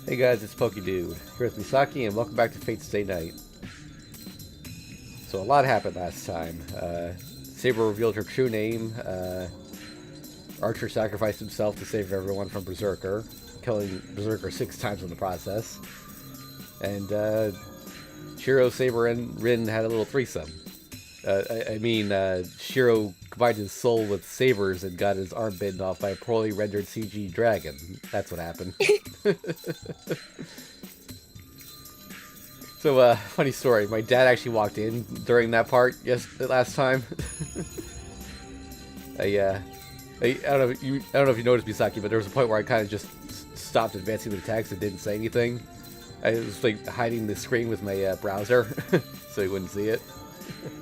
Hey guys, it's PokeDude. Here's Misaki, and welcome back to Fate Stay Night. So a lot happened last time. Saber revealed her true name. Archer sacrificed himself to save everyone from Berserker, killing Berserker 6 times in the process. And Shiro, Saber, and Rin had a little threesome. Shiro combined his soul with Saber's and got his arm bitten off by a poorly rendered CG dragon. That's what happened. So, funny story. My dad actually walked in during that part last time. I don't know if you noticed, Misaki, but there was a point where I kind of just stopped advancing the text and didn't say anything. I was like hiding the screen with my browser, so he wouldn't see it.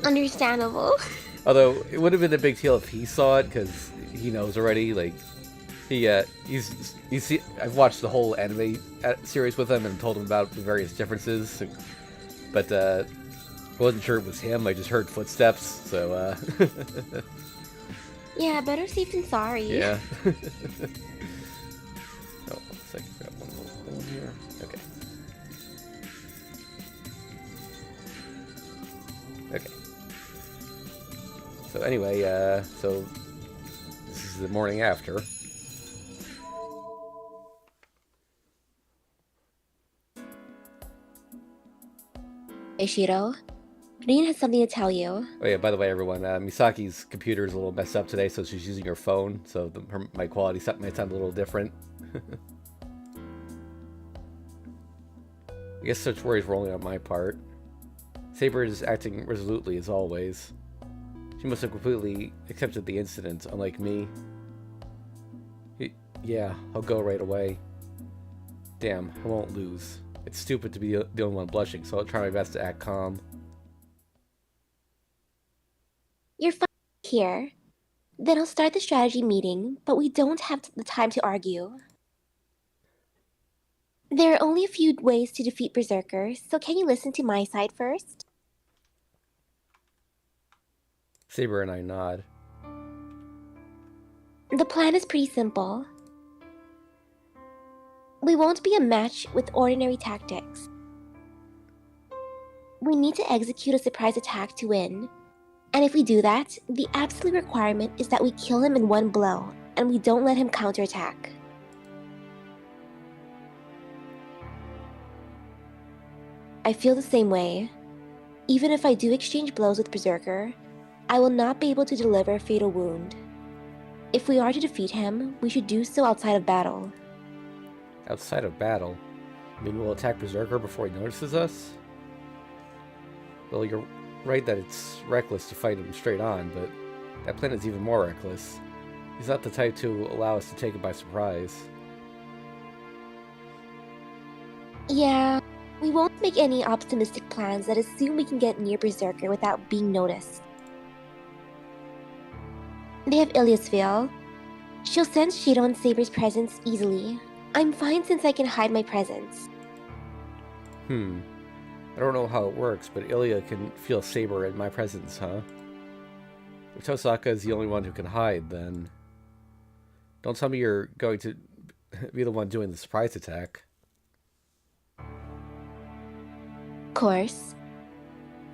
Understandable. Although it would have been a big deal if he saw it, because he knows already. Like, I've watched the whole anime series with him and told him about the various differences, but I wasn't sure it was him. I just heard footsteps, so Yeah, better safe than sorry. yeah. Oh, one second, grab one little thing here. Okay. Okay. So anyway, so this is the morning after. Ishiro, Rin has something to tell you. Oh yeah, by the way, everyone, Misaki's computer is a little messed up today, so she's using her phone, so my quality might sound a little different. I guess such worries were only on my part. Saber is acting resolutely as always. She must have completely accepted the incident, unlike me. Yeah, I'll go right away. Damn, I won't lose. It's stupid to be the only one blushing, so I'll try my best to act calm. You're fine here. Then I'll start the strategy meeting, but we don't have the time to argue. There are only a few ways to defeat Berserker, so can you listen to my side first? Saber and I nod. The plan is pretty simple. We won't be a match with ordinary tactics. We need to execute a surprise attack to win. And if we do that, the absolute requirement is that we kill him in one blow, and we don't let him counterattack. I feel the same way. Even if I do exchange blows with Berserker, I will not be able to deliver a fatal wound. If we are to defeat him, we should do so outside of battle. Outside of battle? I mean, we'll attack Berserker before he notices us? Well, you're right that it's reckless to fight him straight on, but that plan is even more reckless. He's not the type to allow us to take him by surprise. Yeah, we won't make any optimistic plans that assume we can get near Berserker without being noticed. They have Iliasville. She'll sense Shiro and Saber's presence easily. I'm fine since I can hide my presence. I don't know how it works, but Ilya can feel Saber in my presence, huh? If Tosaka is the only one who can hide, then don't tell me you're going to be the one doing the surprise attack. Of course.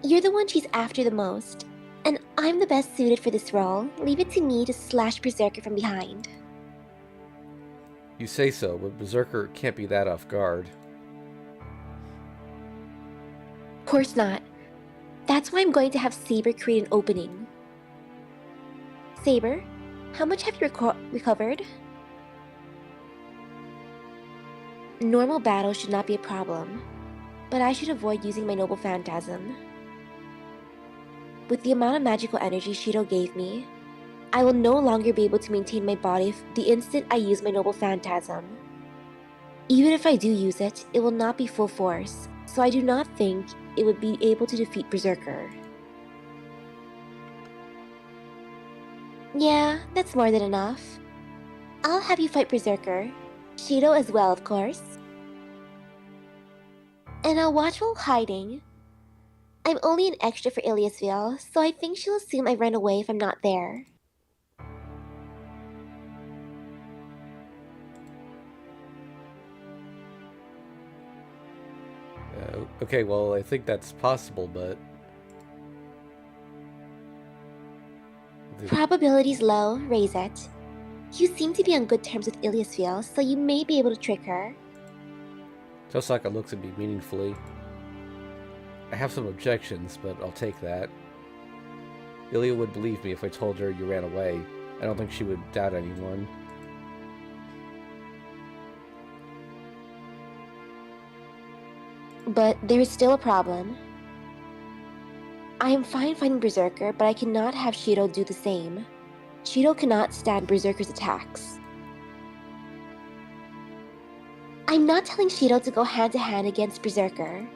You're the one she's after the most, and I'm the best suited for this role. Leave it to me to slash Berserker from behind. You say so, but Berserker can't be that off guard. Of course not. That's why I'm going to have Saber create an opening. Saber, how much have you recovered? Normal battle should not be a problem, but I should avoid using my Noble Phantasm. With the amount of magical energy Shiro gave me, I will no longer be able to maintain my body the instant I use my Noble Phantasm. Even if I do use it, it will not be full force, so I do not think it would be able to defeat Berserker. Yeah, that's more than enough. I'll have you fight Berserker. Shiro as well, of course. And I'll watch while hiding. I'm only an extra for Iliasville, so I think she'll assume I run away if I'm not there. Okay, well, I think that's possible, but... Probability's low, raise it. You seem to be on good terms with Iliasville, so you may be able to trick her. Tosaka looks at me meaningfully. I have some objections, but I'll take that. Ilya would believe me if I told her you ran away. I don't think she would doubt anyone. But there is still a problem. I am fine fighting Berserker, but I cannot have Shiro do the same. Shiro cannot stand Berserker's attacks. I'm not telling Shiro to go hand to hand against Berserker.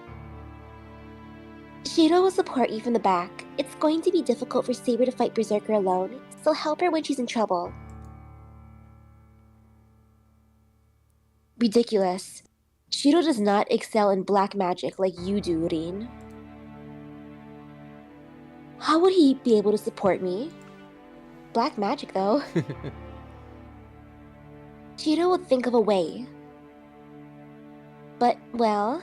Shiro will support you from the back. It's going to be difficult for Saber to fight Berserker alone, so help her when she's in trouble. Ridiculous. Shiro does not excel in black magic like you do, Rin. How would he be able to support me? Black magic, though. Shiro will think of a way. But, well,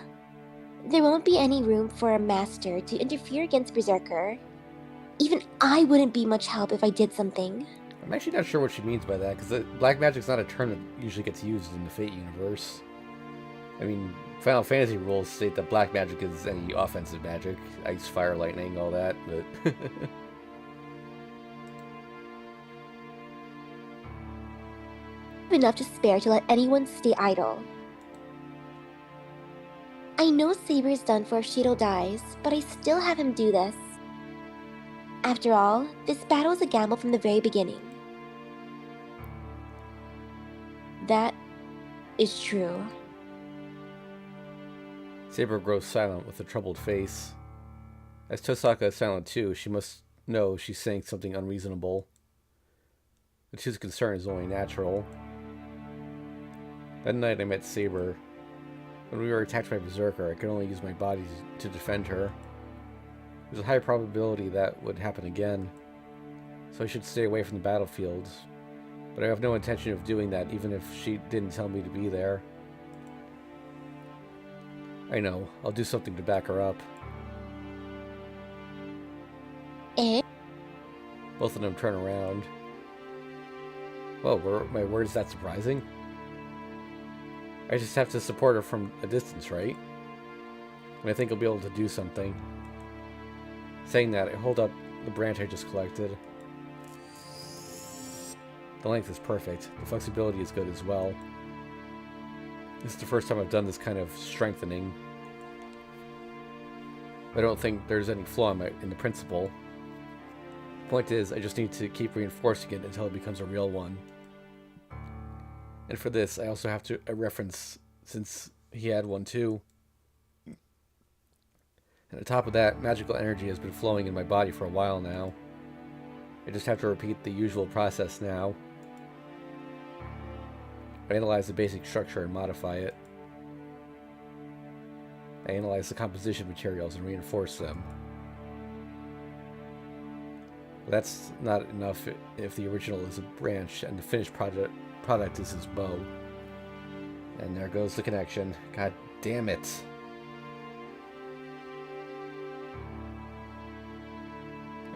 there won't be any room for a master to interfere against Berserker. Even I wouldn't be much help if I did something. I'm actually not sure what she means by that, because black magic's not a term that usually gets used in the Fate universe. I mean, Final Fantasy rules state that black magic is any offensive magic. Ice, fire, lightning, all that, but... Enough to spare to let anyone stay idle. I know Saber is done for if Shiro dies, but I still have him do this. After all, this battle is a gamble from the very beginning. That is true. Saber grows silent with a troubled face. As Tosaka is silent too, she must know she's saying something unreasonable. But his concern is only natural. That night I met Saber. When we were attacked by Berserker, I could only use my body to defend her. There's a high probability that would happen again, so I should stay away from the battlefield. But I have no intention of doing that, even if she didn't tell me to be there. I know, I'll do something to back her up. Eh? Both of them turn around. Whoa, were my words that surprising? I just have to support her from a distance, right? And I think I'll be able to do something. Saying that, I hold up the branch I just collected. The length is perfect. The flexibility is good as well. This is the first time I've done this kind of strengthening. I don't think there's any flaw in the principle. The point is, I just need to keep reinforcing it until it becomes a real one. And for this, I also have to reference, since he had one too. And on top of that, magical energy has been flowing in my body for a while now. I just have to repeat the usual process now. I analyze the basic structure and modify it. I analyze the composition materials and reinforce them. But that's not enough if the original is a branch and the finished product is his bow. And there goes the connection. God damn it.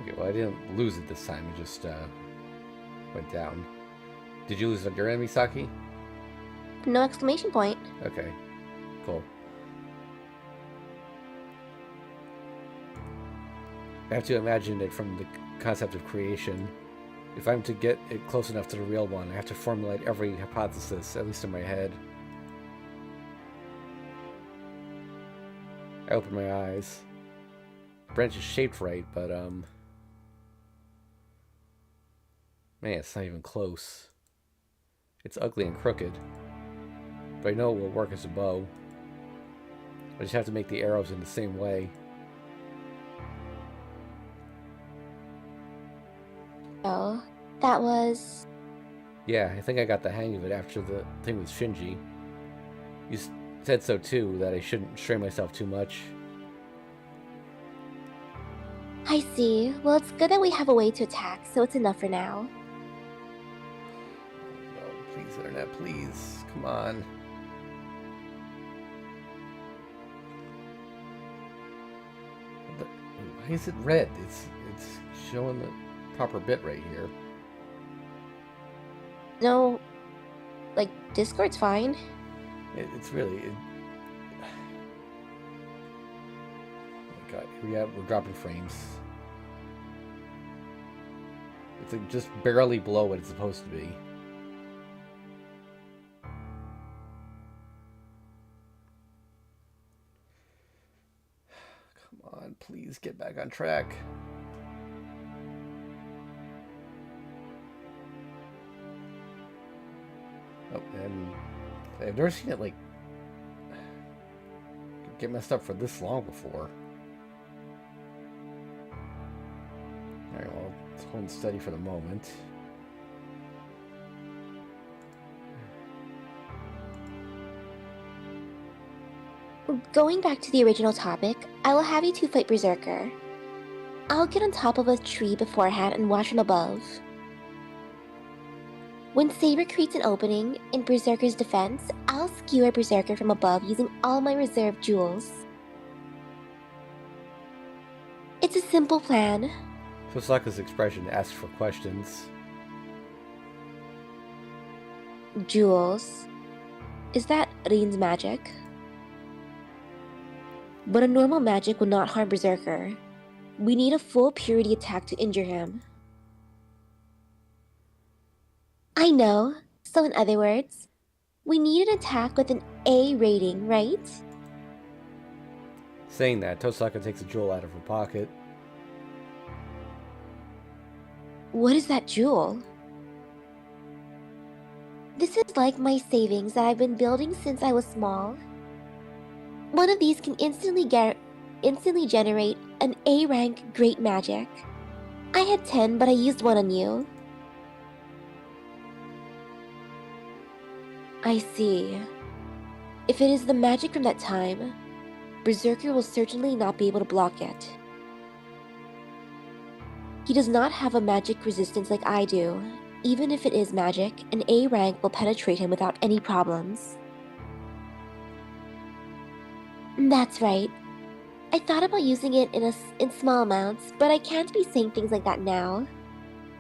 Okay, well I didn't lose it this time, it just went down. Did you lose it on your end, Misaki? No exclamation point. Okay, cool. I have to imagine it from the concept of creation. If I'm to get it close enough to the real one, I have to formulate every hypothesis, at least in my head. I open my eyes. The branch is shaped right, but, man, it's not even close. It's ugly and crooked. But I know it will work as a bow. I just have to make the arrows in the same way. Oh, that was... Yeah, I think I got the hang of it after the thing with Shinji. You said so too, that I shouldn't strain myself too much. I see. Well, it's good that we have a way to attack, so it's enough for now. No, please, Internet, please. Come on. is it red? It's showing the proper bit right here. No, like, Discord's fine. It's really... oh my god, we're dropping frames. It's like just barely below what it's supposed to be. Come on, please get back on track. Oh, and I've never seen it like get messed up for this long before. Alright, well, let's hold steady for the moment. Going back to the original topic, I will have you two fight Berserker. I'll get on top of a tree beforehand and watch from above. When Saber creates an opening in Berserker's defense, I'll skewer Berserker from above using all my reserve jewels. It's a simple plan. Tosaka's expression asks for questions. Jewels. Is that Rin's magic? But a normal magic would not harm Berserker. We need a full purity attack to injure him. I know. So in other words, we need an attack with an A rating, right? Saying that, Tosaka takes a jewel out of her pocket. What is that jewel? This is like my savings that I've been building since I was small. One of these can instantly generate an A rank great magic. I had 10, but I used one on you. I see. If it is the magic from that time, Berserker will certainly not be able to block it. He does not have a magic resistance like I do. Even if it is magic, an A rank will penetrate him without any problems. That's right. I thought about using it in small amounts, but I can't be saying things like that now.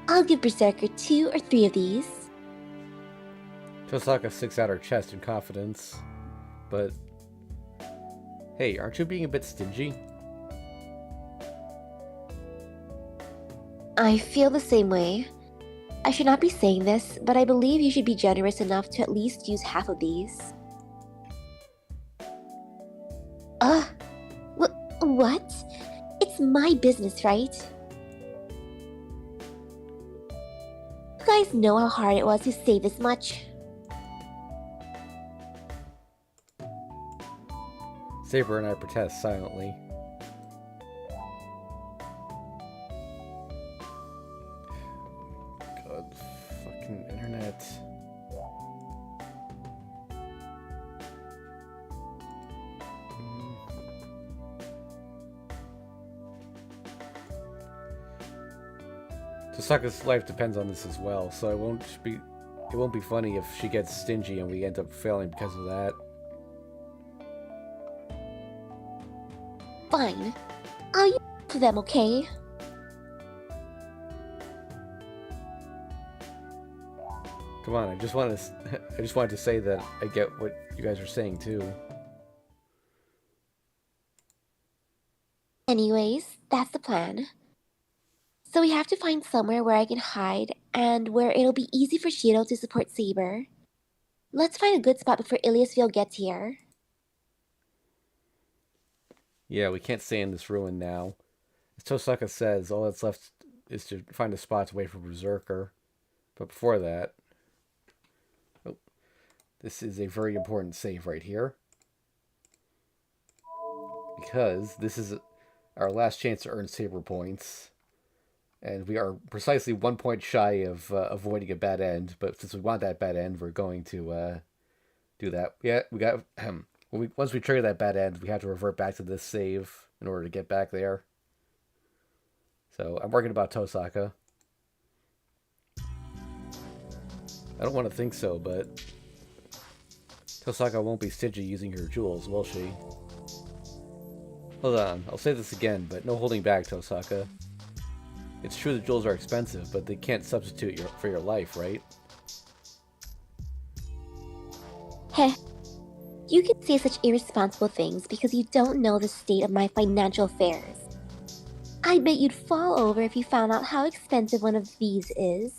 I'll give Berserker 2 or 3 of these. Tosaka sticks out her chest in confidence. But... hey, aren't you being a bit stingy? I feel the same way. I should not be saying this, but I believe you should be generous enough to at least use half of these. What? It's my business, right? You guys know how hard it was to save this much. Saber and I protest silently. God, fucking internet. Tosaka's life depends on this as well, so it won't be funny if she gets stingy and we end up failing because of that. Fine. I'll use for them, okay? Come on, I just wanted to say that I get what you guys are saying too. Anyways, that's the plan. So we have to find somewhere where I can hide and where it'll be easy for Shiro to support Saber. Let's find a good spot before Iliasville gets here. Yeah, we can't stay in this ruin now. As Tosaka says, all that's left is to find a spot to wait for Berserker. But before that... oh, this is a very important save right here. Because this is our last chance to earn Saber points. And we are precisely 1 point shy of avoiding a bad end. But since we want that bad end, we're going to do that. Yeah, we got... once we trigger that bad end, we have to revert back to this save in order to get back there. So I'm worried about Tosaka. I don't want to think so, but Tosaka won't be stingy using her jewels, will she? Hold on, I'll say this again, but no holding back, Tosaka. It's true that jewels are expensive, but they can't substitute for your life, right? Heh. You can say such irresponsible things because you don't know the state of my financial affairs. I bet you'd fall over if you found out how expensive one of these is.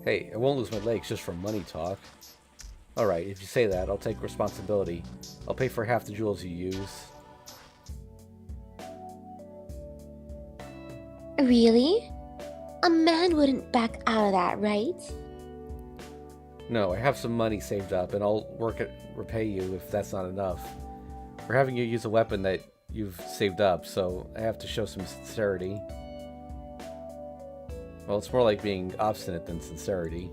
Hey, I won't lose my legs just for money talk. Alright, if you say that, I'll take responsibility. I'll pay for half the jewels you use. Really? A man wouldn't back out of that, right? No, I have some money saved up, and I'll repay you if that's not enough. We're having you use a weapon that you've saved up, so I have to show some sincerity. Well, it's more like being obstinate than sincerity.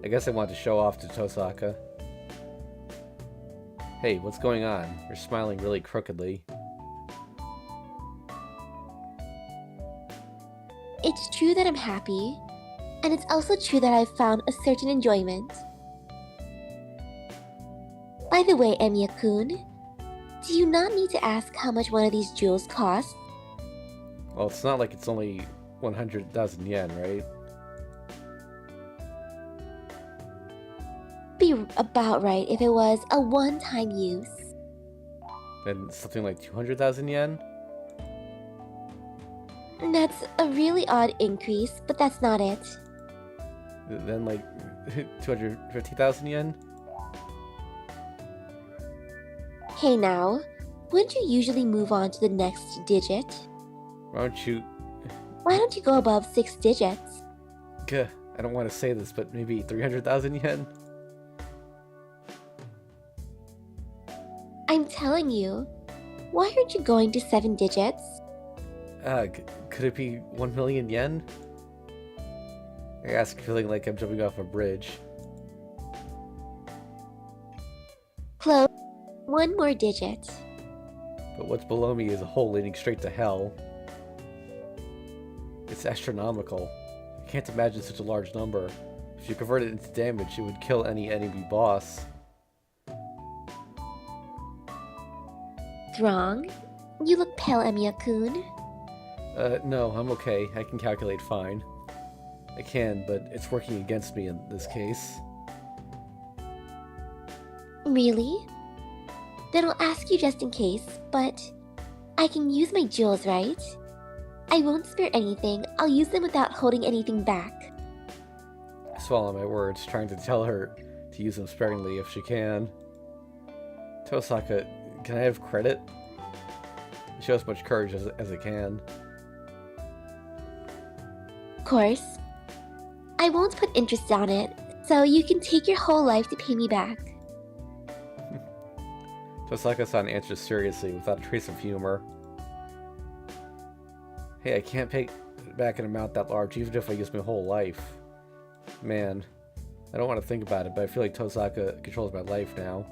I guess I want to show off to Tosaka. Hey, what's going on? You're smiling really crookedly. It's true that I'm happy, and it's also true that I've found a certain enjoyment. By the way, Emiya-kun, do you not need to ask how much one of these jewels costs? Well, it's not like it's only 100,000 yen, right? Be about right if it was a one-time use. Then something like 200,000 yen? That's a really odd increase, but that's not it. Then like 250,000 yen? Hey now, wouldn't you usually move on to the next digit? Why don't you... Why don't you go above 6 digits? Gah, I don't want to say this, but maybe 300,000 yen? I'm telling you, why aren't you going to 7 digits? Could it be 1 million yen? I ask, feeling like I'm jumping off a bridge. Close. One more digit. But what's below me is a hole leading straight to hell. It's astronomical. I can't imagine such a large number. If you convert it into damage, it would kill any enemy boss. Wrong. You look pale, Emiya-kun. No, I'm okay. I can calculate fine. I can, but it's working against me in this case. Really? Then I'll ask you just in case, but I can use my jewels, right? I won't spare anything. I'll use them without holding anything back. I swallow my words, trying to tell her to use them sparingly if she can. Tosaka, can I have credit? Show as much courage as I can. Of course. I won't put interest on it, so you can take your whole life to pay me back. Tosaka-san answers seriously, without a trace of humor. Hey, I can't pay back an amount that large, even if I use my whole life. Man, I don't want to think about it, but I feel like Tosaka controls my life now.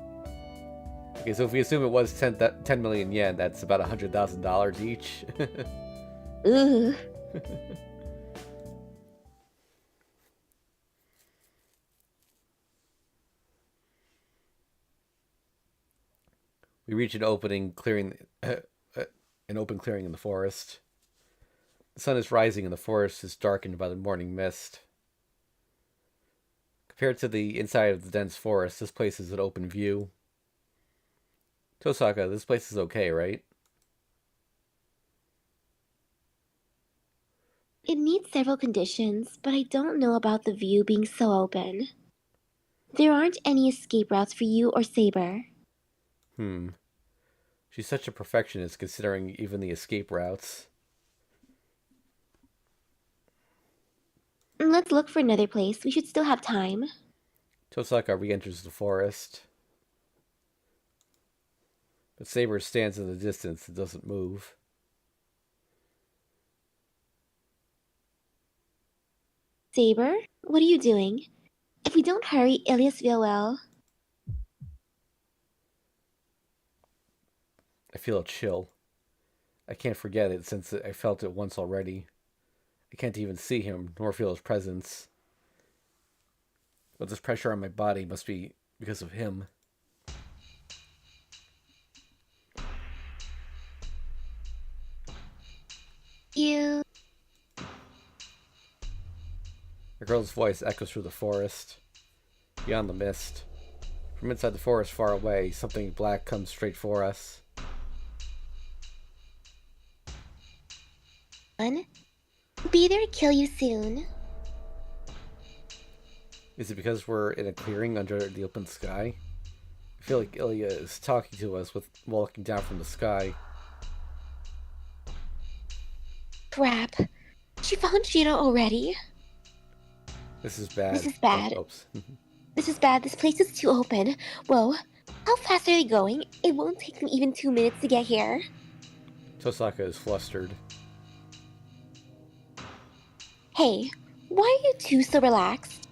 Okay, so if we assume it was 10 million yen, that's about $100,000 each. Ooh. We reach an open clearing in the forest. The sun is rising and the forest is darkened by the morning mist. Compared to the inside of the dense forest, this place is an open view. Tosaka, this place is okay, right? It meets several conditions, but I don't know about the view being so open. There aren't any escape routes for you or Saber. She's such a perfectionist, considering even the escape routes. Let's look for another place. We should still have time. Tosaka re-enters the forest. But Saber stands in the distance and doesn't move. Saber, what are you doing? If we don't hurry, Ilias will well. I feel a chill. I can't forget it since I felt it once already. I can't even see him, nor feel his presence. But this pressure on my body must be because of him. You... The girl's voice echoes through the forest, beyond the mist. From inside the forest far away, something black comes straight for us. Be there to kill you soon. Is it because we're in a clearing under the open sky? I feel like Ilya is talking to us while looking down from the sky. Crap. She found Shiro already? This is bad. This is bad. Oh, oops. This is bad. This place is too open. Whoa. How fast are they going? It won't take them even 2 minutes to get here. Tosaka is flustered. Hey, why are you two so relaxed?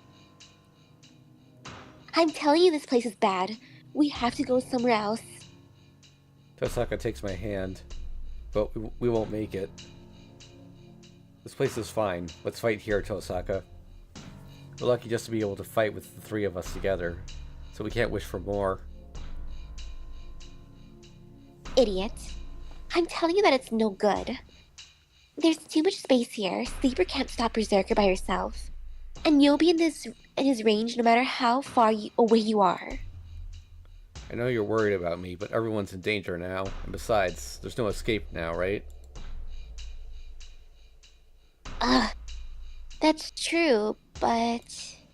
I'm telling you this place is bad. We have to go somewhere else. Tosaka takes my hand, but we won't make it. This place is fine. Let's fight here, Tosaka. We're lucky just to be able to fight with the three of us together, so we can't wish for more. Idiot. I'm telling you that it's no good. There's too much space here. Saber can't stop Berserker by herself. And you'll be in his range no matter how far away you are. I know you're worried about me, but everyone's in danger now. And besides, there's no escape now, right? That's true, but... It's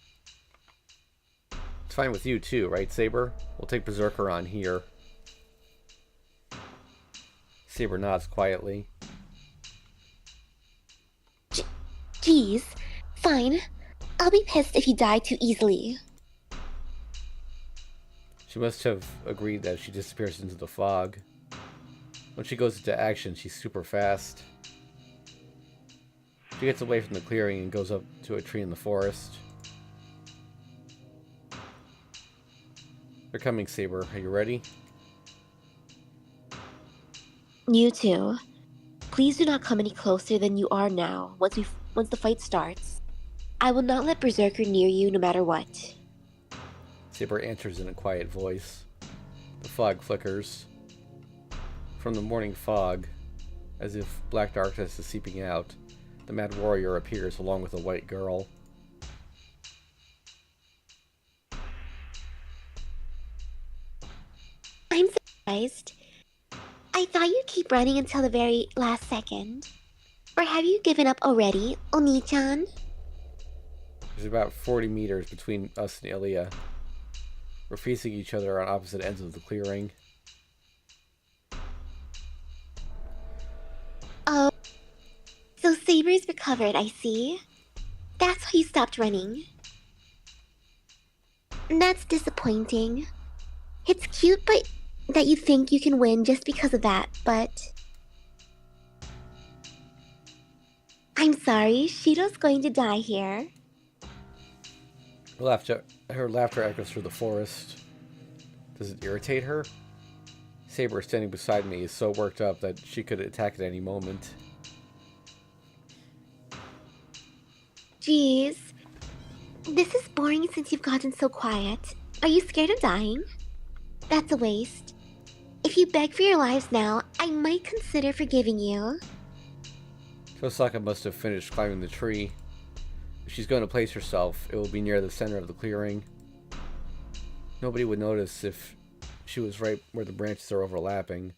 fine with you too, right, Saber? We'll take Berserker on here. Saber nods quietly. Geez, fine. I'll be pissed if you die too easily. She must have agreed that she disappears into the fog. When she goes into action, she's super fast. She gets away from the clearing and goes up to a tree in the forest. They're coming, Saber. Are you ready? You too. Please do not come any closer than you are now once the fight starts. I will not let Berserker near you no matter what. Saber answers in a quiet voice. The fog flickers. From the morning fog, as if black darkness is seeping out, the mad warrior appears along with a white girl. I'm surprised. I thought you'd keep running until the very last second. Or have you given up already, Oni-chan? There's about 40 meters between us and Ilya. We're facing each other on opposite ends of the clearing. Oh, so Saber's recovered, I see. That's why you stopped running. That's disappointing. It's cute, but that you think you can win just because of that, but... I'm sorry, Shiro's going to die here. Her laughter echoes through the forest. Does it irritate her? Saber, standing beside me, is so worked up that she could attack at any moment. Jeez. This is boring since you've gotten so quiet. Are you scared of dying? That's a waste. If you beg for your lives now, I might consider forgiving you. Tosaka must have finished climbing the tree. If she's going to place herself, it will be near the center of the clearing. Nobody would notice if she was right where the branches are overlapping.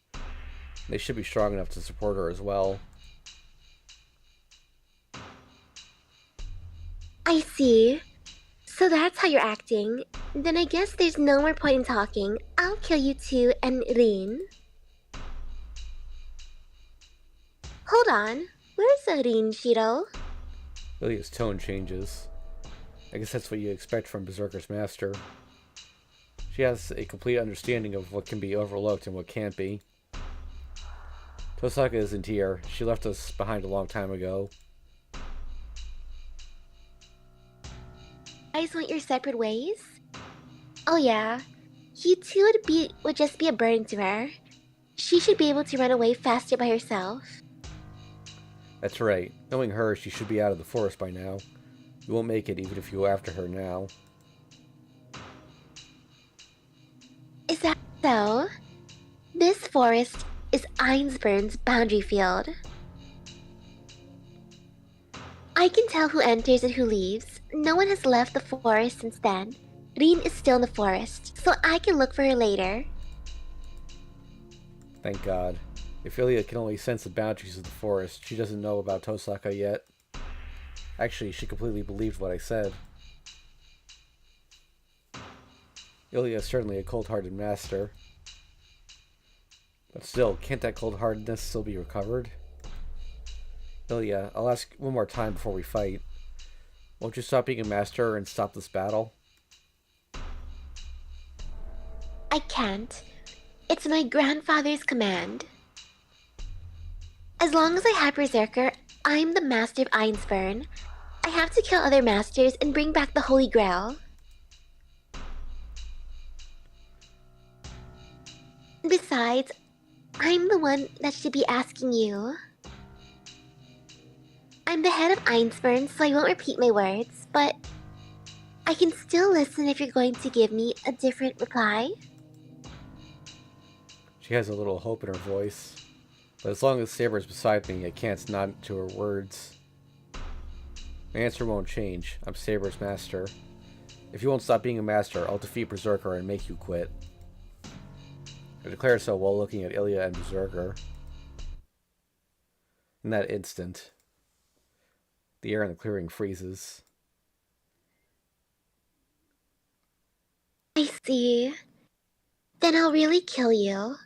They should be strong enough to support her as well. I see. So that's how you're acting. Then I guess there's no more point in talking. I'll kill you too, and Rin. Hold on. Where's Rin, Shiro? Ilya's tone changes. I guess that's what you expect from Berserker's master. She has a complete understanding of what can be overlooked and what can't be. Tosaka isn't here. She left us behind a long time ago. You guys went your separate ways? Oh yeah. You two would just be a burden to her. She should be able to run away faster by herself. That's right. Knowing her, she should be out of the forest by now. You won't make it even if you go after her now. Is that so? This forest is Einsburn's boundary field. I can tell who enters and who leaves. No one has left the forest since then. Rin is still in the forest, so I can look for her later. Thank God. If Ilya can only sense the boundaries of the forest, she doesn't know about Tosaka yet. Actually, she completely believed what I said. Ilya is certainly a cold-hearted master. But still, can't that cold-heartedness still be recovered? Ilya, I'll ask one more time before we fight. Won't you stop being a master and stop this battle? I can't. It's my grandfather's command. As long as I have Berserker, I'm the master of Einspern. I have to kill other masters and bring back the Holy Grail. Besides, I'm the one that should be asking you. I'm the head of Einspern, so I won't repeat my words, but I can still listen if you're going to give me a different reply. She has a little hope in her voice. But as long as Saber's beside me, I can't nod to her words. My answer won't change. I'm Saber's master. If you won't stop being a master, I'll defeat Berserker and make you quit. I declare so while looking at Ilya and Berserker. In that instant, the air in the clearing freezes. I see. Then I'll really kill you.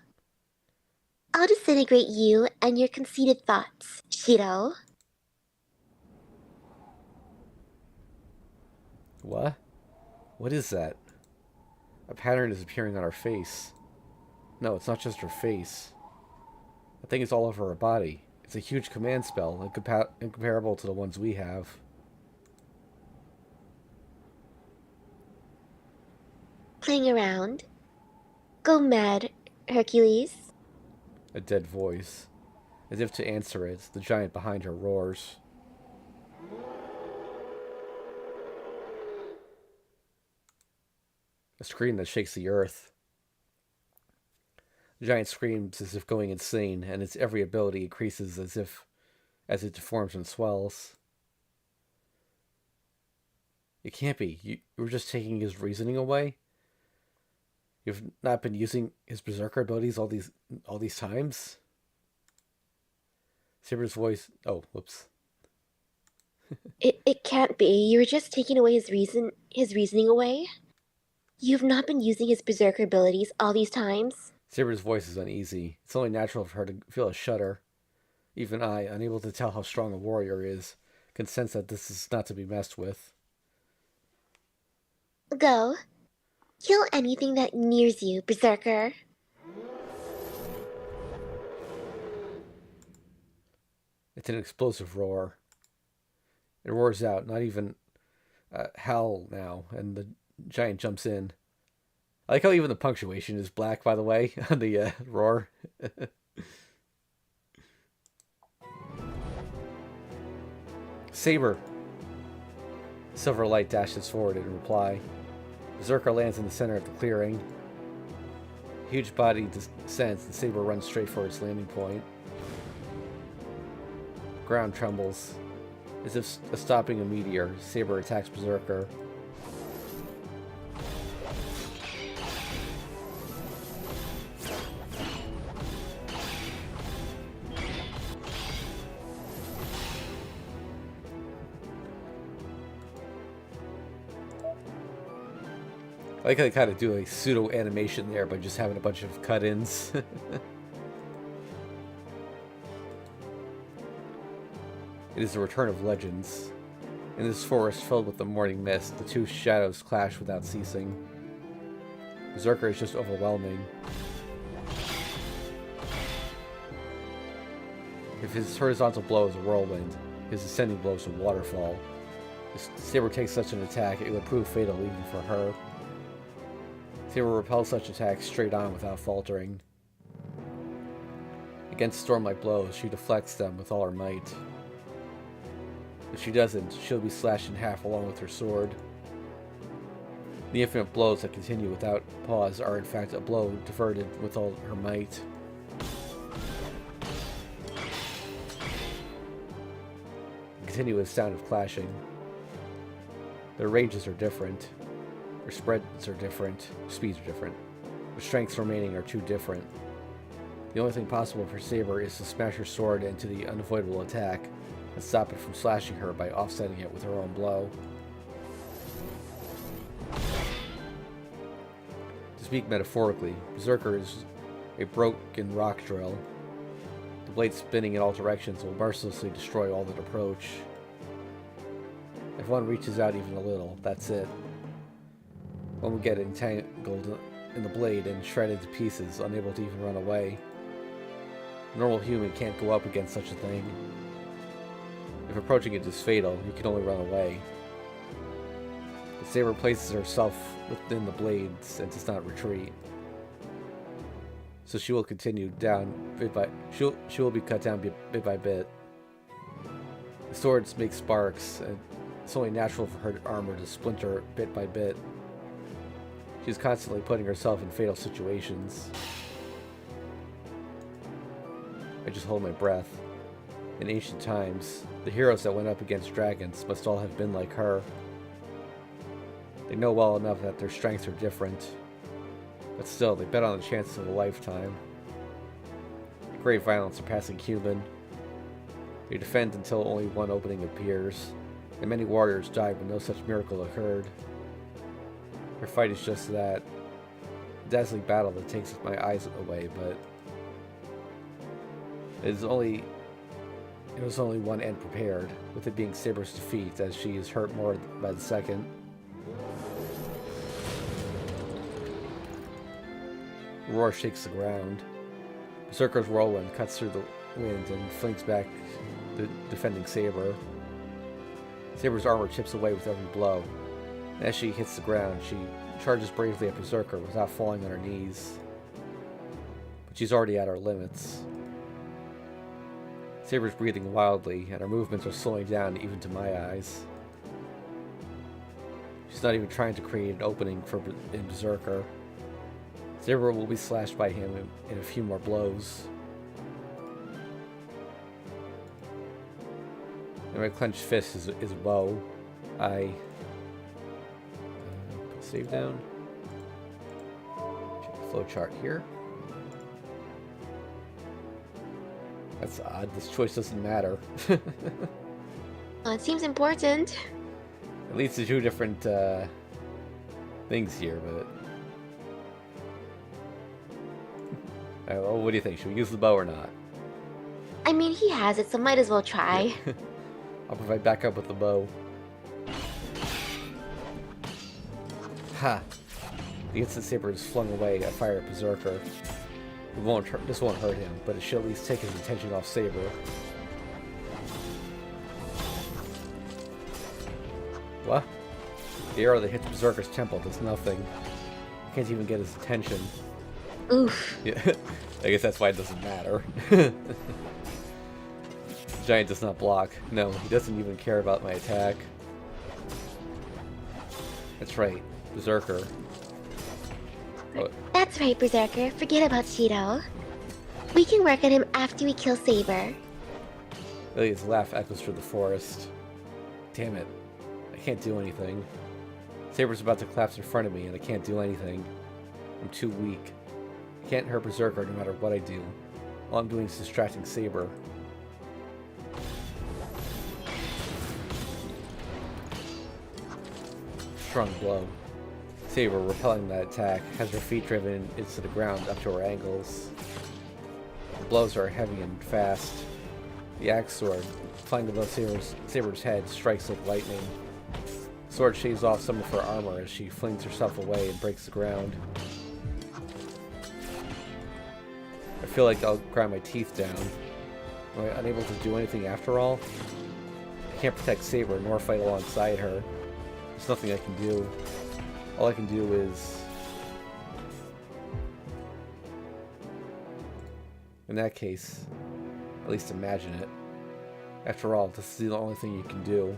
I'll disintegrate you and your conceited thoughts, Shiro. What? What is that? A pattern is appearing on her face. No, it's not just her face. I think it's all over her body. It's a huge command spell, incomparable to the ones we have. Playing around. Go mad, Hercules. A dead voice. As if to answer it, the giant behind her roars. A scream that shakes the earth. The giant screams as if going insane, and its every ability increases as it deforms and swells. It can't be. You were just taking his reasoning away? You've not been using his berserker abilities all these times? Saber's voice... Oh, whoops. It can't be. You were just taking away his reasoning away? You've not been using his berserker abilities all these times? Saber's voice is uneasy. It's only natural for her to feel a shudder. Even I, unable to tell how strong a warrior is, can sense that this is not to be messed with. Go. Kill anything that nears you, Berserker. It's an explosive roar. It roars out, not even howl now, and the giant jumps in. I like how even the punctuation is black, by the way, on the roar. Saber! Silver light dashes forward in reply. Berserker lands in the center of the clearing. Huge body descends, and Saber runs straight for its landing point. Ground trembles. As if stopping a meteor, Saber attacks Berserker. I like how they kind of do a pseudo animation there by just having a bunch of cut-ins. It is the return of legends. In this forest filled with the morning mist, the two shadows clash without ceasing. Berserker is just overwhelming. If his horizontal blow is a whirlwind, his ascending blow is a waterfall. If Saber takes such an attack, it would prove fatal even for her. Saber repels such attacks straight on without faltering. Against storm-like blows, she deflects them with all her might. If she doesn't, she'll be slashed in half along with her sword. The infinite blows that continue without pause are in fact a blow diverted with all her might. continuous sound of clashing. Their ranges are different. Their spreads are different. Speeds are different. Their strengths remaining are too different. The only thing possible for Saber is to smash her sword into the unavoidable attack and stop it from slashing her by offsetting it with her own blow. To speak metaphorically, Berserker is a broken rock drill. The blade spinning in all directions will mercilessly destroy all that approach. If one reaches out even a little, that's it. One will get entangled in the blade and shredded to pieces, unable to even run away. A normal human can't go up against such a thing. If approaching it is fatal, you can only run away. The Saber places herself within the blades and does not retreat. So she will continue down bit by she will be cut down bit by bit. The swords make sparks, and it's only natural for her armor to splinter bit by bit. She's constantly putting herself in fatal situations. I just hold my breath. In ancient times, the heroes that went up against dragons must all have been like her. They know well enough that their strengths are different, but still, they bet on the chances of a lifetime. A great violence surpassing human. They defend until only one opening appears, and many warriors died when no such miracle occurred. Her fight is just that. A dazzling battle that takes my eyes away, but it was only one end prepared, with it being Saber's defeat, as she is hurt more by the second. The roar shakes the ground. Berserker's whirlwind cuts through the wind and flings back the defending Saber. Saber's armor chips away with every blow, and as she hits the ground, she charges bravely at Berserker without falling on her knees. But she's already at her limits. Saber's breathing wildly, and her movements are slowing down even to my eyes. She's not even trying to create an opening in Berserker. Saber will be slashed by him in a few more blows. And my clenched fist is a bow. I put save down. Check the flowchart here. That's odd. This choice doesn't matter. Well, it seems important. It leads to two different things here, but well, what do you think? Should we use the bow or not? I mean, he has it, so might as well try. Yeah. I'll provide backup with the bow. Ha! The instant Saber is flung away, I fire at Berserker. This won't hurt him, but it should at least take his attention off Saber. What? The arrow that hits Berserker's temple does nothing. I can't even get his attention. Oof. Yeah, I guess that's why it doesn't matter. The giant does not block. No, he doesn't even care about my attack. That's right, Berserker. Oh. That's right, Berserker. Forget about Shido. We can work on him after we kill Saber. Lilia's laugh echoes through the forest. Damn it. I can't do anything. Saber's about to collapse in front of me, and I can't do anything. I'm too weak. I can't hurt Berserker no matter what I do. All I'm doing is distracting Saber. Strong blow. Saber, repelling that attack, has her feet driven into the ground up to her ankles. The blows are heavy and fast. The axe sword, flying above Saber's head, strikes like lightning. The sword shaves off some of her armor as she flings herself away and breaks the ground. I feel like I'll grind my teeth down. Am I unable to do anything after all? I can't protect Saber nor fight alongside her. There's nothing I can do. All I can do is... in that case, at least imagine it. After all, this is the only thing you can do.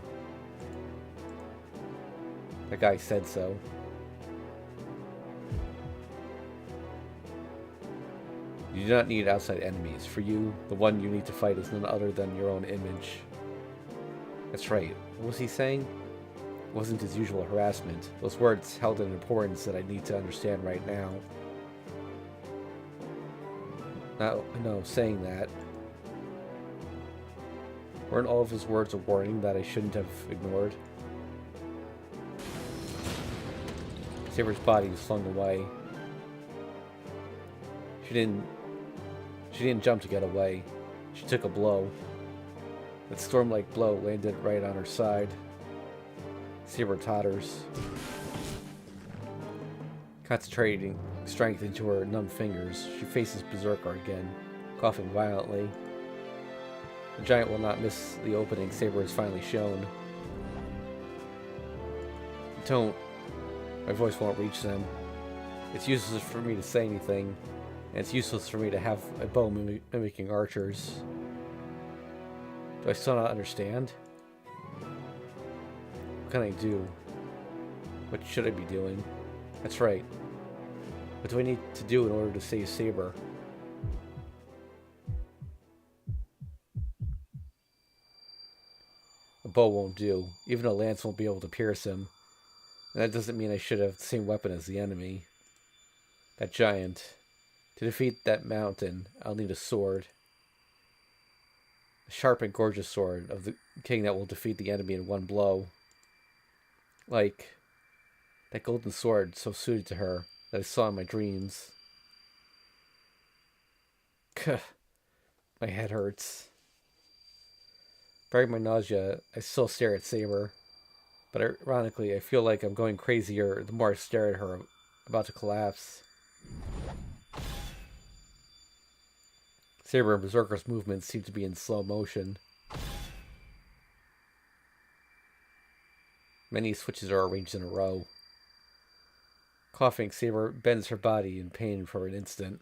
That guy said so. You do not need outside enemies. For you, the one you need to fight is none other than your own image. That's right. What was he saying? It wasn't his usual harassment. Those words held an importance that I need to understand right now. No, saying that. Weren't all of his words a warning that I shouldn't have ignored? Saber's body was flung away. She didn't jump to get away. She took a blow. That storm-like blow landed right on her side. Saber totters. Concentrating strength into her numb fingers, she faces Berserker again, coughing violently. The giant will not miss the opening Saber has finally shown. Don't. My voice won't reach them. It's useless for me to say anything, and it's useless for me to have a bow mimicking archers. Do I still not understand? What can I do? What should I be doing? That's right. What do I need to do in order to save Saber? A bow won't do. Even a lance won't be able to pierce him. And that doesn't mean I should have the same weapon as the enemy. That giant. To defeat that mountain, I'll need a sword. A sharp and gorgeous sword of the king that will defeat the enemy in one blow. Like that golden sword so suited to her that I saw in my dreams. Kuh. My head hurts. Bearing my nausea, I still stare at Saber. But ironically, I feel like I'm going crazier the more I stare at her, about to collapse. Saber and Berserker's movements seem to be in slow motion. Many switches are arranged in a row. Coughing, Saber bends her body in pain for an instant.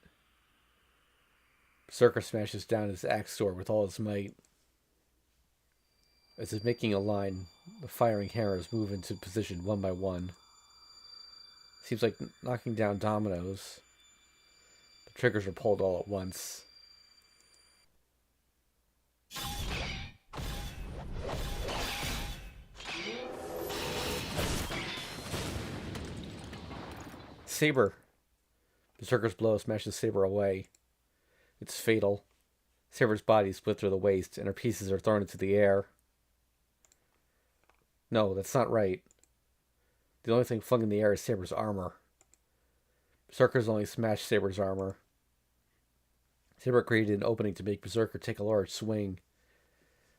Berserker smashes down his axe sword with all his might. As if making a line, the firing hammers move into position one by one. Seems like knocking down dominoes. The triggers are pulled all at once. Saber! Berserker's blow smashes Saber away. It's fatal. Saber's body split through the waist, and her pieces are thrown into the air. No, that's not right. The only thing flung in the air is Saber's armor. Berserker's only smashed Saber's armor. Saber created an opening to make Berserker take a large swing,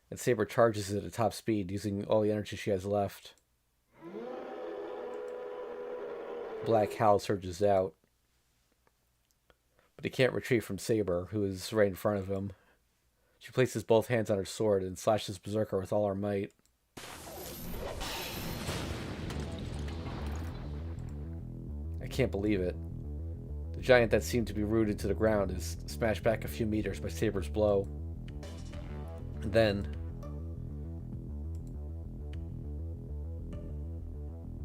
and Saber charges it at top speed, using all the energy she has left. Black howl surges out. But he can't retreat from Saber, who is right in front of him. She places both hands on her sword and slashes Berserker with all her might. I can't believe it. The giant that seemed to be rooted to the ground is smashed back a few meters by Saber's blow. And then...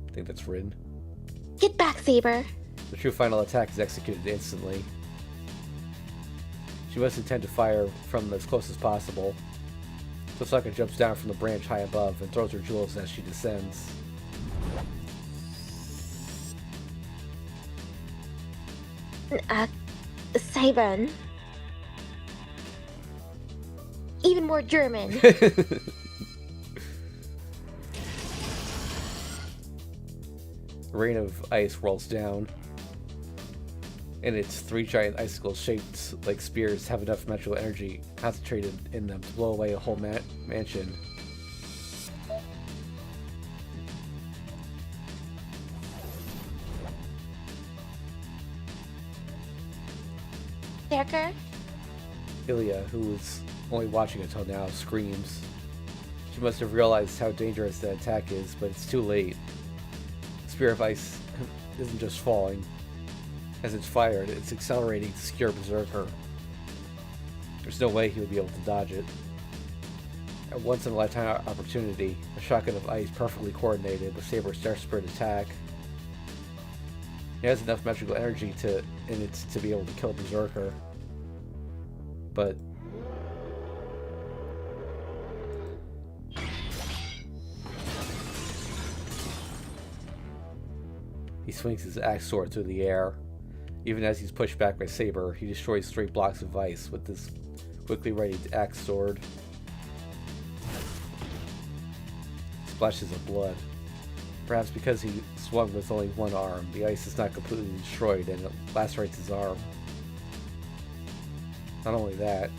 I think that's Rin. Get back, Saber! The true final attack is executed instantly. She must intend to fire from as close as possible. Misaki jumps down from the branch high above and throws her jewels as she descends. Saber. Even more German. A rain of ice rolls down, and its three giant icicles shaped like spears have enough magical energy concentrated in them to blow away a whole mansion. Berserker? Ilya, who was only watching until now, screams. She must have realized how dangerous the attack is, but it's too late. The spear of ice isn't just falling. As it's fired, it's accelerating to secure Berserker. There's no way he would be able to dodge it. A once-in-a-lifetime opportunity, a shotgun of ice perfectly coordinated with Saber's desperate attack. He has enough magical energy in it to be able to kill Berserker. But He swings his axe sword through the air. Even as he's pushed back by Saber, he destroys 3 blocks of ice with this quickly readied axe sword. Splashes of blood. Perhaps because he swung with only one arm, the ice is not completely destroyed and it lacerates his arm. Not only that,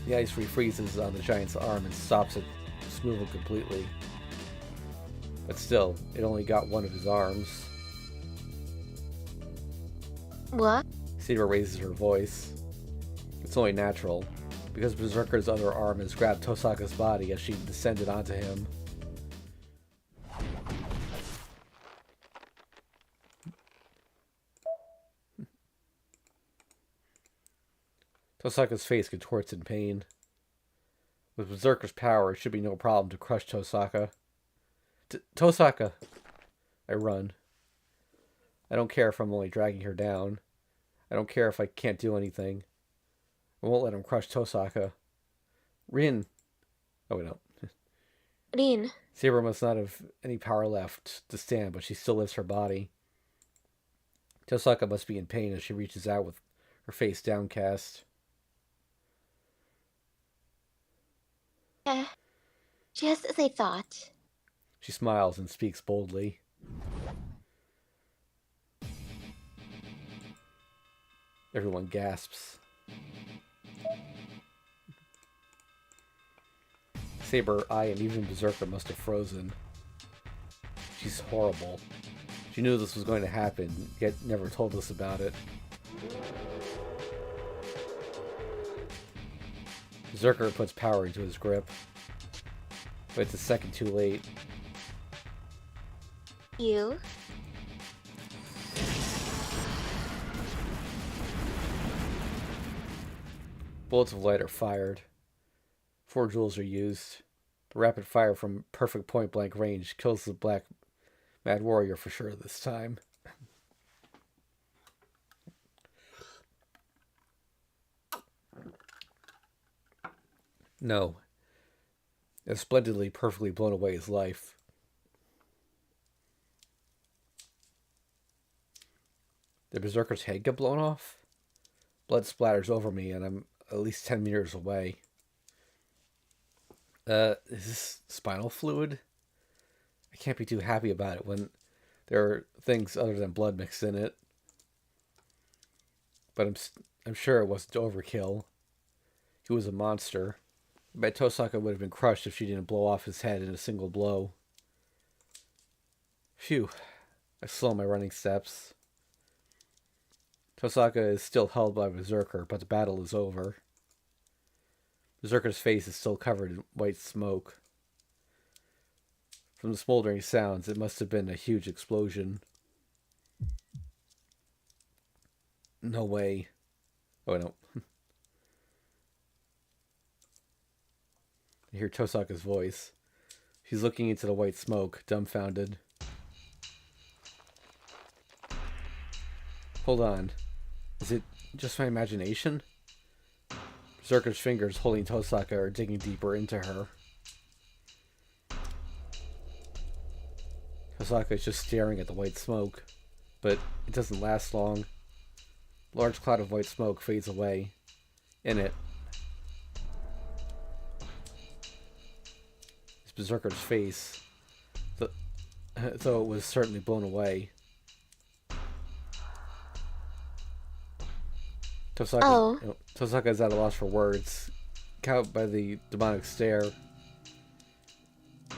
the ice refreezes on the giant's arm and stops it from moving completely. But still, it only got one of his arms. What? Saber raises her voice. It's only natural, because Berserker's other arm has grabbed Tosaka's body as she descended onto him. Tosaka's face contorts in pain. With Berserker's power, it should be no problem to crush Tosaka. Tosaka! I run. I don't care if I'm only dragging her down. I don't care if I can't do anything. I won't let him crush Tosaka. Rin! Oh, wait, no. Rin. Saber must not have any power left to stand, but she still lifts her body. Tosaka must be in pain as she reaches out with her face downcast. Just as I thought. She smiles and speaks boldly. Everyone gasps. Saber, I, and even Berserker must have frozen. She's horrible. She knew this was going to happen, yet never told us about it. Berserker puts power into his grip, but it's a second too late. You? Bullets of light are fired. 4 jewels are used. The rapid fire from perfect point-blank range kills the black mad warrior for sure this time. No. It's splendidly, perfectly blown away his life. The Berserker's head get blown off? Blood splatters over me and I'm at least 10 meters away. Is this spinal fluid? I can't be too happy about it when there are things other than blood mixed in it. But I'm sure it wasn't overkill. He was a monster. I bet Tosaka would have been crushed if she didn't blow off his head in a single blow. Phew. I slow my running steps. Tosaka is still held by Berserker, but the battle is over. Berserker's face is still covered in white smoke. From the smoldering sounds, it must have been a huge explosion. No way. Oh, no. I hear Tosaka's voice. She's looking into the white smoke, dumbfounded. Hold on. Is it just my imagination? Berserker's fingers holding Tosaka are digging deeper into her. Tosaka is just staring at the white smoke, but it doesn't last long. A large cloud of white smoke fades away. In it, is Berserker's face, though it was certainly blown away. Tosaka is at a loss for words, cowed by the demonic stare. I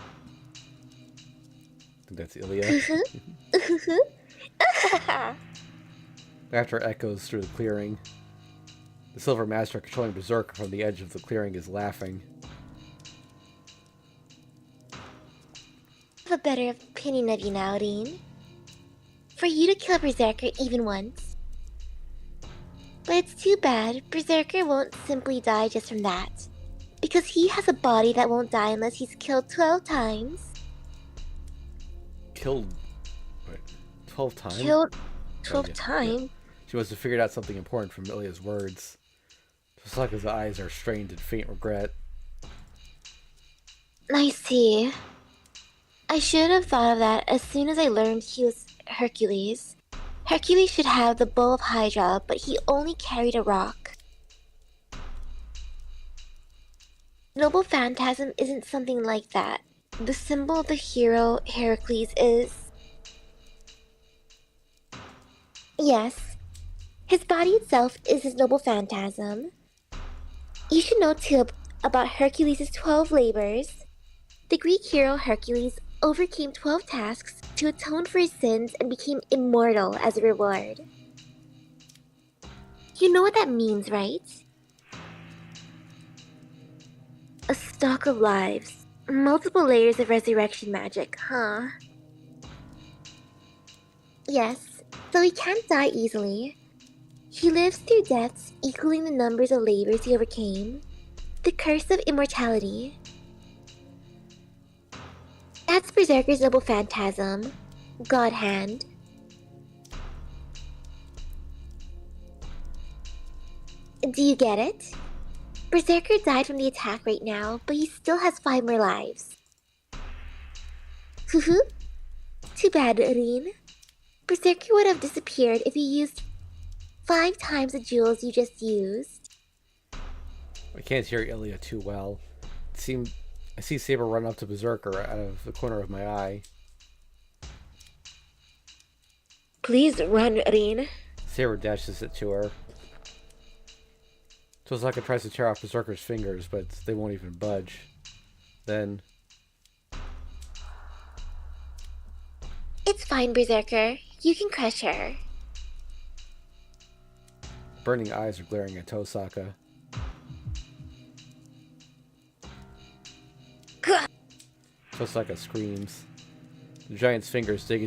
think that's Ilya. Laughter echoes through the clearing. The Silver Master controlling Berserker from the edge of the clearing is laughing. I have a better opinion of you now, Rin. For you to kill Berserker even once. But it's too bad Berserker won't simply die just from that. Because he has a body that won't die unless he's killed 12 times. Killed... Wait, 12 times? Killed 12 times? Yeah. She must have figured out something important from Ilya's words. Tosaka's eyes are strained in faint regret. I see. I should have thought of that as soon as I learned he was Hercules. Hercules should have the bow of Hydra, but he only carried a rock. Noble Phantasm isn't something like that. The symbol of the hero, Heracles, is... Yes, his body itself is his noble phantasm. You should know too about Hercules' 12 labors. The Greek hero Hercules overcame 12 tasks to atone for his sins and became immortal as a reward. You know what that means, right? A stock of lives. Multiple layers of resurrection magic, huh? Yes, though he can't die easily. He lives through deaths equaling the numbers of labors he overcame. The curse of immortality. That's Berserker's noble phantasm. God Hand. Do you get it? Berserker died from the attack right now, but he still has 5 more lives. Hoo. Too bad, Rin. Berserker would have disappeared if you used 5 times the jewels you just used. I can't hear Ilya too well. I see Saber run up to Berserker out of the corner of my eye. Please run, Rin. Saber dashes it to her. Tosaka tries to tear off Berserker's fingers, but they won't even budge. Then... It's fine, Berserker. You can crush her. Burning eyes are glaring at Tosaka. Tosaka screams. The giant's fingers dig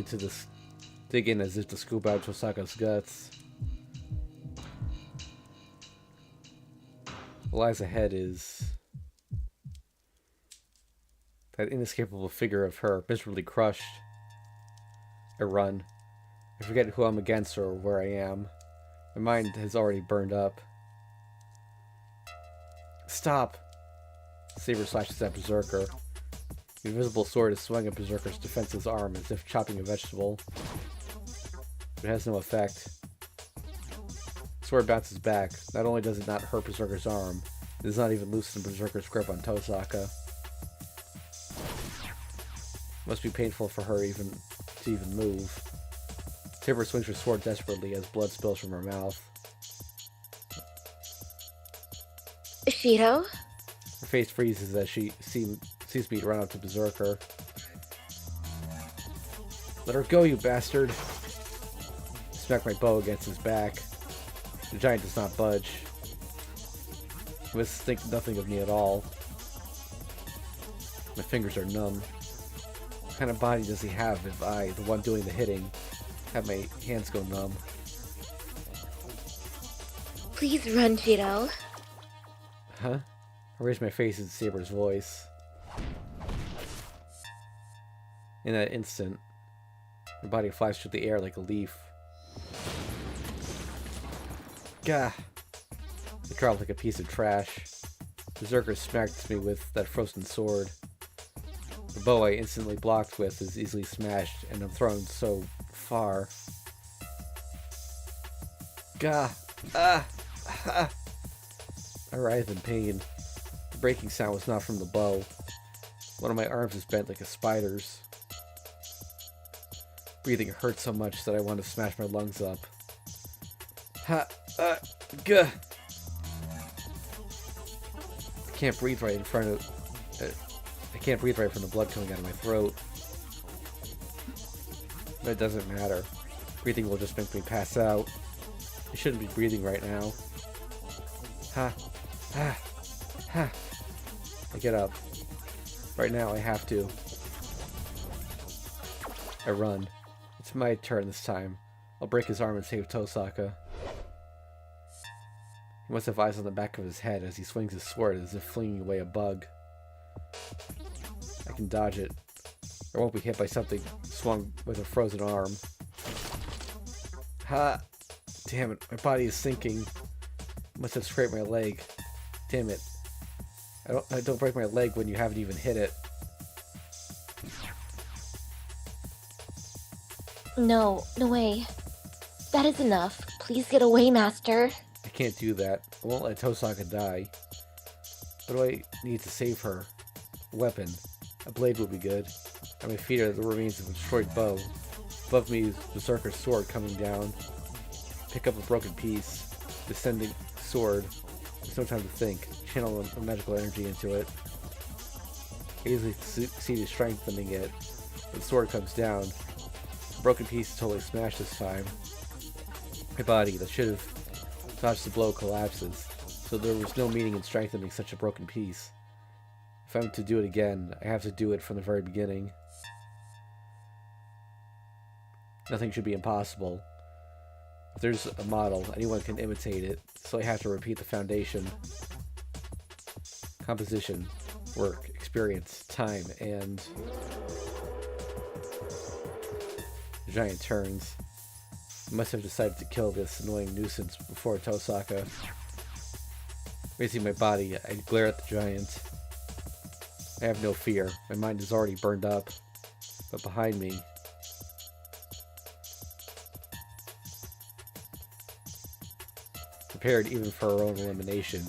in as if to scoop out Tosaka's guts. What lies ahead is that inescapable figure of her, miserably crushed. I run. I forget who I'm against or where I am. My mind has already burned up. Stop! Saber slashes at Berserker. The invisible sword is swung at Berserker's defenseless arm as if chopping a vegetable. It has no effect. The sword bounces back. Not only does it not hurt Berserker's arm, it does not even loosen Berserker's grip on Tosaka. It must be painful for her to even move. Saber swings her sword desperately as blood spills from her mouth. Shiro? Her face freezes as she sees me run up to Berserker. Let her go, you bastard! I smack my bow against his back. The giant does not budge. He must think nothing of me at all. My fingers are numb. What kind of body does he have if I, the one doing the hitting, have my hands go numb? Please run, Shiro. Huh? I raise my face at Saber's voice. In that instant, my body flies through the air like a leaf. Gah! I drop like a piece of trash. Berserker smacks me with that frozen sword. The bow I instantly blocked with is easily smashed, and I'm thrown so far. Gah! Ah! Ah! I writhe in pain. The breaking sound was not from the bow. One of my arms is bent like a spider's. Breathing hurts so much that I want to smash my lungs up. Ha! Gah! I can't breathe right in front of... I can't breathe right from the blood coming out of my throat. But it doesn't matter. Breathing will just make me pass out. I shouldn't be breathing right now. Ha! Ha! Ha! I get up. Right now I have to. I run. It's my turn this time. I'll break his arm and save Tosaka. He must have eyes on the back of his head as he swings his sword as if flinging away a bug. I can dodge it. I won't be hit by something swung with a frozen arm. Ha! Damn it, my body is sinking. I must have scraped my leg. Damn it. I don't break my leg when you haven't even hit it. No, no way. That is enough. Please get away, Master. I can't do that. I won't let Tosaka die. What do I need to save her? A weapon. A blade would be good. At my feet are the remains of a destroyed bow. Above me is Berserker's sword coming down. Pick up a broken piece. Descending sword. There's no time to think. Channel a magical energy into it. I easily succeeded strengthening it. When the sword comes down, the broken piece is totally smashed this time. My body, that should have dodged the blow, collapses. So there was no meaning in strengthening such a broken piece. If I'm to do it again, I have to do it from the very beginning. Nothing should be impossible. If there's a model, anyone can imitate it, so I have to repeat the foundation. Composition, work, experience, time, and... The giant turns. I must have decided to kill this annoying nuisance before Tosaka. Raising my body, I glare at the giant. I have no fear. My mind is already burned up. But behind me... Prepared even for her own elimination,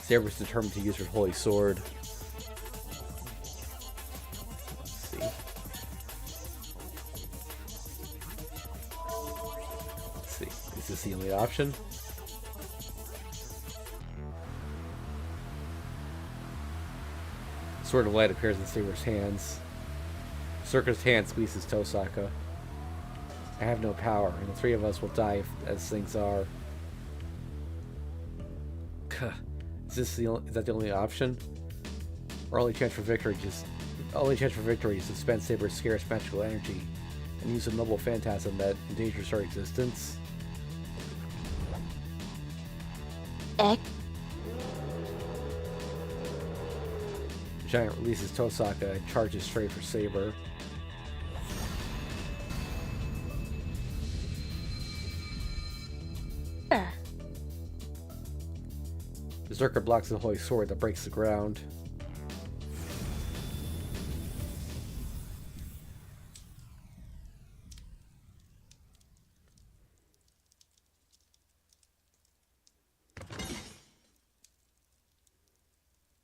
Saber's determined to use her holy sword. Let's see. Let's see. Is this the only option? Sword of light appears in Saber's hands. Berserker's hand squeezes Tosaka. I have no power, and the three of us will die as things are. Is that the only option? Our only chance for victory is to spend Saber's scarce magical energy and use a noble phantasm that endangers her existence. The giant releases Tosaka and charges straight for Saber. Berserker blocks the holy sword that breaks the ground.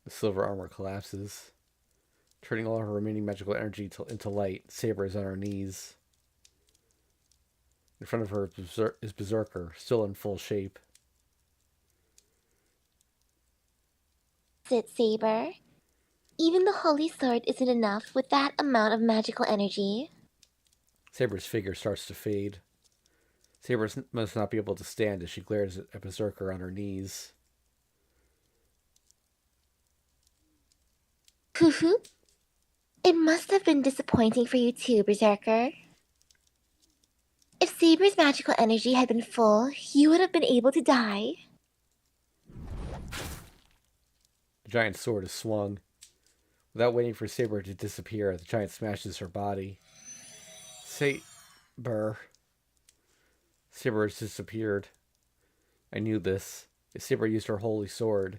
The silver armor collapses, turning all her remaining magical energy into light. Saber is on her knees. In front of her is Berserker, still in full shape. Sit, Saber. Even the holy sword isn't enough with that amount of magical energy. Saber's figure starts to fade. Saber must not be able to stand as she glares at Berserker on her knees. Hoo. It must have been disappointing for you too, Berserker. If Saber's magical energy had been full, you would have been able to die. The giant sword is swung. Without waiting for Saber to disappear, the giant smashes her body. Saber has disappeared. I knew this. If Saber used her holy sword,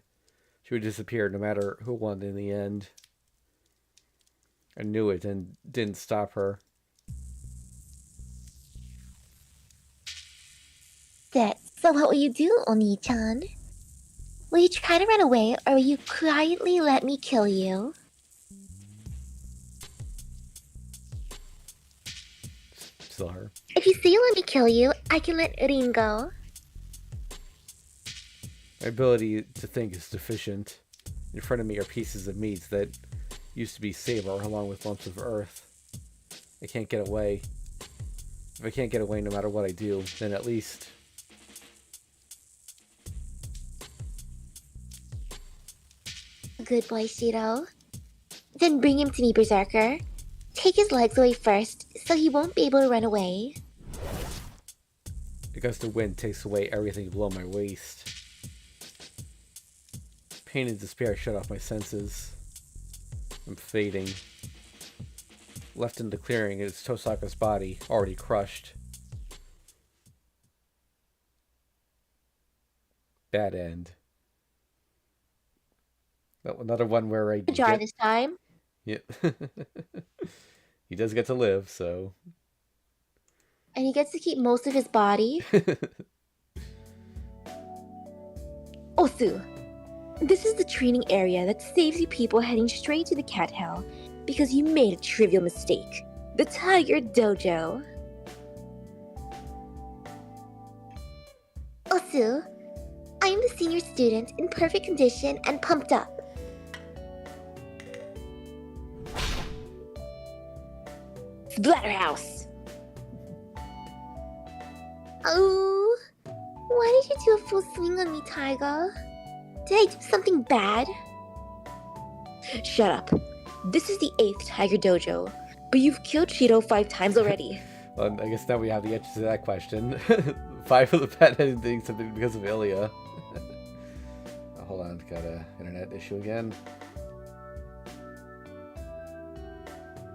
she would disappear no matter who won in the end. I knew it and didn't stop her. So what will you do, Oni-chan? Will you try to run away, or will you quietly let me kill you? Still her. If you say you let me kill you, I can let Rin go. My ability to think is deficient. In front of me are pieces of meat that used to be Saber, along with lumps of earth. I can't get away. If I can't get away no matter what I do, then at least... Good boy, Shiro. Then bring him to me, Berserker. Take his legs away first, so he won't be able to run away. A gust of wind takes away everything below my waist. Pain and despair shut off my senses. I'm fading. Left in the clearing is Tosaka's body, already crushed. Bad end. Well, another one where I Jar this time. Yeah. He does get to live, so... And he gets to keep most of his body. Osu, this is the training area that saves you people heading straight to the cat hell because you made a trivial mistake. The Tiger Dojo. Osu, I am the senior student in perfect condition and pumped up. Splatterhouse! Oh, why did you do a full swing on me, Taiga? Did I do something bad? Shut up. This is the 8th Tiger Dojo, but you've killed Shido 5 times already. Well, I guess now we have the answer to that question. 5 of the patented things have been because of Ilya. Hold on, got an internet issue again.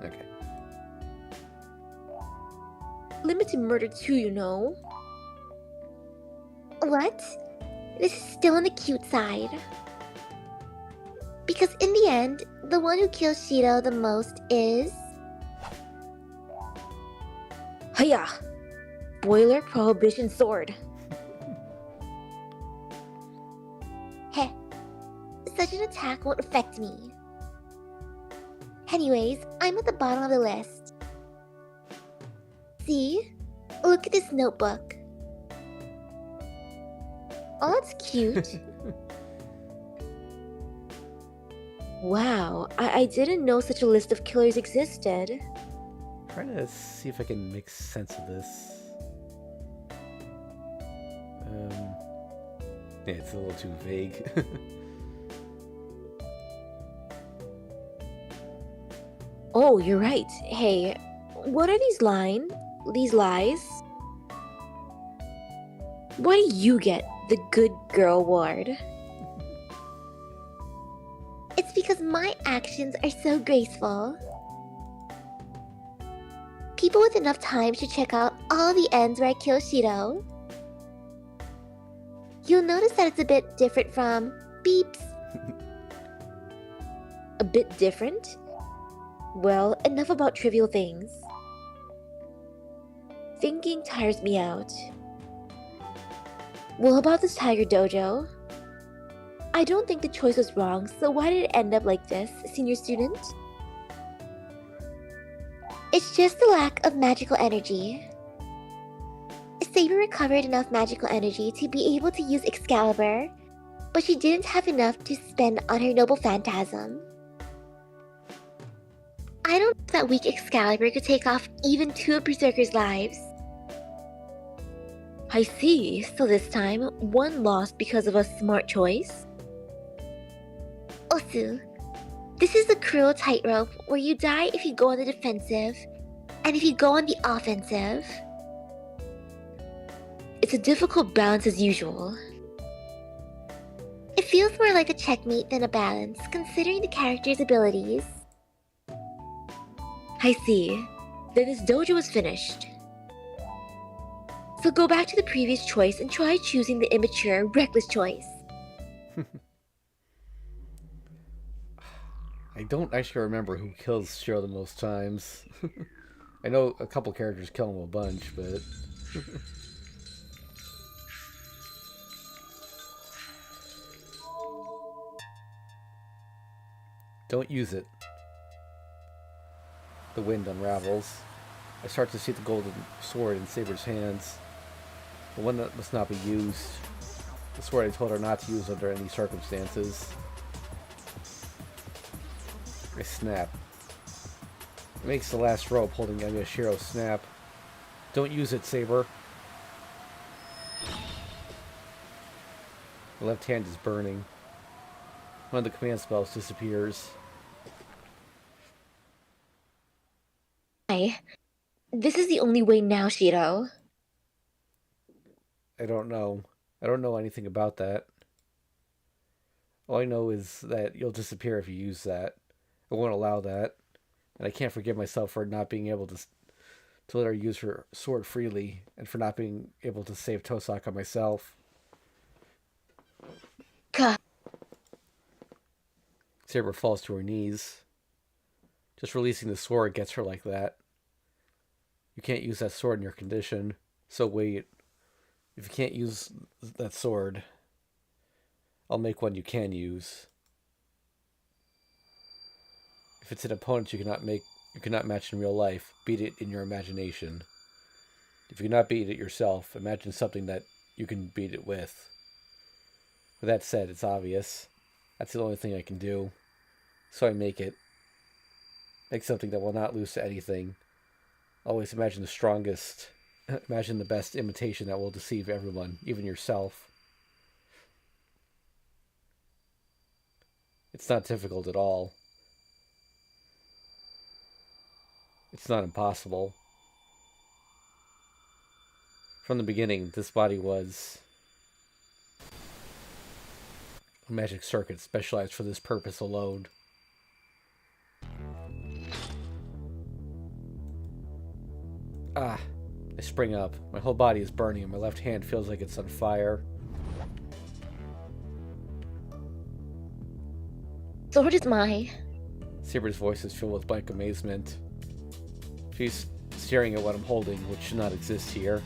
Okay. Limited murder too, you know. What? This is still on the cute side. Because in the end, the one who kills Shido the most is... Hiya! Boiler Prohibition Sword. Heh. Such an attack won't affect me. Anyways, I'm at the bottom of the list. See? Look at this notebook. Oh, that's cute. Wow, I didn't know such a list of killers existed. Trying to see if I can make sense of this. Yeah, it's a little too vague. Oh, you're right. Hey, what are these lies? Why do you get the Good Girl Award? It's because my actions are so graceful. People with enough time should check out all the ends where I kill Shido. You'll notice that it's a bit different from beeps. A bit different? Well, enough about trivial things. Thinking tires me out. Well, about this Tiger Dojo? I don't think the choice was wrong, so why did it end up like this, senior student? It's just the lack of magical energy. Saber recovered enough magical energy to be able to use Excalibur, but she didn't have enough to spend on her noble phantasm. I don't think that weak Excalibur could take off even 2 of Berserker's lives. I see, so this time, 1 lost because of a smart choice? Osu, this is the cruel tightrope where you die if you go on the defensive, and if you go on the offensive. It's a difficult balance as usual. It feels more like a checkmate than a balance, considering the character's abilities. I see. Then this dojo is finished. So go back to the previous choice and try choosing the immature, reckless choice. I don't actually remember who kills Shiro the most times. I know a couple characters kill him a bunch, but... Don't use it. The wind unravels. I start to see the golden sword in Saber's hands. The one that must not be used. The sword I told her not to use under any circumstances. I snap. It makes the last rope holding Yashiro snap. Don't use it, Saber. The left hand is burning. One of the command spells disappears. This is the only way now, Shiro. I don't know. I don't know anything about that. All I know is that you'll disappear if you use that. I won't allow that. And I can't forgive myself for not being able to let her use her sword freely, and for not being able to save Tosaka myself. Saber falls to her knees. Just releasing the sword gets her like that. You can't use that sword in your condition. So wait. If you can't use that sword, I'll make one you can use. If it's an opponent you cannot match in real life, beat it in your imagination. If you cannot beat it yourself, imagine something that you can beat it with. With that said, it's obvious. That's the only thing I can do. So I make it. Make something that will not lose to anything. Always imagine the strongest. Imagine the best imitation that will deceive everyone, even yourself. It's not difficult at all. It's not impossible. From the beginning, this body was a magic circuit specialized for this purpose alone. Ah, I spring up. My whole body is burning and my left hand feels like it's on fire. Sword is mine. Saber's voice is filled with blank amazement. She's staring at what I'm holding, which should not exist here.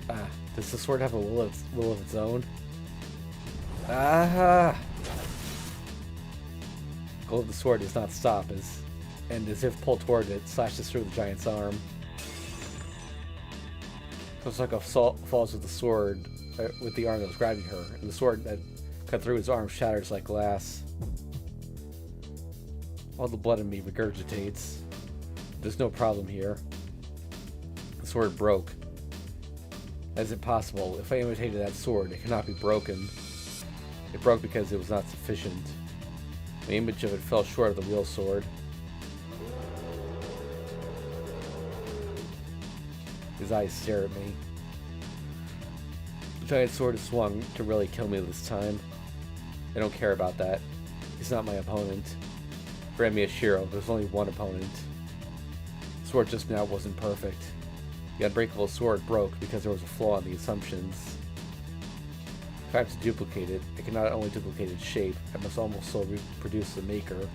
Ah, does the sword have a will of its own? Ah! The glow of the sword does not stop, and as if pulled toward it, slashes through the giant's arm. Kosaka falls with the sword, with the arm that was grabbing her, and the sword that cut through his arm shatters like glass. All the blood in me regurgitates. There's no problem here. The sword broke. As it possible? If I imitated that sword, it cannot be broken. It broke because it was not sufficient. My image of it fell short of the real sword. His eyes stare at me. The giant sword is swung to really kill me this time. I don't care about that. He's not my opponent. Grant me a Shiro, there's only one opponent. The sword just now wasn't perfect. The unbreakable sword broke because there was a flaw in the assumptions. If I have to duplicate it, I can not only duplicate its shape, I must also reproduce the maker.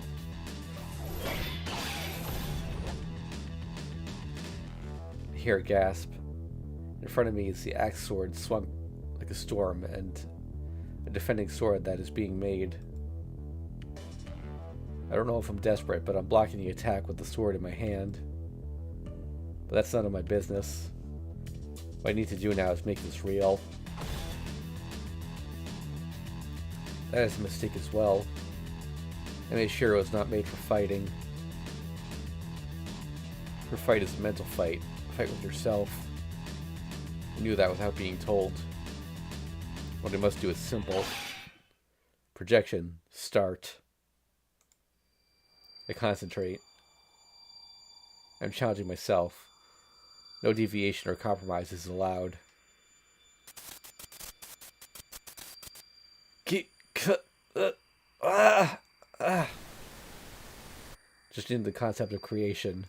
I hear a gasp. In front of me is the axe sword swung like a storm, and a defending sword that is being made. I don't know if I'm desperate, but I'm blocking the attack with the sword in my hand. But that's none of my business. What I need to do now is make this real. That is a mistake as well. And Shiro is not made for fighting. Her fight is a mental fight. A fight with yourself. I knew that without being told. What I must do is simple. Projection. Start. I concentrate. I'm challenging myself. No deviation or compromise is allowed. Just into the concept of creation.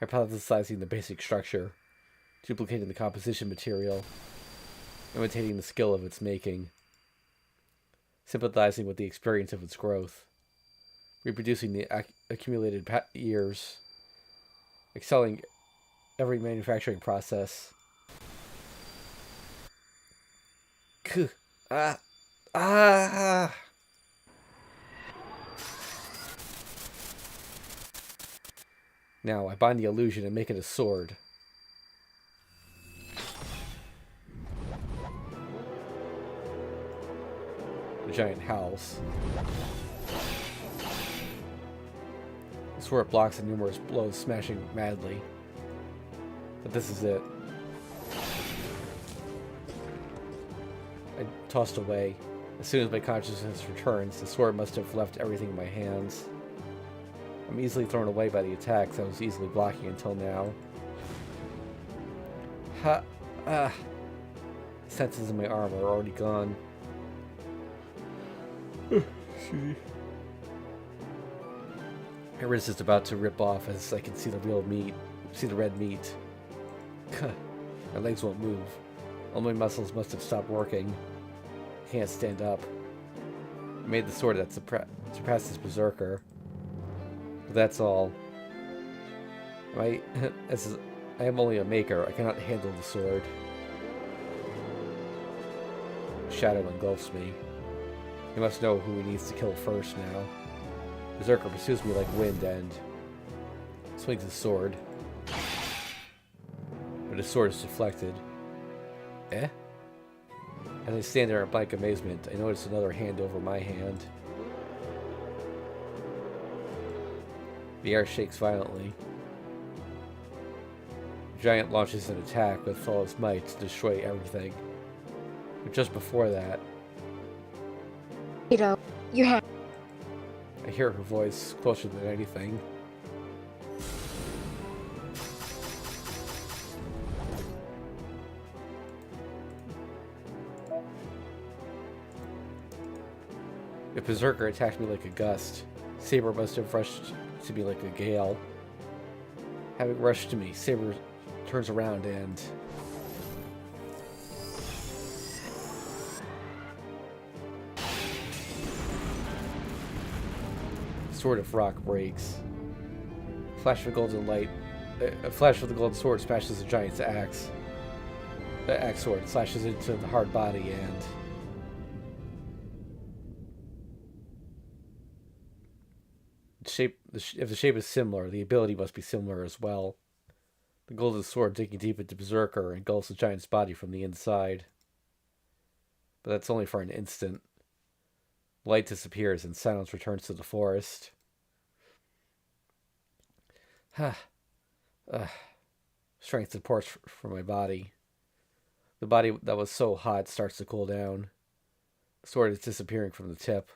Hypothesizing the basic structure. Duplicating the composition material. Imitating the skill of its making. Sympathizing with the experience of its growth. Reproducing the accumulated years. Excelling every manufacturing process. Now I bind the illusion and make it a sword. The giant howls. The sword blocks the numerous blows, smashing madly. But this is it. I tossed away. As soon as my consciousness returns, the sword must have left everything in my hands. I'm easily thrown away by the attacks I was easily blocking until now. Senses in my arm are already gone. My wrist is about to rip off as I can see the red meat. My legs won't move. All my muscles must have stopped working. I can't stand up. I made the sword that surpasses Berserker. But that's all. I, I am only a maker. I cannot handle the sword. Shadow engulfs me. He must know who he needs to kill first now. Berserker pursues me like wind and swings his sword. But his sword is deflected. Eh? As I stand there in blank amazement, I notice another hand over my hand. The air shakes violently. The giant launches an attack with all his might to destroy everything. But just before that, Your hand. I hear her voice closer than anything. If Berserker attacked me like a gust, Saber must have rushed to me like a gale. Having rushed to me, Saber turns around and... Sword of rock breaks. Flash of golden light. A flash of the golden sword smashes the giant's axe. The axe sword slashes into the hard body and... If the shape is similar, the ability must be similar as well. The golden sword, digging deep into Berserker, engulfs the giant's body from the inside. But that's only for an instant. Light disappears and silence returns to the forest. Strength supports for my body. The body that was so hot starts to cool down. The sword is disappearing from the tip.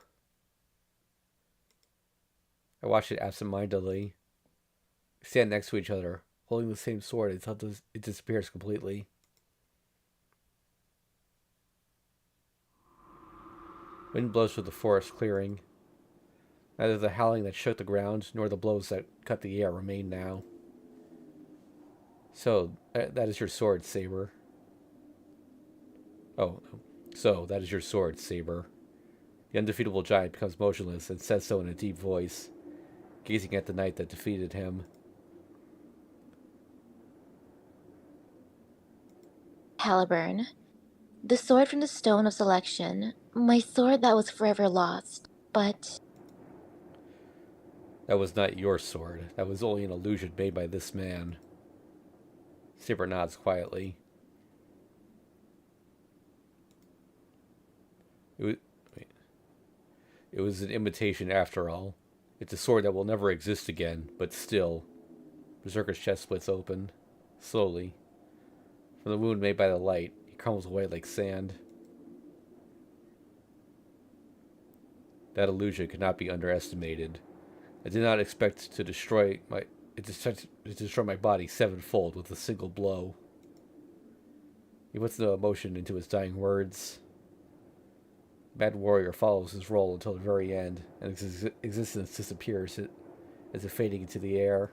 I watch it absent-mindedly. We stand next to each other, holding the same sword until it disappears completely. Wind blows through the forest clearing. Neither the howling that shook the ground nor the blows that cut the air remain now. So, that is your sword, Saber. Oh, so that is your sword, Saber. The undefeatable giant becomes motionless and says so in a deep voice, gazing at the knight that defeated him. Haliburn. The sword from the Stone of Selection. My sword that was forever lost. But That was not your sword. That was only an illusion made by this man. Saber nods quietly. It was an imitation after all. It's a sword that will never exist again, but still. Berserker's chest splits open, slowly. From the wound made by the light, he crumbles away like sand. That illusion could not be underestimated. I did not expect to destroy my body sevenfold with a single blow. He puts no emotion into his dying words. Mad Warrior follows his role until the very end, and his existence disappears as if fading into the air.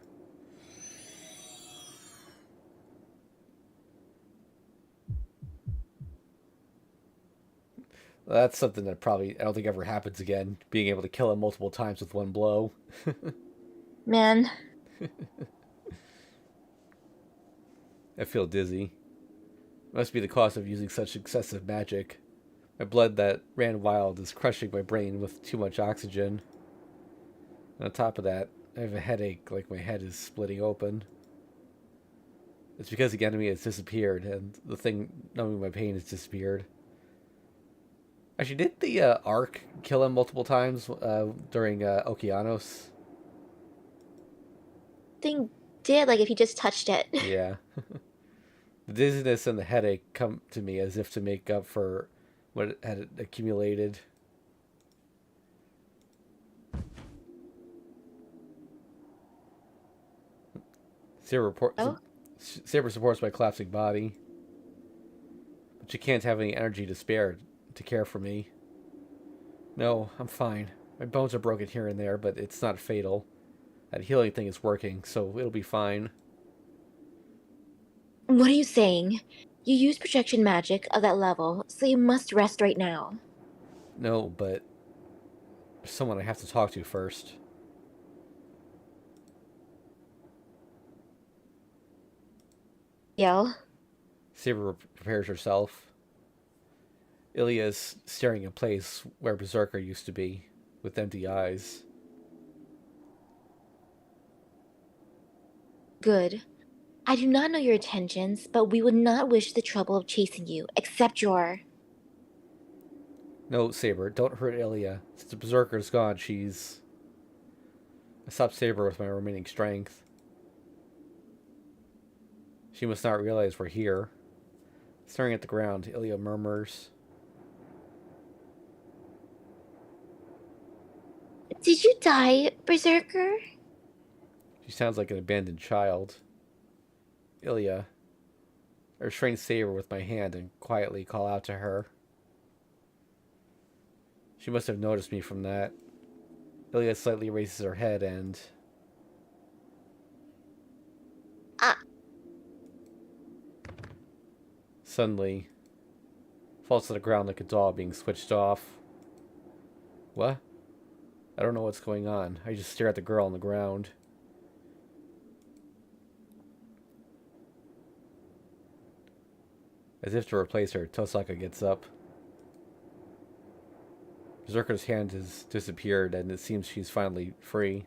That's something that I don't think ever happens again, being able to kill him multiple times with one blow. man, I feel dizzy. It must be the cost of using such excessive magic. My blood that ran wild is crushing my brain with too much oxygen. And on top of that, I have a headache like my head is splitting open. It's because the enemy has disappeared and the thing numbing my pain has disappeared. Actually, did the Ark kill him multiple times during Okeanos? thing did like if you just touched it. Yeah. The dizziness and the headache come to me as if to make up for what had accumulated. Oh, Saber supports my collapsing body, but she can't have any energy to spare to care for me. No, I'm fine. My bones are broken here and there, but it's not fatal. That healing thing is working, so it'll be fine. what are you saying? You use projection magic of that level, so you must rest right now. No, but there's someone I have to talk to first. Yell. Saber prepares herself. Ilya is staring in place where Berserker used to be, with empty eyes. Good. I do not know your intentions, but we would not wish the trouble of chasing you, except your... No, Saber, don't hurt Ilya. Since the Berserker's gone, she's... I stopped Saber with my remaining strength. She must not realize we're here. Staring at the ground, Ilya murmurs. Did you die, Berserker? She sounds like an abandoned child. Ilya. I restrain Saber with my hand and quietly call out to her. She must have noticed me from that. Ilya slightly raises her head and... Ah, Suddenly, falls to the ground like a doll being switched off. What? I don't know what's going on. I just stare at the girl on the ground. As if to replace her, Tosaka gets up. Berserker's hand has disappeared, and it seems she's finally free.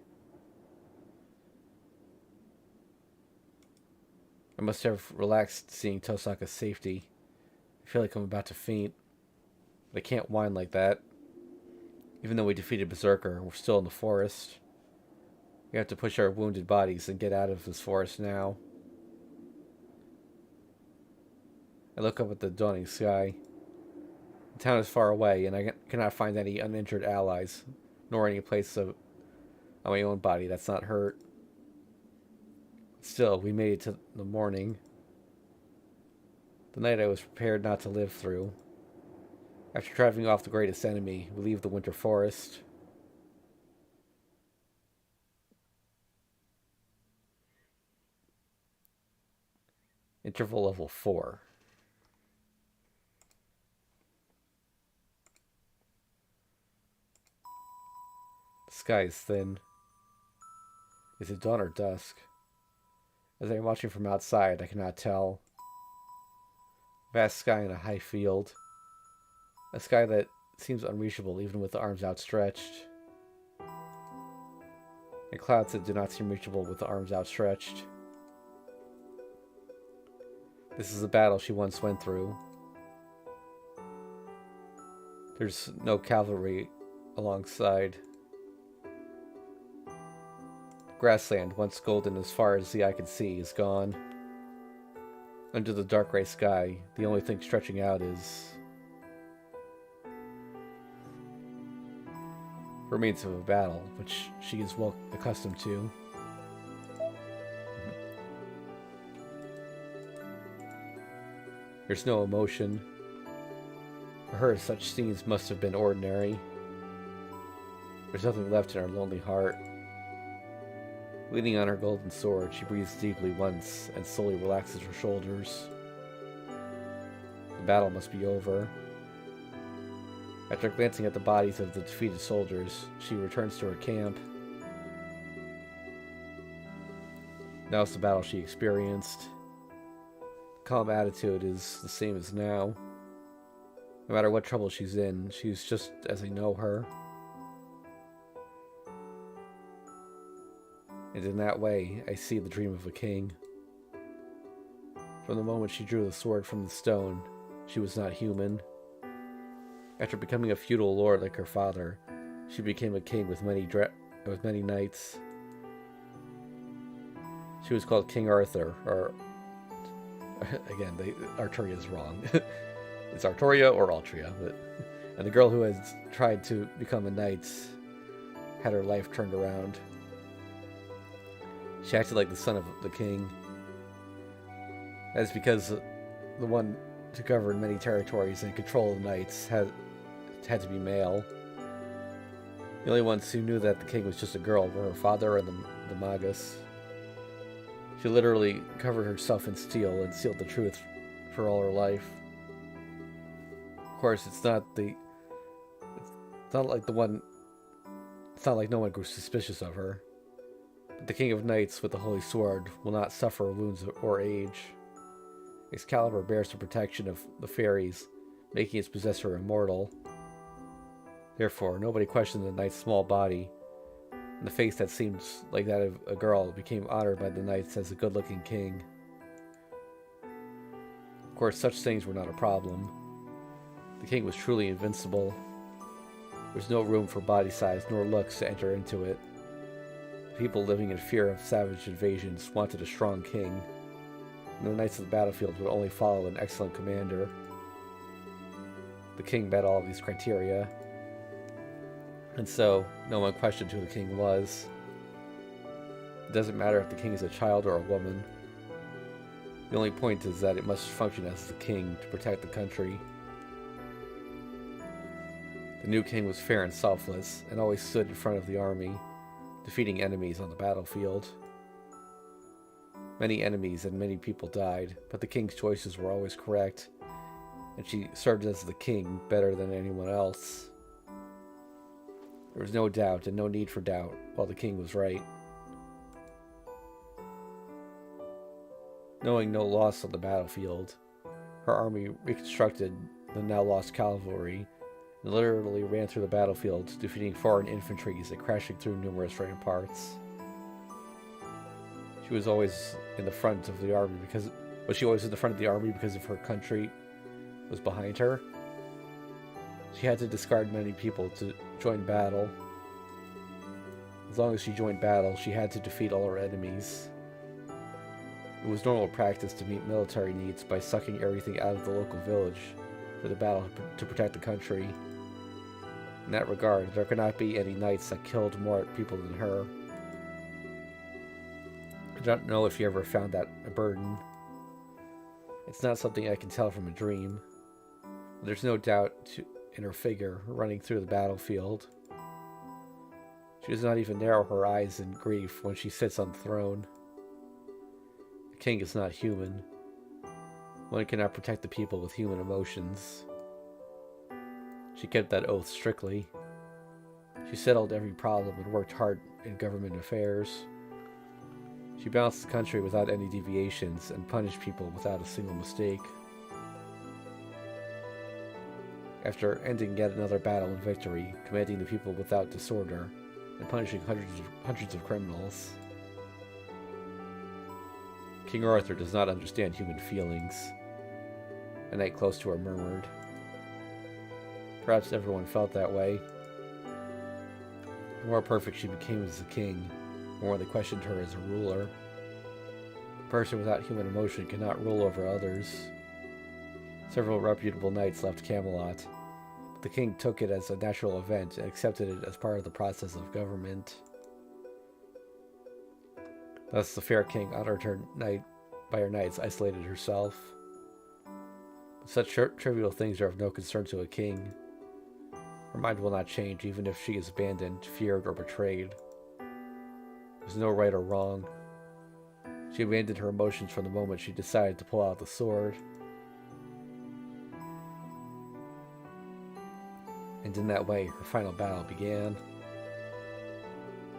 I must have relaxed seeing Tosaka's safety. I feel like I'm about to faint. But I can't whine like that. Even though we defeated Berserker, we're still in the forest. We have to push our wounded bodies and get out of this forest now. I look up at the dawning sky. The town is far away, and I cannot find any uninjured allies, nor any place on my own body that's not hurt. Still, we made it to the morning. The night I was prepared not to live through. After driving off the greatest enemy, we leave the winter forest. Interval level 4. The sky is thin. Is it dawn or dusk? As I am watching from outside, I cannot tell. Vast sky in a high field. A sky that seems unreachable even with the arms outstretched. And clouds that do not seem reachable with the arms outstretched. This is the battle she once went through. There's no cavalry alongside. Grassland, once golden as far as the eye could see, is gone. Under the dark gray sky, the only thing stretching out is... remains of a battle, which she is well accustomed to. There's no emotion. For her, such scenes must have been ordinary. There's nothing left in her lonely heart. Leaning on her golden sword, she breathes deeply once and slowly relaxes her shoulders. The battle must be over. After glancing at the bodies of the defeated soldiers, she returns to her camp. Now it's the battle she experienced. The calm attitude is the same as now. No matter what trouble she's in, she's just as I know her. And in that way, I see the dream of a king. From the moment she drew the sword from the stone, she was not human. After becoming a feudal lord like her father, she became a king with many knights. She was called King Arthur, or... Again, Arturia is wrong. It's Arturia or Altria. And the girl who has tried to become a knight had her life turned around. She acted like the son of the king. That's because the one to govern many territories and control the knights had to be male. The only ones who knew that the king was just a girl were her father and the Magus. She literally covered herself in steel and sealed the truth for all her life. Of course, it's not like no one grew suspicious of her. But the King of Knights with the Holy Sword will not suffer wounds or age. Excalibur bears the protection of the fairies, making its possessor immortal. Therefore, nobody questioned the knight's small body, and the face that seemed like that of a girl became honored by the knights as a good-looking king. Of course, such things were not a problem. The king was truly invincible. There was no room for body size nor looks to enter into it. The people living in fear of savage invasions wanted a strong king, and the knights of the battlefield would only follow an excellent commander. The king met all of these criteria, and so no one questioned who the king was. It doesn't matter if the king is a child or a woman. The only point is that it must function as the king to protect the country. The new king was fair and selfless, and always stood in front of the army, defeating enemies on the battlefield. Many enemies and many people died, but the king's choices were always correct, and she served as the king better than anyone else. There was no doubt and no need for doubt, while the king was right. Knowing no loss on the battlefield, her army reconstructed the now lost cavalry and literally ran through the battlefield, defeating foreign infantries and crashing through numerous ramparts. She was always in the front of the army because of her country was behind her? She had to discard many people to join battle. As long as she joined battle, she had to defeat all her enemies. It was normal practice to meet military needs by sucking everything out of the local village for the battle to protect the country. In that regard, there could not be any knights that killed more people than her. I don't know if you ever found that a burden. It's not something I can tell from a dream. There's no doubt in her figure running through the battlefield. She does not even narrow her eyes in grief when she sits on the throne. The king is not human. One cannot protect the people with human emotions. She kept that oath strictly. She settled every problem and worked hard in government affairs. She balanced the country without any deviations and punished people without a single mistake. After ending yet another battle and victory, commanding the people without disorder, and punishing hundreds of criminals. King Arthur does not understand human feelings. A knight close to her murmured. Perhaps everyone felt that way. The more perfect she became as a king, the more they questioned her as a ruler. A person without human emotion cannot rule over others. Several reputable knights left Camelot, but the king took it as a natural event and accepted it as part of the process of government. Thus the fair king honored her knight by her knights, isolated herself. But such trivial things are of no concern to a king. Her mind will not change even if she is abandoned, feared, or betrayed. There's no right or wrong. She abandoned her emotions from the moment she decided to pull out the sword. And in that way, her final battle began.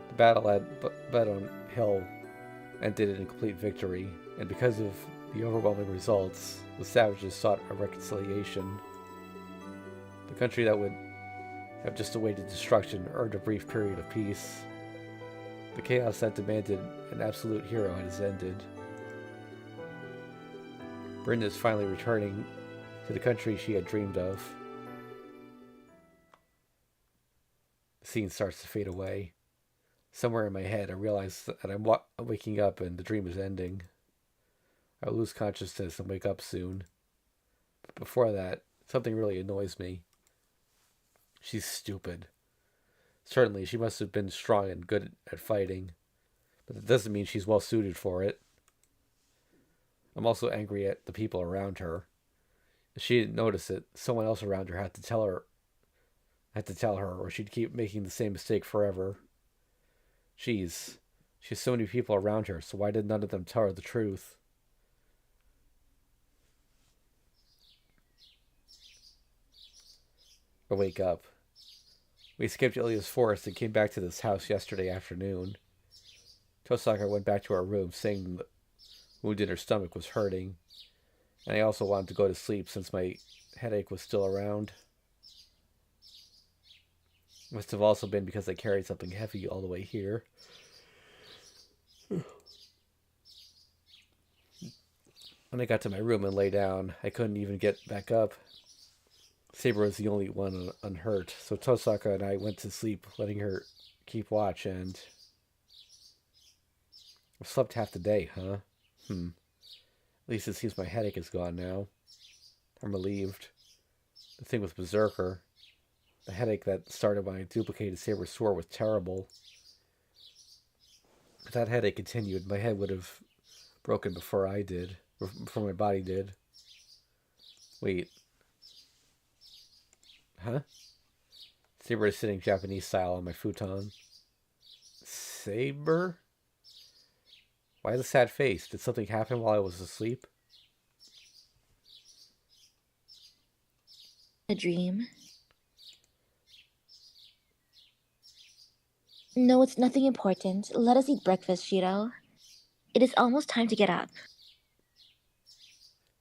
The battle at Bedon Hill ended in complete victory, and because of the overwhelming results, the savages sought a reconciliation. The country that would have just awaited destruction earned a brief period of peace. The chaos that demanded an absolute hero has ended. Brynn is finally returning to the country she had dreamed of. The scene starts to fade away. Somewhere in my head, I realize that I'm waking up and the dream is ending. I'll lose consciousness and wake up soon. But before that, something really annoys me. She's stupid. Certainly, she must have been strong and good at fighting, but that doesn't mean she's well suited for it. I'm also angry at the people around her. If she didn't notice it, someone else around her had to tell her, or she'd keep making the same mistake forever. She has so many people around her, so why did none of them tell her the truth? I wake up. We escaped Ilia's forest and came back to this house yesterday afternoon. Tosaka went back to her room, saying the wound in her stomach was hurting, And I also wanted to go to sleep since my headache was still around. Must have also been because I carried something heavy all the way here. When I got to my room and lay down, I couldn't even get back up. Saber was the only one unhurt, so Tosaka and I went to sleep, letting her keep watch, and I've slept half the day, huh? At least it seems my headache is gone now. I'm relieved. The thing with Berserker, the headache that started when I duplicated Saber's sword was terrible. If that headache continued, my head would have broken before I did, before my body did. Wait. Huh? Saber is sitting Japanese style on my futon. Saber? Why the sad face? Did something happen while I was asleep? A dream. No, it's nothing important. Let us eat breakfast, Shiro. It is almost time to get up.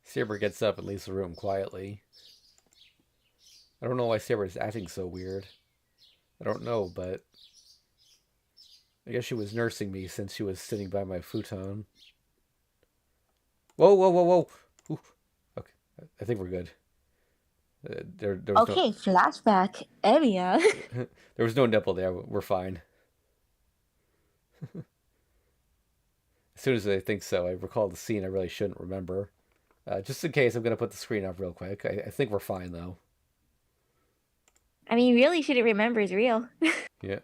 Saber gets up and leaves the room quietly. I don't know why Saber is acting so weird. I don't know, but I guess she was nursing me since she was sitting by my futon. Whoa, whoa, whoa, whoa! Ooh. Okay, I think we're good. There was Okay, flashback area. there was no nipple there. We're fine. As soon as I think so, I recall the scene I really shouldn't remember. Just in case, I'm going to put the screen up real quick. I think we're fine, though. I mean, really shouldn't remember is real. Yeah.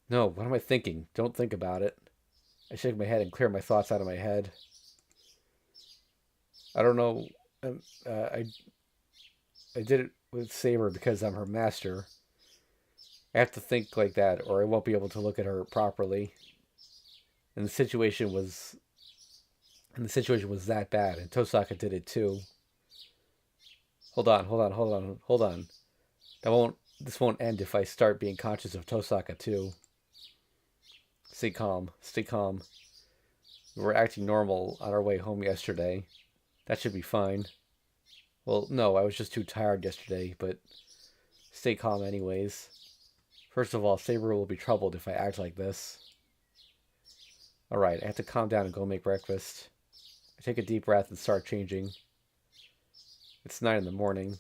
No, what am I thinking? Don't think about it. I shake my head and clear my thoughts out of my head. I don't know. Um, I did it with Saber because I'm her master. I have to think like that, or I won't be able to look at her properly. And the situation was that bad, and Tosaka did it too. Hold on, hold on, hold on, hold on. This won't end if I start being conscious of Tosaka too. Stay calm, stay calm. We were acting normal on our way home yesterday. That should be fine. Well, no, I was just too tired yesterday, but stay calm anyways. First of all, Saber will be troubled if I act like this. Alright, I have to calm down and go make breakfast. I take a deep breath and start changing. It's 9 in the morning.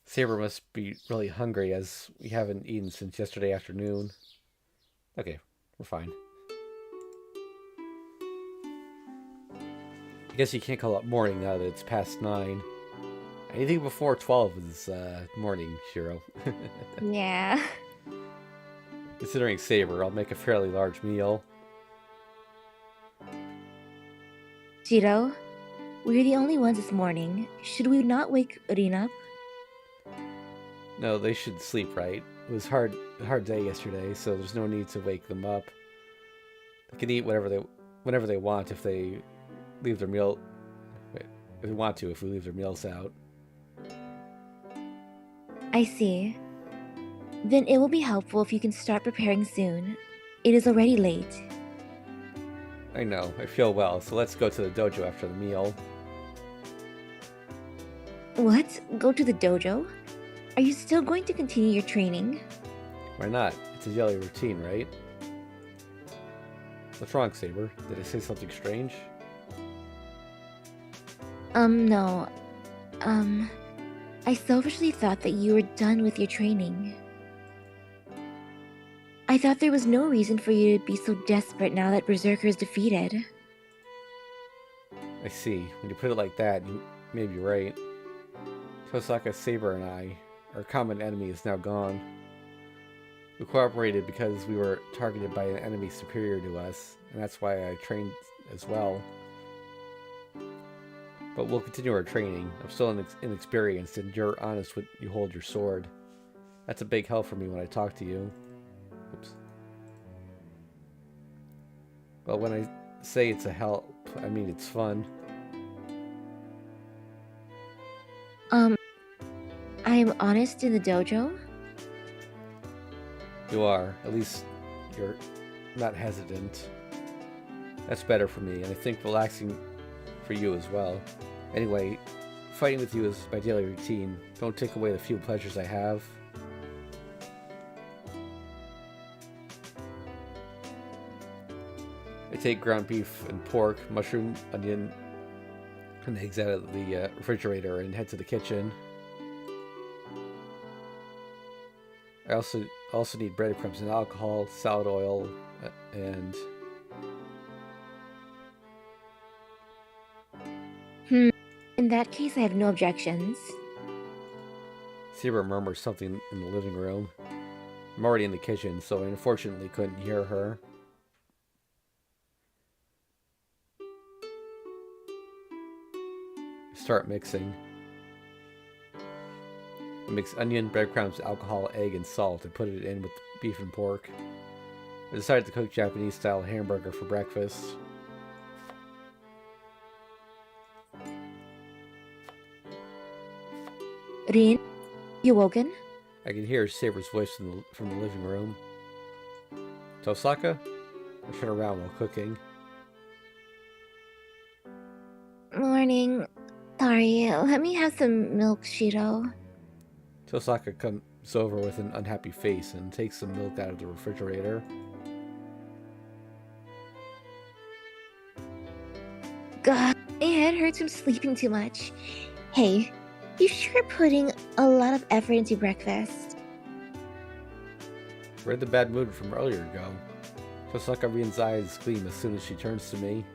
Saber must be really hungry as we haven't eaten since yesterday afternoon. Okay, we're fine. I guess you can't call it morning now that it's past 9. Anything before 12 is morning, Shiro. Yeah. Considering Saber, I'll make a fairly large meal. Shiro, we're the only ones this morning. Should we not wake Urin up? No, they should sleep, right? It was a hard day yesterday, so there's no need to wake them up. They can eat whenever they want if they leave their meal. Wait, if they want to, if we leave their meals out. I see. Then it will be helpful if you can start preparing soon. It is already late. I know, I feel well, so let's go to the dojo after the meal. What? Go to the dojo? Are you still going to continue your training? Why not? It's a daily routine, right? What's wrong, Saber? Did I say something strange? No. I selfishly thought that you were done with your training. I thought there was no reason for you to be so desperate now that Berserker is defeated. I see. When you put it like that, you may be right. Tosaka, Saber, and our common enemy is now gone. We cooperated because we were targeted by an enemy superior to us, and that's why I trained as well. But we'll continue our training. I'm still inexperienced, and you're honest when you hold your sword. That's a big help for me when I talk to you. Oops. Well, when I say it's a help, I mean it's fun. I am honest in the dojo? You are. At least you're not hesitant. That's better for me, and I think relaxing for you as well. Anyway, fighting with you is my daily routine. Don't take away the few pleasures I have. I take ground beef and pork, mushroom, onion, and eggs out of the refrigerator and head to the kitchen. I also need breadcrumbs and alcohol, salad oil, and... In that case, I have no objections. Saber murmurs something in the living room. I'm already in the kitchen, so I unfortunately couldn't hear her. Start mixing. I mix onion, breadcrumbs, alcohol, egg, and salt and put it in with beef and pork. I decided to cook Japanese-style hamburger for breakfast. Rin, you woken? I can hear Saber's voice from the living room. Tosaka? I turn around while cooking. Morning. Sorry, let me have some milk, Shiro. Tosaka comes over with an unhappy face and takes some milk out of the refrigerator. God, my head hurts from sleeping too much. Hey, you sure putting a lot of effort into breakfast. Where'd the bad mood from earlier go? Tosaka Rin's eyes gleam as soon as she turns to me.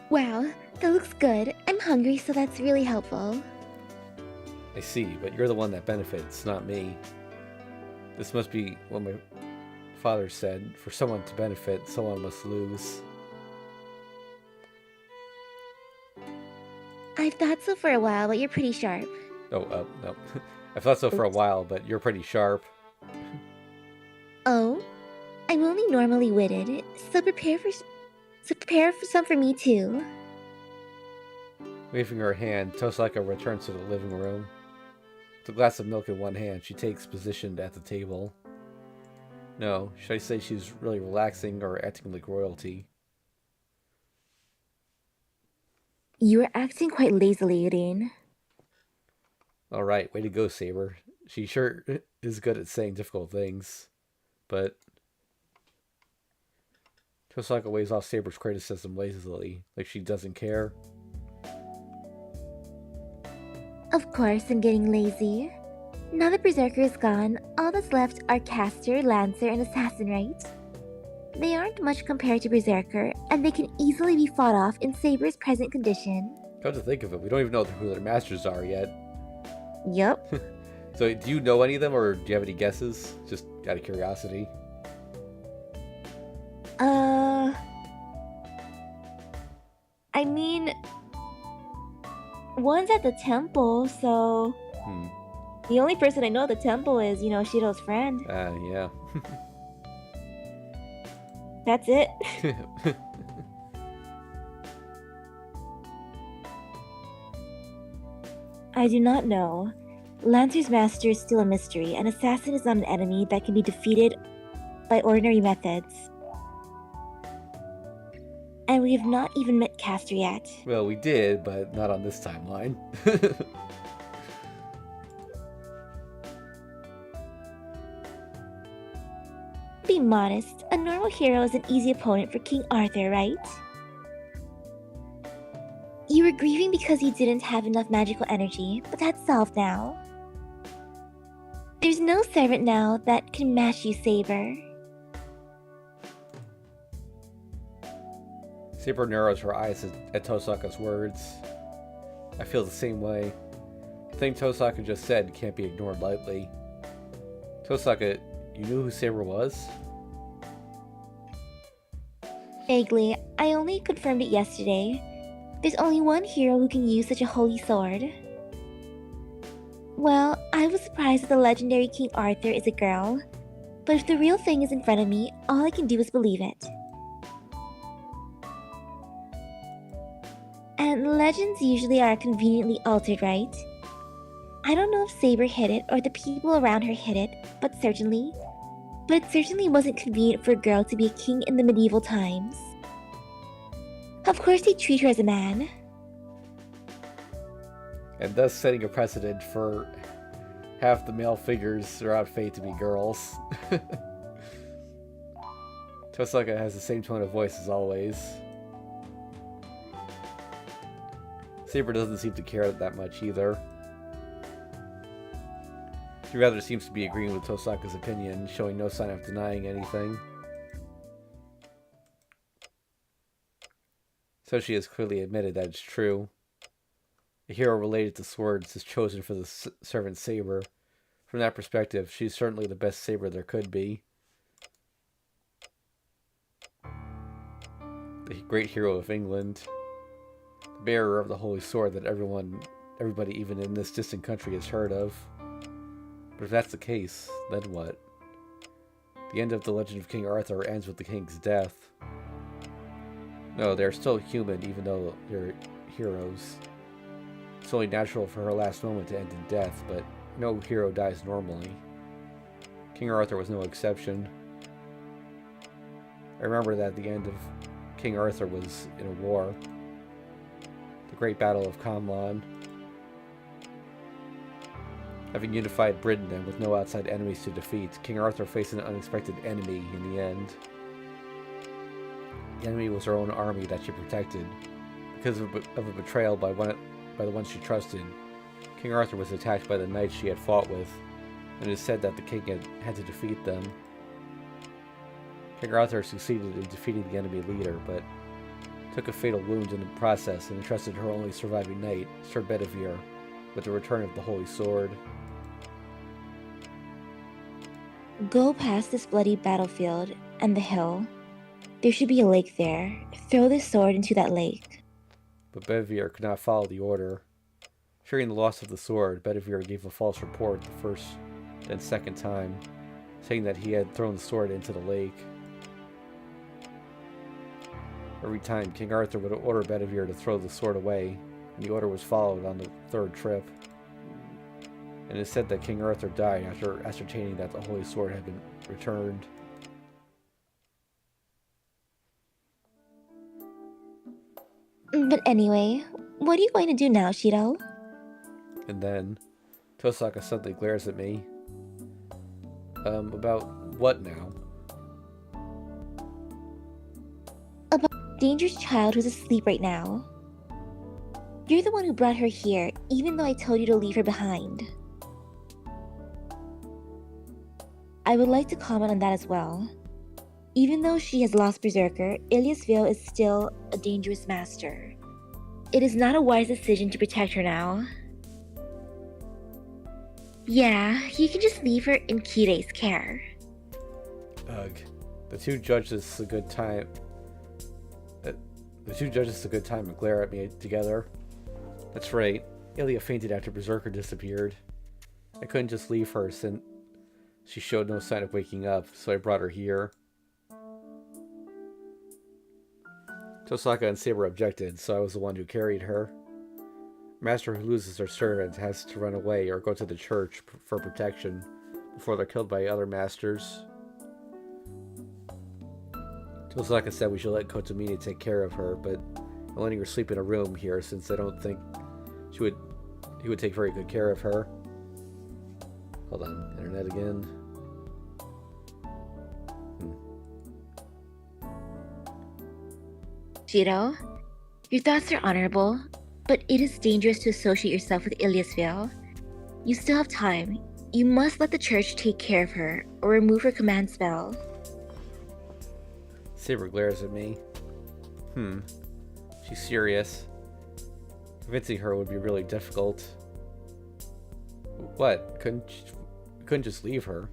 Wow, that looks good. I'm hungry, so that's really helpful. I see, but you're the one that benefits, not me. This must be what my father said. For someone to benefit, someone must lose. I've thought so for a while, but you're pretty sharp. Oh, no. I thought so for a while, but you're pretty sharp. Oh? I'm only normally witted, so prepare for some for me too. Waving her hand, Tosaka returns to the living room. With a glass of milk in one hand, she takes position at the table. No, should I say she's really relaxing or acting like royalty? You are acting quite lazily, Rin. Alright, way to go, Saber. She sure is good at saying difficult things. But Tosaka waves off Saber's criticism lazily, like she doesn't care. Of course, I'm getting lazy. Now that Berserker is gone, all that's left are Caster, Lancer, and Assassin, right? They aren't much compared to Berserker, and they can easily be fought off in Saber's present condition. Come to think of it, we don't even know who their masters are yet. Yup. So, do you know any of them, or do you have any guesses? Just out of curiosity. I mean, one's at the temple, so... The only person I know at the temple is, Shiro's friend. Yeah. That's it. I do not know. Lancer's master is still a mystery, and Assassin is not an enemy that can be defeated by ordinary methods. And we have not even met Caster yet. Well, we did, but not on this timeline. Be modest. A normal hero is an easy opponent for King Arthur, right? You were grieving because you didn't have enough magical energy, but that's solved now. There's no servant now that can match you, Saber. Saber narrows her eyes at Tosaka's words. I feel the same way. The thing Tosaka just said can't be ignored lightly. Tosaka, you knew who Saber was? Vaguely, I only confirmed it yesterday. There's only one hero who can use such a holy sword. Well, I was surprised that the legendary King Arthur is a girl, but if the real thing is in front of me, all I can do is believe it. And legends usually are conveniently altered, right? I don't know if Saber hit it or the people around her hit it, but certainly, but it certainly wasn't convenient for a girl to be a king in the medieval times. Of course they treat her as a man. And thus setting a precedent for half the male figures throughout Fate to be girls. Tosaka has the same tone of voice as always. Saber doesn't seem to care that much either. She rather seems to be agreeing with Tosaka's opinion, showing no sign of denying anything. So she has clearly admitted that it's true. A hero related to swords is chosen for the servant Saber. From that perspective, she's certainly the best Saber there could be. The great hero of England. The bearer of the holy sword that everybody even in this distant country has heard of. But if that's the case, then what? The end of the legend of King Arthur ends with the king's death. No, they're still human even though they're heroes. It's only natural for her last moment to end in death, but no hero dies normally. King Arthur was no exception. I remember that the end of King Arthur was in a war. The Great Battle of Camlan. Having unified Britain and with no outside enemies to defeat, King Arthur faced an unexpected enemy in the end. The enemy was her own army that she protected. Because of a betrayal by the ones she trusted, King Arthur was attacked by the knights she had fought with, and it is said that the king had to defeat them. King Arthur succeeded in defeating the enemy leader, but took a fatal wound in the process and entrusted her only surviving knight, Sir Bedivere, with the return of the Holy Sword. Go past this bloody battlefield and the hill. There should be a lake there. Throw this sword into that lake. But Bedivere could not follow the order. Fearing the loss of the sword, Bedivere gave a false report the first then second time, saying that he had thrown the sword into the lake. Every time, King Arthur would order Bedivere to throw the sword away, and the order was followed on the third trip. And it is said that King Arthur died after ascertaining that the Holy Sword had been returned. But anyway, what are you going to do now, Shiro? And then, Tosaka suddenly glares at me. About what now? About a dangerous child who's asleep right now. You're the one who brought her here, even though I told you to leave her behind. I would like to comment on that as well. Even though she has lost Berserker, Ilyasville is still a dangerous master. It is not a wise decision to protect her now. Yeah, you can just leave her in Kirei's care. Ugh. The two judges a good time to glare at me together. That's right. Ilya fainted after Berserker disappeared. I couldn't just leave her since she showed no sign of waking up, so I brought her here. Tosaka and Saber objected, so I was the one who carried her. A master who loses their servant has to run away or go to the church for protection before they're killed by other masters. Tosaka said we should let Kotomini take care of her, but I'm letting her sleep in a room here since I don't think he would take very good care of her. Hold on, internet again. Shiro, your thoughts are honorable, but it is dangerous to associate yourself with Ilyasville. You still have time. You must let the church take care of her, or remove her command spell. Saber glares at me. She's serious. Convincing her would be really difficult. What? Couldn't just leave her.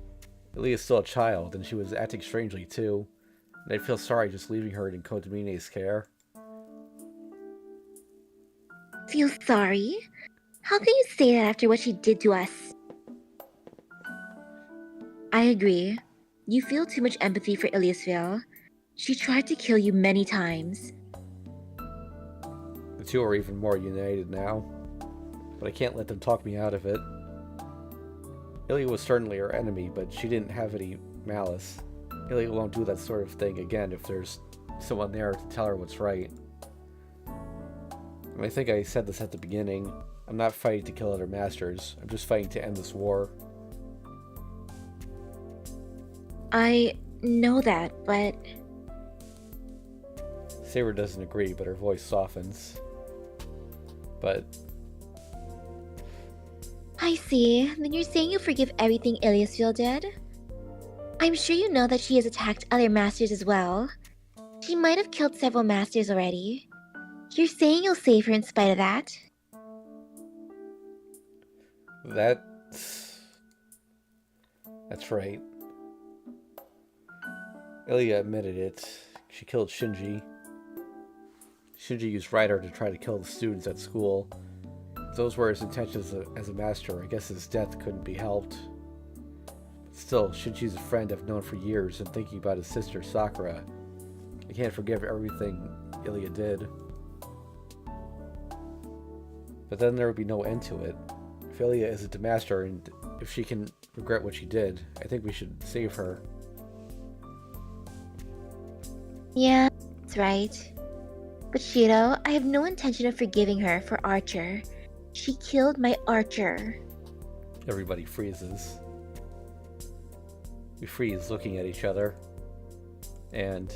Ilya's still a child, and she was acting strangely too. And I'd feel sorry just leaving her in Kotomine's care. Feel sorry? How can you say that after what she did to us? I agree. You feel too much empathy for Ilyasville. She tried to kill you many times. The two are even more united now. But I can't let them talk me out of it. Ilya was certainly her enemy, but she didn't have any malice. Ilya won't do that sort of thing again if there's someone there to tell her what's right. And I think I said this at the beginning. I'm not fighting to kill other masters. I'm just fighting to end this war. I know that, but... Saber doesn't agree, but her voice softens. But... I see. Then you're saying you forgive everything Iliasville did? I'm sure you know that she has attacked other masters as well. She might have killed several masters already. You're saying you'll save her in spite of that? That's right. Ilya admitted it. She killed Shinji. Shinji used Rider to try to kill the students at school. If those were his intentions as a master, I guess his death couldn't be helped. But still, Shinji's a friend I've known for years, and thinking about his sister Sakura, I can't forgive everything Ilya did. But then there would be no end to it. If Ilya isn't a master, and if she can regret what she did, I think we should save her. Yeah, that's right. But Shiro, I have no intention of forgiving her for Archer. She killed my Archer. Everybody freezes. We freeze looking at each other. And...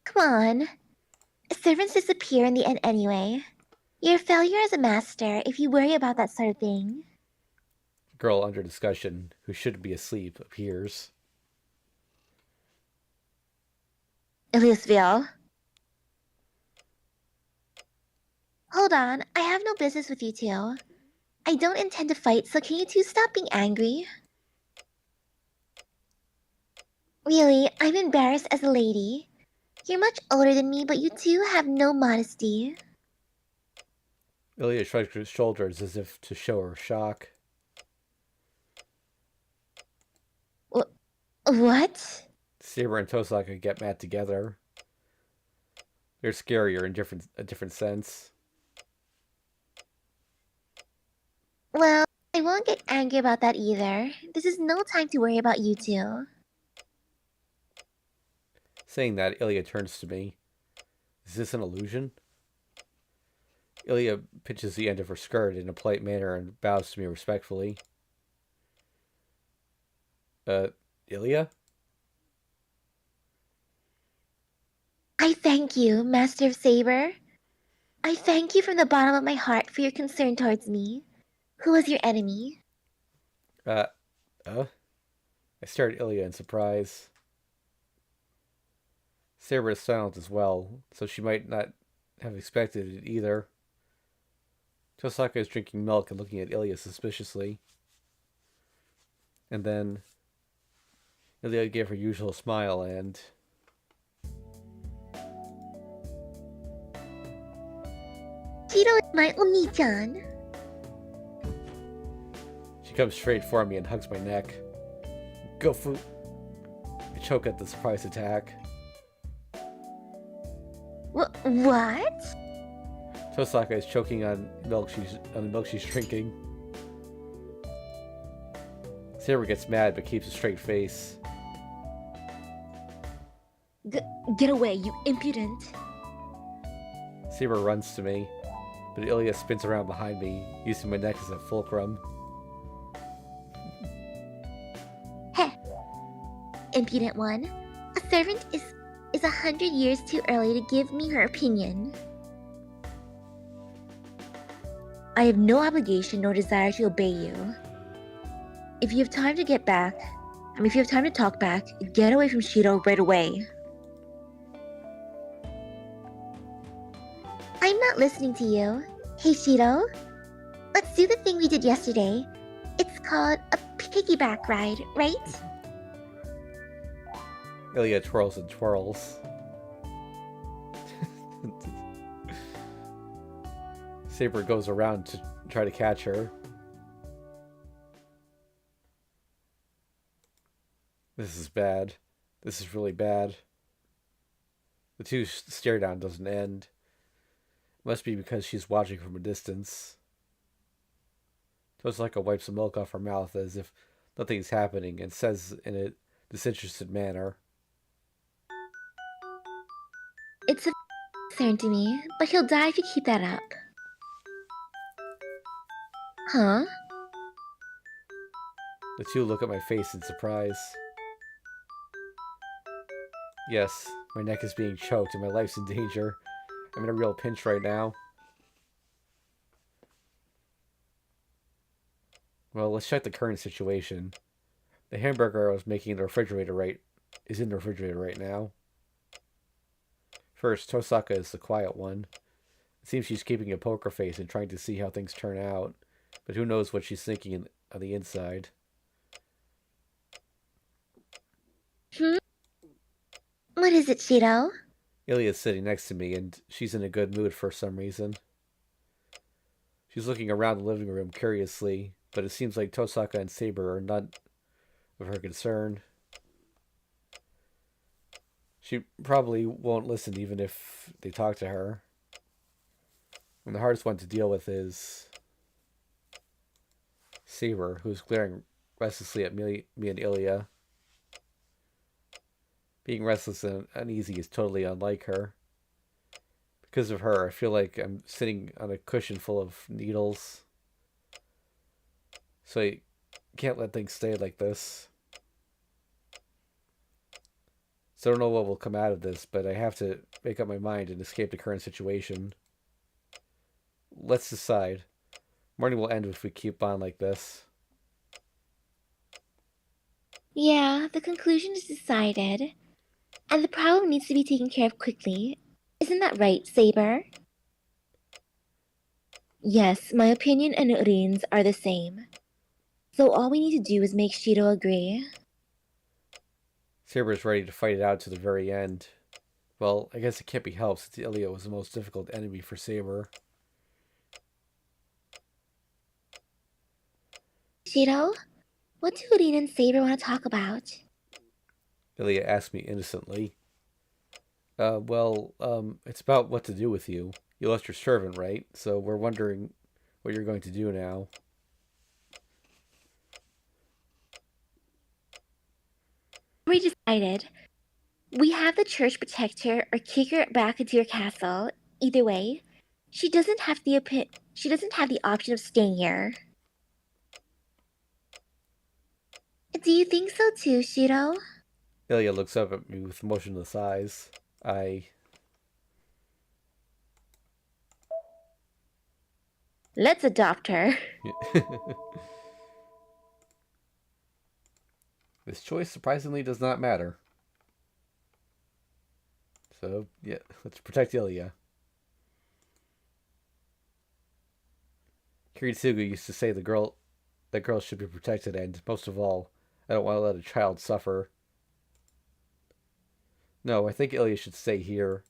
Come on. Servants disappear in the end anyway. You're a failure as a master if you worry about that sort of thing. the girl under discussion, who should be asleep, appears. Iliasville. Hold on, I have no business with you two. I don't intend to fight, so can you two stop being angry? Really, I'm embarrassed as a lady. You're much older than me, but you two have no modesty. Ilya shrugs her shoulders as if to show her shock. What? Saber and Tosaka get mad together. They're scarier in a different sense. Well, I won't get angry about that either. This is no time to worry about you two. Saying that, Ilya turns to me. Is this an illusion? Ilya pinches the end of her skirt in a polite manner and bows to me respectfully. Ilya? I thank you, Master of Saber. I thank you from the bottom of my heart for your concern towards me. Who was your enemy? I stared at Ilya in surprise. Saber is silent as well, so she might not have expected it either. Tosaka is drinking milk and looking at Ilya suspiciously. And then Ilya gave her usual smile and... Shiro is my Oni-chan. She comes straight for me and hugs my neck. Gofu! I choke at the surprise attack. What? Tosaka is choking on the milk she's drinking. Saber gets mad but keeps a straight face. Get away, you impudent. Saber runs to me, but Ilya spins around behind me, using my neck as a fulcrum. Heh. Impudent one. A servant is 100 years too early to give me her opinion. I have no obligation nor desire to obey you. If you have time to get back, if you have time to talk back, get away from Shiro right away. I'm not listening to you. Hey Shiro, let's do the thing we did yesterday. It's called a piggyback ride, right? Ilya twirls and twirls. Saber goes around to try to catch her. This is bad. This is really bad. The two stare down doesn't end. Must be because she's watching from a distance. Tosaka wipes the milk off her mouth as if nothing's happening and says in a disinterested manner, It's a concern to me, but he'll die if you keep that up. Huh? The two look at my face in surprise. Yes, my neck is being choked and my life's in danger. I'm in a real pinch right now. Well, let's check the current situation. The hamburger I was making in the refrigerator is in the refrigerator right now. First, Tosaka is the quiet one. It seems she's keeping a poker face and trying to see how things turn out, but who knows what she's thinking on the inside. Hmm? What is it, Shiro? Ilya's sitting next to me, and she's in a good mood for some reason. She's looking around the living room curiously, but it seems like Tosaka and Saber are none of her concern. She probably won't listen even if they talk to her. And the hardest one to deal with is Saber, who's glaring restlessly at me and Ilya. Being restless and uneasy is totally unlike her. Because of her, I feel like I'm sitting on a cushion full of needles. So I can't let things stay like this. So I don't know what will come out of this, but I have to make up my mind and escape the current situation. Let's decide. Morning will end if we keep on like this. Yeah, the conclusion is decided, and the problem needs to be taken care of quickly. Isn't that right, Saber? Yes, my opinion and Rin's are the same. So all we need to do is make Shiro agree. Saber is ready to fight it out to the very end. Well, I guess it can't be helped since Ilya was the most difficult enemy for Saber. Shiro, what do Rin and Saber want to talk about? Ilya asked me innocently. It's about what to do with you. You lost your servant, right? So we're wondering what you're going to do now. We decided. We have the church protect her or kick her back into your castle. Either way, she doesn't have the option of staying here. Do you think so too, Shiro? Ilya looks up at me with motionless eyes. I. Let's adopt her. This choice surprisingly does not matter. So, yeah, let's protect Ilya. Kiritsugu used to say that girls should be protected, and most of all, I don't want to let a child suffer. No, I think Ilya should stay here.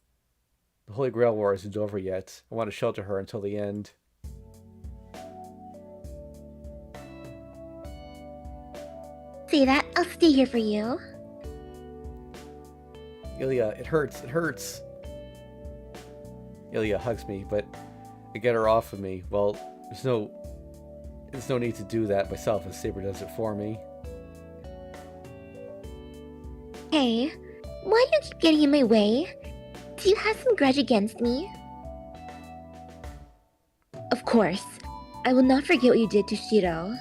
The Holy Grail War isn't over yet. I want to shelter her until the end. See that? I'll stay here for you. Ilya, it hurts, it hurts. Ilya hugs me, but I get her off of me. Well, there's no need to do that myself as Saber does it for me. Hey, why do you keep getting in my way? Do you have some grudge against me? Of course. I will not forget what you did to Shiro.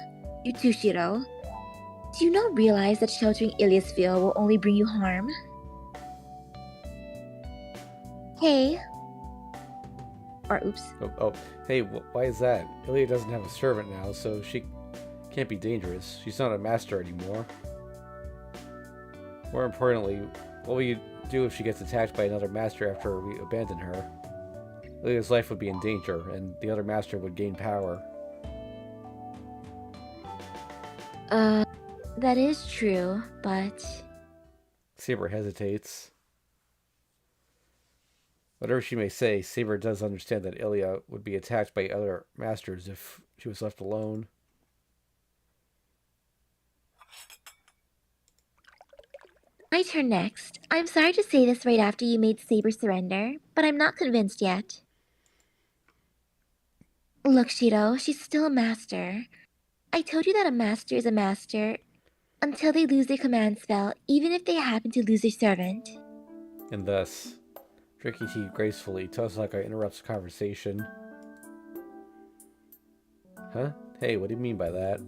You too, Shiro. Do you not realize that sheltering Ilya's feel will only bring you harm? Hey. Or oops. Hey, why is that? Ilya doesn't have a servant now, so she can't be dangerous. She's not a master anymore. More importantly, what will you do if she gets attacked by another master after we abandon her? Ilya's life would be in danger, and the other master would gain power. That is true, but... Saber hesitates. Whatever she may say, Saber does understand that Ilya would be attacked by other masters if she was left alone. My turn next. I'm sorry to say this right after you made Saber surrender, but I'm not convinced yet. Look, Shiro, she's still a master. I told you that a master is a master until they lose their command spell, even if they happen to lose their servant. And thus, drinking tea gracefully, Tosaka interrupts the conversation. Huh? Hey, what do you mean by that?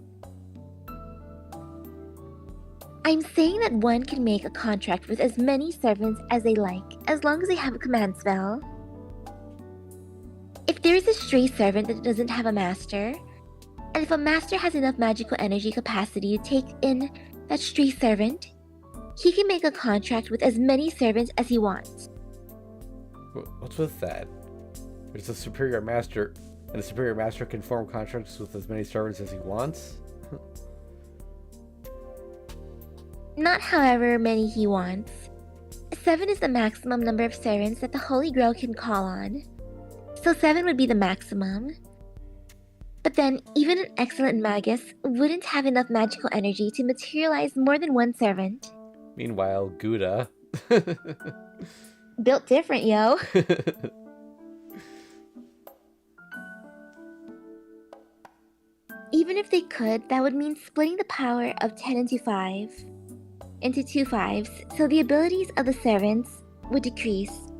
I'm saying that one can make a contract with as many servants as they like, as long as they have a command spell. If there is a stray servant that doesn't have a master, and if a master has enough magical energy capacity to take in that stray servant, he can make a contract with as many servants as he wants. What's with that? There's a superior master, and the superior master can form contracts with as many servants as he wants? Not however many he wants. 7 is the maximum number of servants that the Holy Grail can call on, so 7 would be the maximum. But then, even an excellent magus wouldn't have enough magical energy to materialize more than one servant. Meanwhile, Gouda... Built different, yo. Even if they could, that would mean splitting the power of 10 into 5. Into 2 5s, so the abilities of the servants would decrease.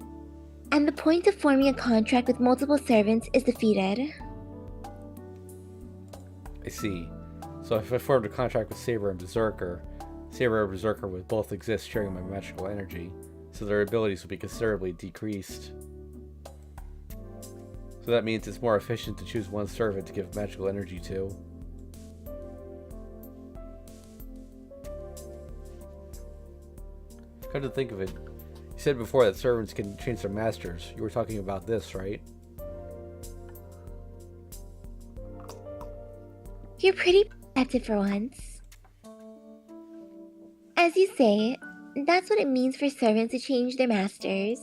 And the point of forming a contract with multiple servants is defeated. I see. So if I formed a contract with Saber and Berserker, Saber and Berserker would both exist sharing my magical energy, so their abilities would be considerably decreased. So that means it's more efficient to choose one servant to give magical energy to. Come to think of it, you said before that servants can change their masters. You were talking about this, right? You're pretty perceptive for once. As you say, that's what it means for servants to change their masters.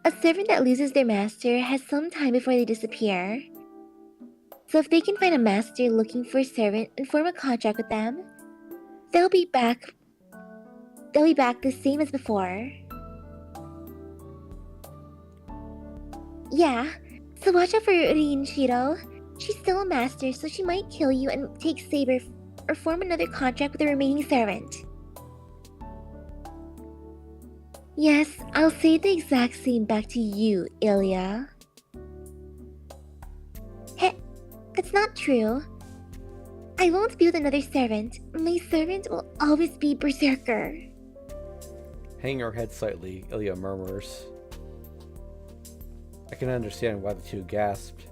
A servant that loses their master has some time before they disappear. So if they can find a master looking for a servant and form a contract with them, they'll be back the same as before. Yeah, so watch out for Rin, Shiro. She's still a master, so she might kill you and take Saber or form another contract with the remaining servant. Yes, I'll say the exact same back to you, Ilya. Hey, that's not true. I won't be with another servant. My servant will always be Berserker. Hanging her head slightly, Ilya murmurs. I can understand why the two gasped.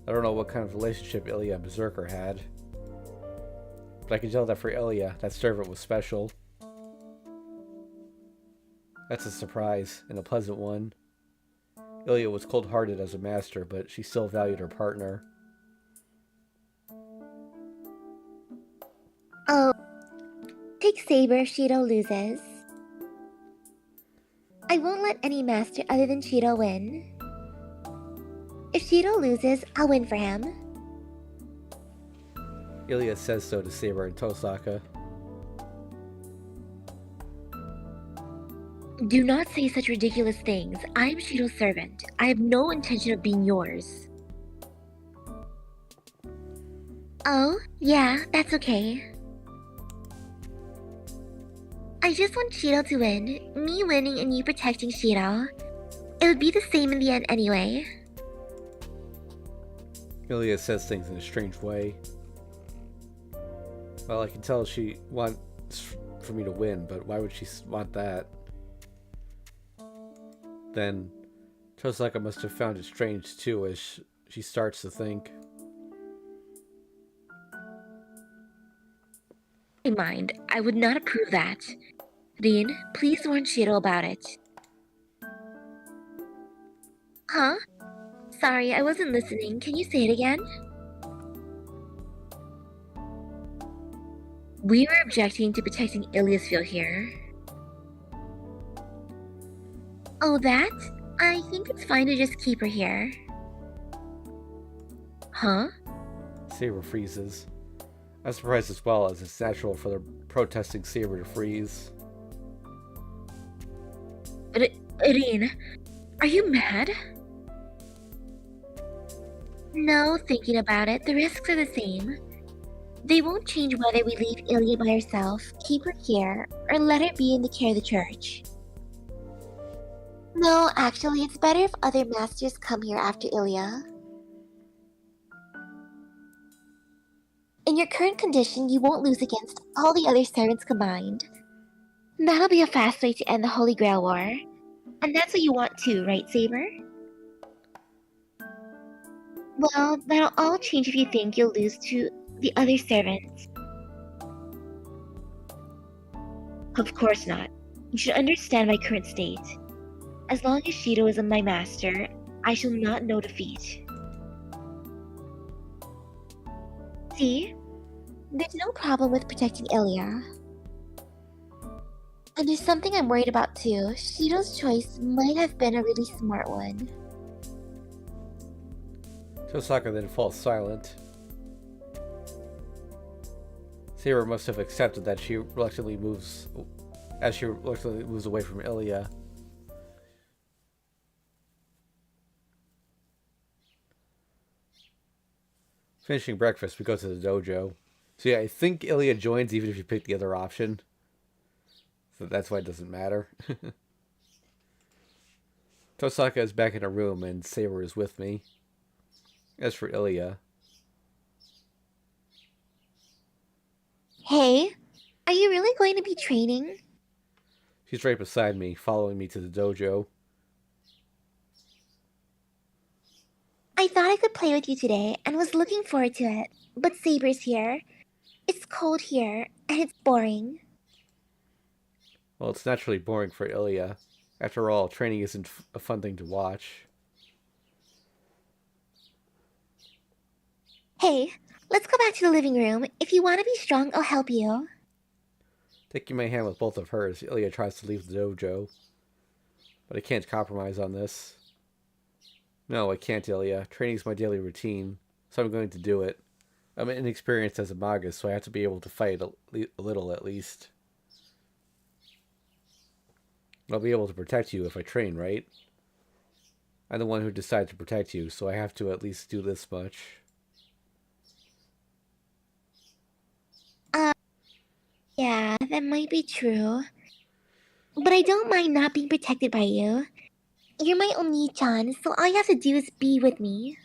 I don't know what kind of relationship Ilya and Berserker had, but I can tell that for Ilya, that servant was special. That's a surprise, and a pleasant one. Ilya was cold-hearted as a master, but she still valued her partner. Oh, take Saber if Shiro loses. I won't let any master other than Shiro win. If Shiro loses, I'll win for him. Ilya says so to Saber and Tosaka. Do not say such ridiculous things. I am Shiro's servant. I have no intention of being yours. Oh, yeah, that's okay. I just want Shiro to win. Me winning and you protecting Shiro. It would be the same in the end anyway. Ilya says things in a strange way. Well, I can tell she wants for me to win, but why would she want that? Then, Tosaka must have found it strange too, as she starts to think. Mind, I would not approve that. Rin, please warn Shiro about it. Huh? Sorry, I wasn't listening. Can you say it again? We were objecting to protecting Ilya's field here. Oh, that? I think it's fine to just keep her here. Huh? Saber freezes. I'm surprised as well, as it's natural for the protesting Saber to freeze. Rin, are you mad? No, thinking about it, the risks are the same. They won't change whether we leave Ilya by herself, keep her here, or let her be in the care of the church. No, actually, it's better if other masters come here after Ilya. In your current condition, you won't lose against all the other servants combined. That'll be a fast way to end the Holy Grail War. And that's what you want too, right, Saber? Well, that'll all change if you think you'll lose to the other servants. Of course not. You should understand my current state. As long as Shido is my master, I shall not know defeat. See? There's no problem with protecting Ilya. And there's something I'm worried about too. Shido's choice might have been a really smart one. Tosaka then falls silent. Saber must have accepted that she reluctantly moves away from Ilya. Finishing breakfast, we go to the dojo. So yeah, I think Ilya joins even if you pick the other option. So that's why it doesn't matter. Tosaka is back in her room and Saber is with me. As for Ilya... Hey, are you really going to be training? She's right beside me, following me to the dojo. I thought I could play with you today and was looking forward to it, but Saber's here. It's cold here, and it's boring. Well, it's naturally boring for Ilya. After all, training isn't a fun thing to watch. Hey, let's go back to the living room. If you want to be strong, I'll help you. Taking my hand with both of hers, Ilya tries to leave the dojo. But I can't compromise on this. No, I can't, Ilya. Training's my daily routine, so I'm going to do it. I'm inexperienced as a magus, so I have to be able to fight a little at least. I'll be able to protect you if I train, right? I'm the one who decided to protect you, so I have to at least do this much. Yeah, that might be true. But I don't mind not being protected by you. You're my Oni-chan, so all you have to do is be with me.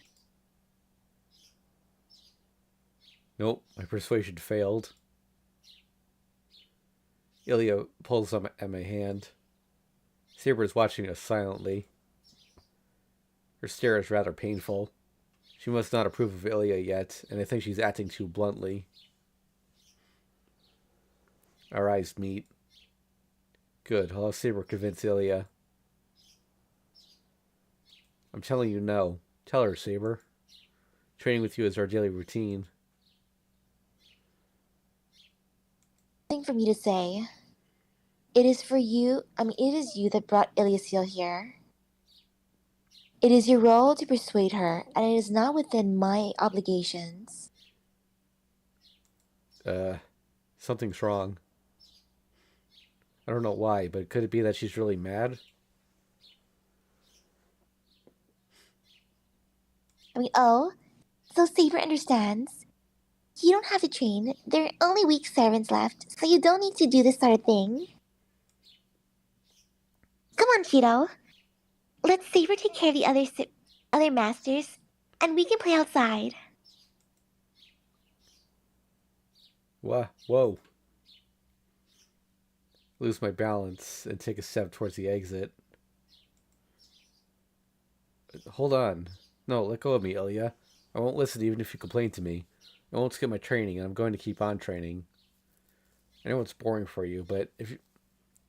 Nope, my persuasion failed. Ilya pulls at my hand. Saber is watching us silently. Her stare is rather painful. She must not approve of Ilya yet, and I think she's acting too bluntly. Our eyes meet. Good, I'll have Saber convince Ilya. I'm telling you no. Tell her, Saber. Training with you is our daily routine. Nothing for me to say. It is you that brought Ilyasil here. It is your role to persuade her, and it is not within my obligations. Something's wrong. I don't know why, but could it be that she's really mad? Oh, so Saber understands. You don't have to train. There are only weak servants left, so you don't need to do this sort of thing. Come on, Cheeto. Let Saber take care of the other masters, and we can play outside. Whoa. Lose my balance and take a step towards the exit. Hold on. No, let go of me, Ilya. I won't listen even if you complain to me. I won't skip my training, and I'm going to keep on training. I know it's boring for you, but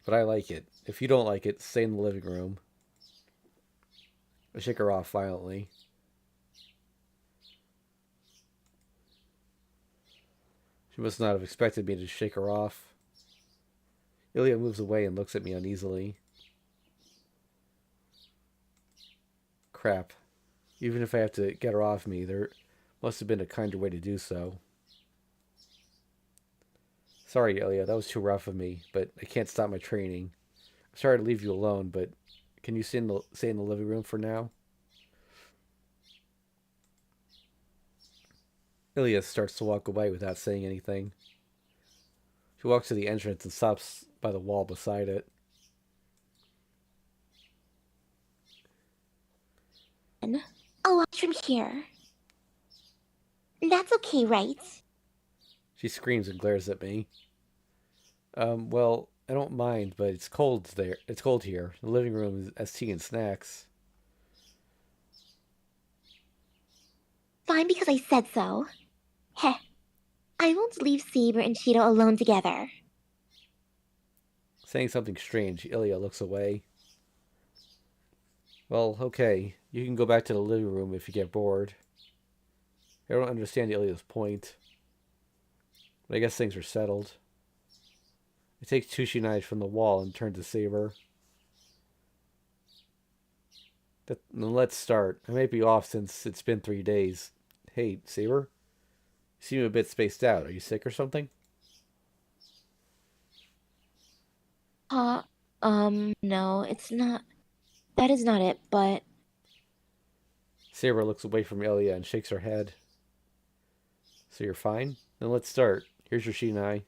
I like it. If you don't like it, stay in the living room. I shake her off violently. She must not have expected me to shake her off. Ilya moves away and looks at me uneasily. Crap. Even if I have to get her off me, there must have been a kinder way to do so. Sorry, Ilya, that was too rough of me, but I can't stop my training. I'm sorry to leave you alone, but can you stay in the living room for now? Ilya starts to walk away without saying anything. She walks to the entrance and stops by the wall beside it. I'll watch from here. That's okay, right? She screams and glares at me. Well, I don't mind, but it's cold there. It's cold here. The living room has tea and snacks. Fine because I said so. Heh. I won't leave Saber and Shido alone together. Saying something strange, Ilya looks away. Well, okay. You can go back to the living room if you get bored. I don't understand Ilya's point. But I guess things are settled. I take two knives from the wall and turn to Saber. Then let's start. I might be off since it's been 3 days. Hey, Saber? You seem a bit spaced out. Are you sick or something? No, it's not. That is not it, but Saber looks away from Ilya and shakes her head. So you're fine? Then let's start. Here's your shinai.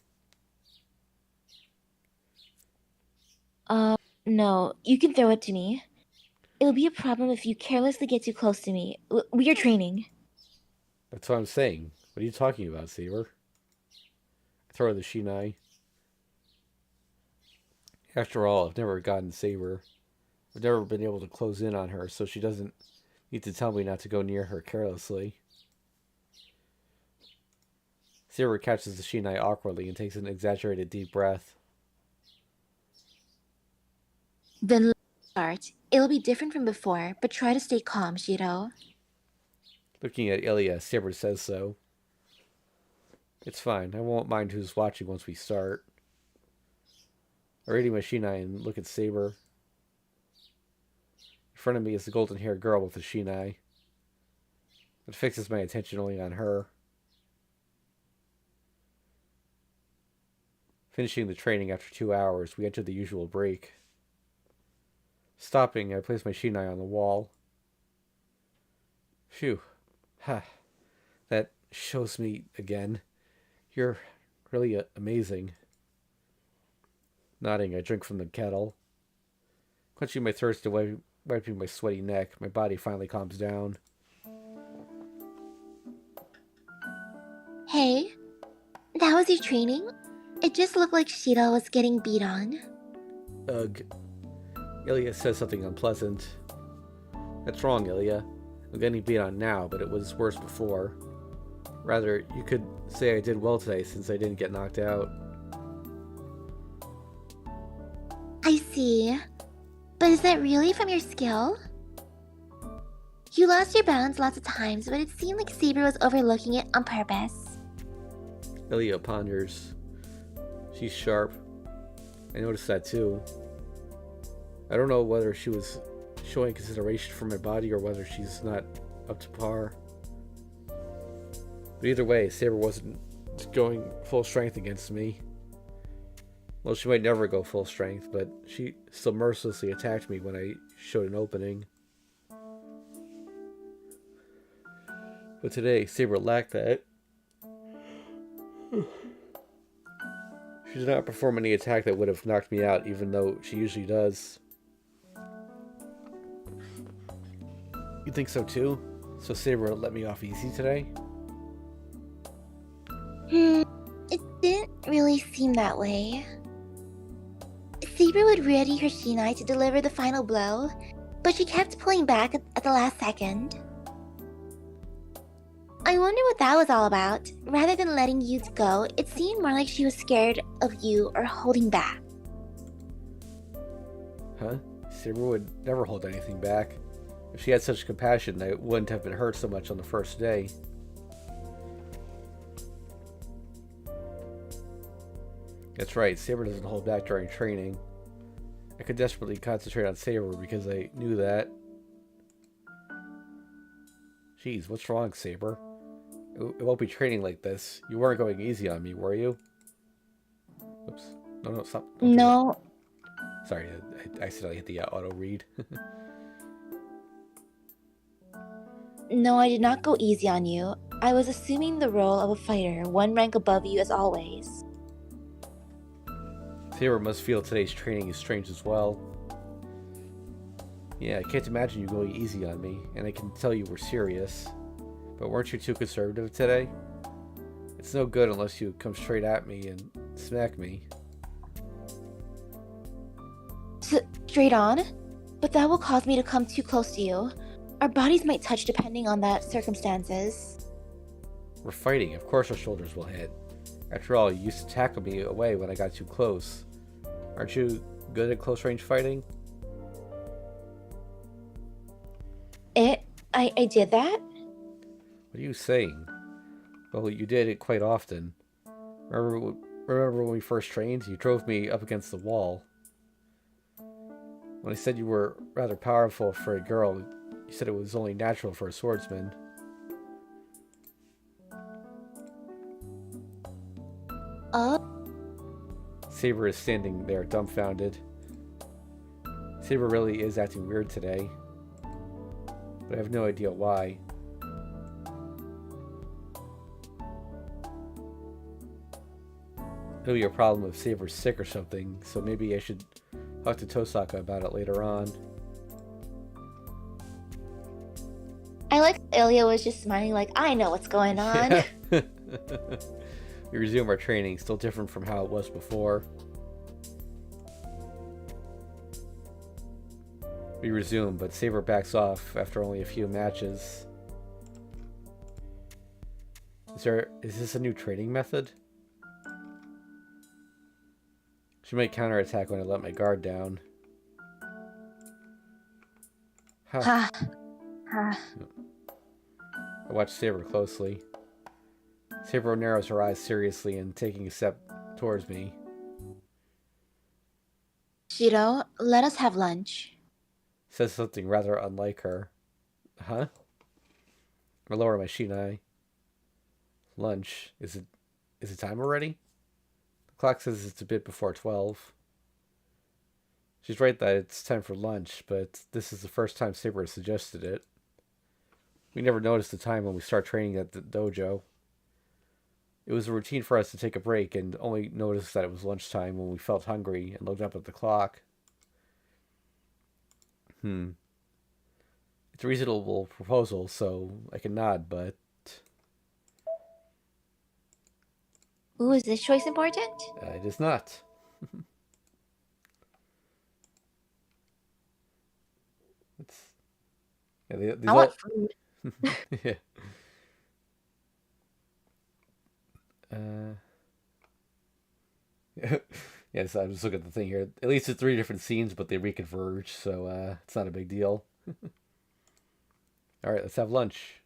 no, you can throw it to me. It'll be a problem if you carelessly get too close to me. We are training. That's what I'm saying. What are you talking about, Saber? I throw her the shinai. After all, I've never gotten Saber. I've never been able to close in on her, so she doesn't need to tell me not to go near her carelessly. Saber catches the shinai awkwardly and takes an exaggerated deep breath. Then let's start. It'll be different from before, but try to stay calm, Shiro. Looking at Ilya, Saber says so. It's fine. I won't mind who's watching once we start. I ready my shinai and look at Saber. In front of me is the golden-haired girl with the shinai. It fixes my attention only on her. Finishing the training after 2 hours, we enter the usual break. Stopping, I place my shinai on the wall. Phew. Ha. That shows me again. You're really amazing. Nodding, I drink from the kettle. Quenching my thirst and wiping my sweaty neck, my body finally calms down. Hey, that was your training? It just looked like Shiro was getting beat on. Ugh. Ilya says something unpleasant. That's wrong, Ilya. I'm getting beat on now, but it was worse before. Rather, you could say I did well today since I didn't get knocked out. I see. But is that really from your skill? You lost your balance lots of times, but it seemed like Saber was overlooking it on purpose. Ilya ponders. She's sharp. I noticed that too. I don't know whether she was showing consideration for my body or whether she's not up to par. But either way, Saber wasn't going full strength against me. Well, she might never go full strength, but she still mercilessly attacked me when I showed an opening. But today, Saber lacked that. She did not perform any attack that would have knocked me out, even though she usually does. You think so too? So Saber let me off easy today? It didn't really seem that way. Saber would ready her shinai to deliver the final blow, but she kept pulling back at the last second. I wonder what that was all about. Rather than letting you go, it seemed more like she was scared of you or holding back. Huh? Saber would never hold anything back. If she had such compassion, I wouldn't have been hurt so much on the first day. That's right, Saber doesn't hold back during training. I could desperately concentrate on Saber because I knew that. Jeez, what's wrong, Saber? It won't be training like this. You weren't going easy on me, were you? Oops. No, stop. Don't do No, that. Sorry, I accidentally hit the auto read. no, I did not go easy on you. I was assuming the role of a fighter, one rank above you as always. Saber must feel today's training is strange as well. Yeah, I can't imagine you going easy on me, and I can tell you were serious. But weren't you too conservative today? It's no good unless you come straight at me and smack me. Straight on? But that will cause me to come too close to you. Our bodies might touch depending on the circumstances. We're fighting, of course our shoulders will hit. After all, you used to tackle me away when I got too close. Aren't you good at close range fighting? I did that? What are you saying? Well, you did it quite often. Remember when we first trained? You drove me up against the wall. When I said you were rather powerful for a girl, you said it was only natural for a swordsman. Saber is standing there dumbfounded. Saber really is acting weird today, but I have no idea why. It'll be a problem if Saber's sick or something, so maybe I should talk to Tosaka about it later on. I like Ilya was just smiling like, I know what's going on. We resume our training, still different from how it was before. We resume, but Saber backs off after only a few matches. Is this a new training method? She might counterattack when I let my guard down. Ha. I watch Saber closely. Saber narrows her eyes seriously and taking a step towards me. Shiro, let us have lunch. Says something rather unlike her. Huh? I lower my shinai. Lunch. Is it time already? The clock says it's a bit before 12. She's right that it's time for lunch, but this is the first time Saber has suggested it. We never notice the time when we start training at the dojo. It was a routine for us to take a break and only notice that it was lunchtime when we felt hungry and looked up at the clock. It's a reasonable proposal, so I can nod, but... Ooh, is this choice important? It is not. I want food. Yeah. Yes, I was looking at the thing here. At least it's 3 different scenes, but they reconverge, so it's not a big deal. All right, let's have lunch.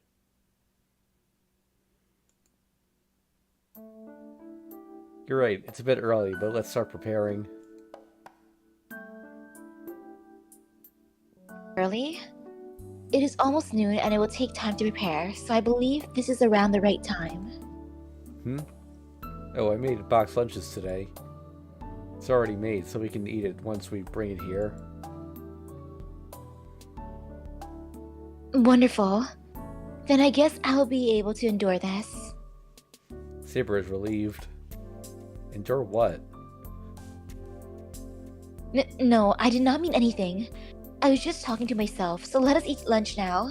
You're right, it's a bit early, but let's start preparing. Early? It is almost noon and it will take time to prepare, so I believe this is around the right time. Oh, I made box lunches today. It's already made, so we can eat it once we bring it here. Wonderful. Then I guess I'll be able to endure this. Saber is relieved. Endure what? No, I did not mean anything. I was just talking to myself, so let us eat lunch now.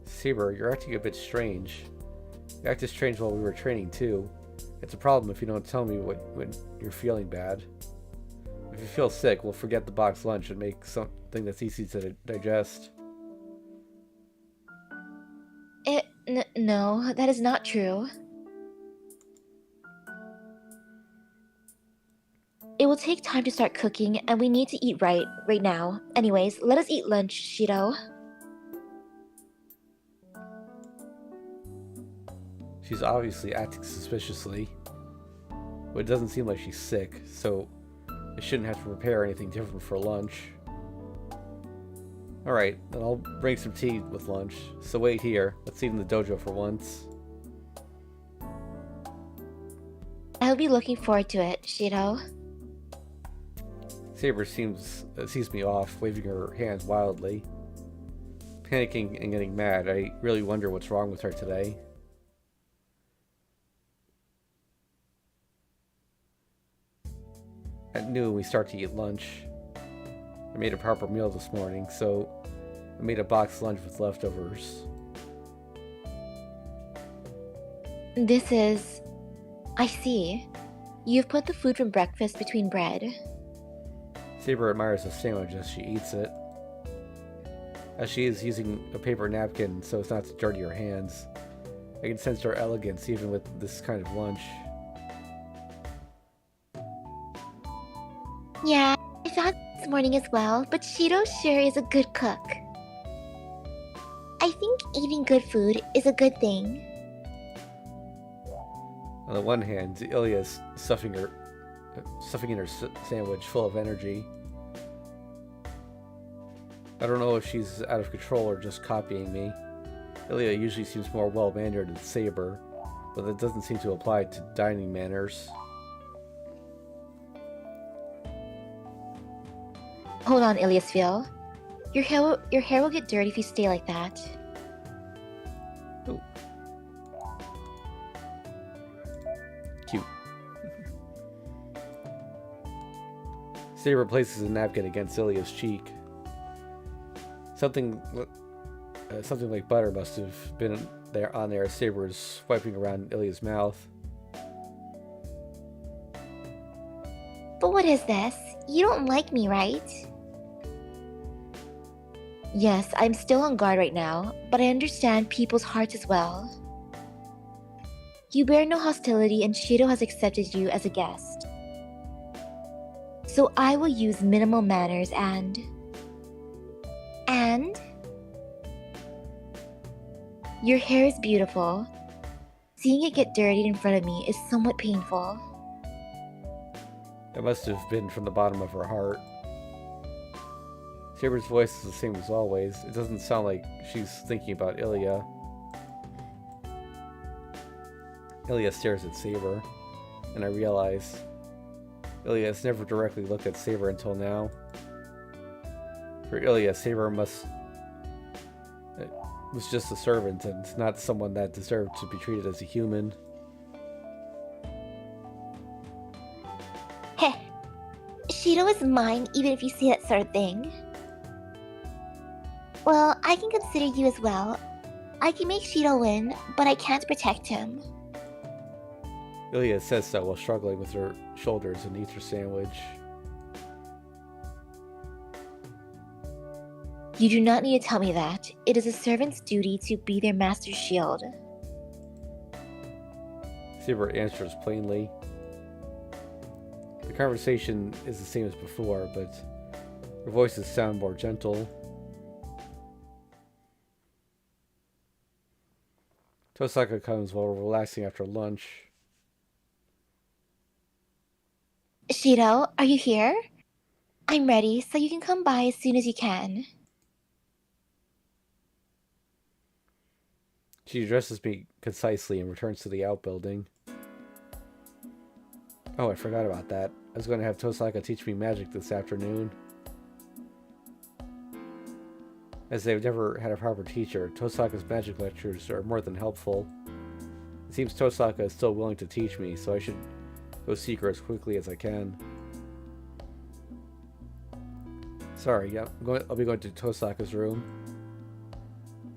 Saber, you're acting a bit strange. You acted strange while we were training, too. It's a problem if you don't tell me when you're feeling bad. If you feel sick, we'll forget the box lunch and make something that's easy to digest. No, that is not true. It will take time to start cooking, and we need to eat right now. Anyways, let us eat lunch, Shiro. She's obviously acting suspiciously. But it doesn't seem like she's sick, so I shouldn't have to prepare anything different for lunch. Alright, then I'll bring some tea with lunch. So wait here. Let's eat in the dojo for once. I'll be looking forward to it, Shiro. Saber sees me off, waving her hands wildly. Panicking and getting mad, I really wonder what's wrong with her today. at noon we start to eat lunch. I made a proper meal this morning, so I made a boxed lunch with leftovers. This is... I see. You've put the food from breakfast between bread. Saber admires the sandwich as she eats it. As she is using a paper napkin so as not to dirty her hands, I can sense her elegance even with this kind of lunch. Yeah, I thought this morning as well, but Shido sure is a good cook. I think eating good food is a good thing. On the one hand, Ilya is stuffing in her sandwich full of energy. I don't know if she's out of control or just copying me. Ilya usually seems more well-mannered than Saber, but that doesn't seem to apply to dining manners. Hold on, Iliasville. Your hair will get dirty if you stay like that. Oh. Cute. Saber places a napkin against Ilya's cheek. Something like butter must have been on there as Saber is wiping around Ilya's mouth. But what is this? You don't like me, right? Yes, I'm still on guard right now, but I understand people's hearts as well. You bear no hostility and Shido has accepted you as a guest. So I will use minimal manners and... Your hair is beautiful. Seeing it get dirtied in front of me is somewhat painful. It must have been from the bottom of her heart. Saber's voice is the same as always. It doesn't sound like she's thinking about Ilya. Ilya stares at Saber, and I realize Ilya has never directly looked at Saber until now. For Ilya, Saber was just a servant and not someone that deserved to be treated as a human. Heh. Shido is mine even if you say that sort of thing. Well, I can consider you as well. I can make Shido win, but I can't protect him. Ilya says so while struggling with her shoulders and eats her sandwich. You do not need to tell me that. It is a servant's duty to be their master's shield. Saber answers plainly. The conversation is the same as before, but her voices sound more gentle. Tosaka comes while we're relaxing after lunch. Shido, are you here? I'm ready, so you can come by as soon as you can. She addresses me concisely and returns to the outbuilding. Oh, I forgot about that. I was going to have Tosaka teach me magic this afternoon. As they've never had a proper teacher, Tosaka's magic lectures are more than helpful. It seems Tosaka is still willing to teach me, so I should go seek her as quickly as I can. Sorry, I'll be going to Tosaka's room.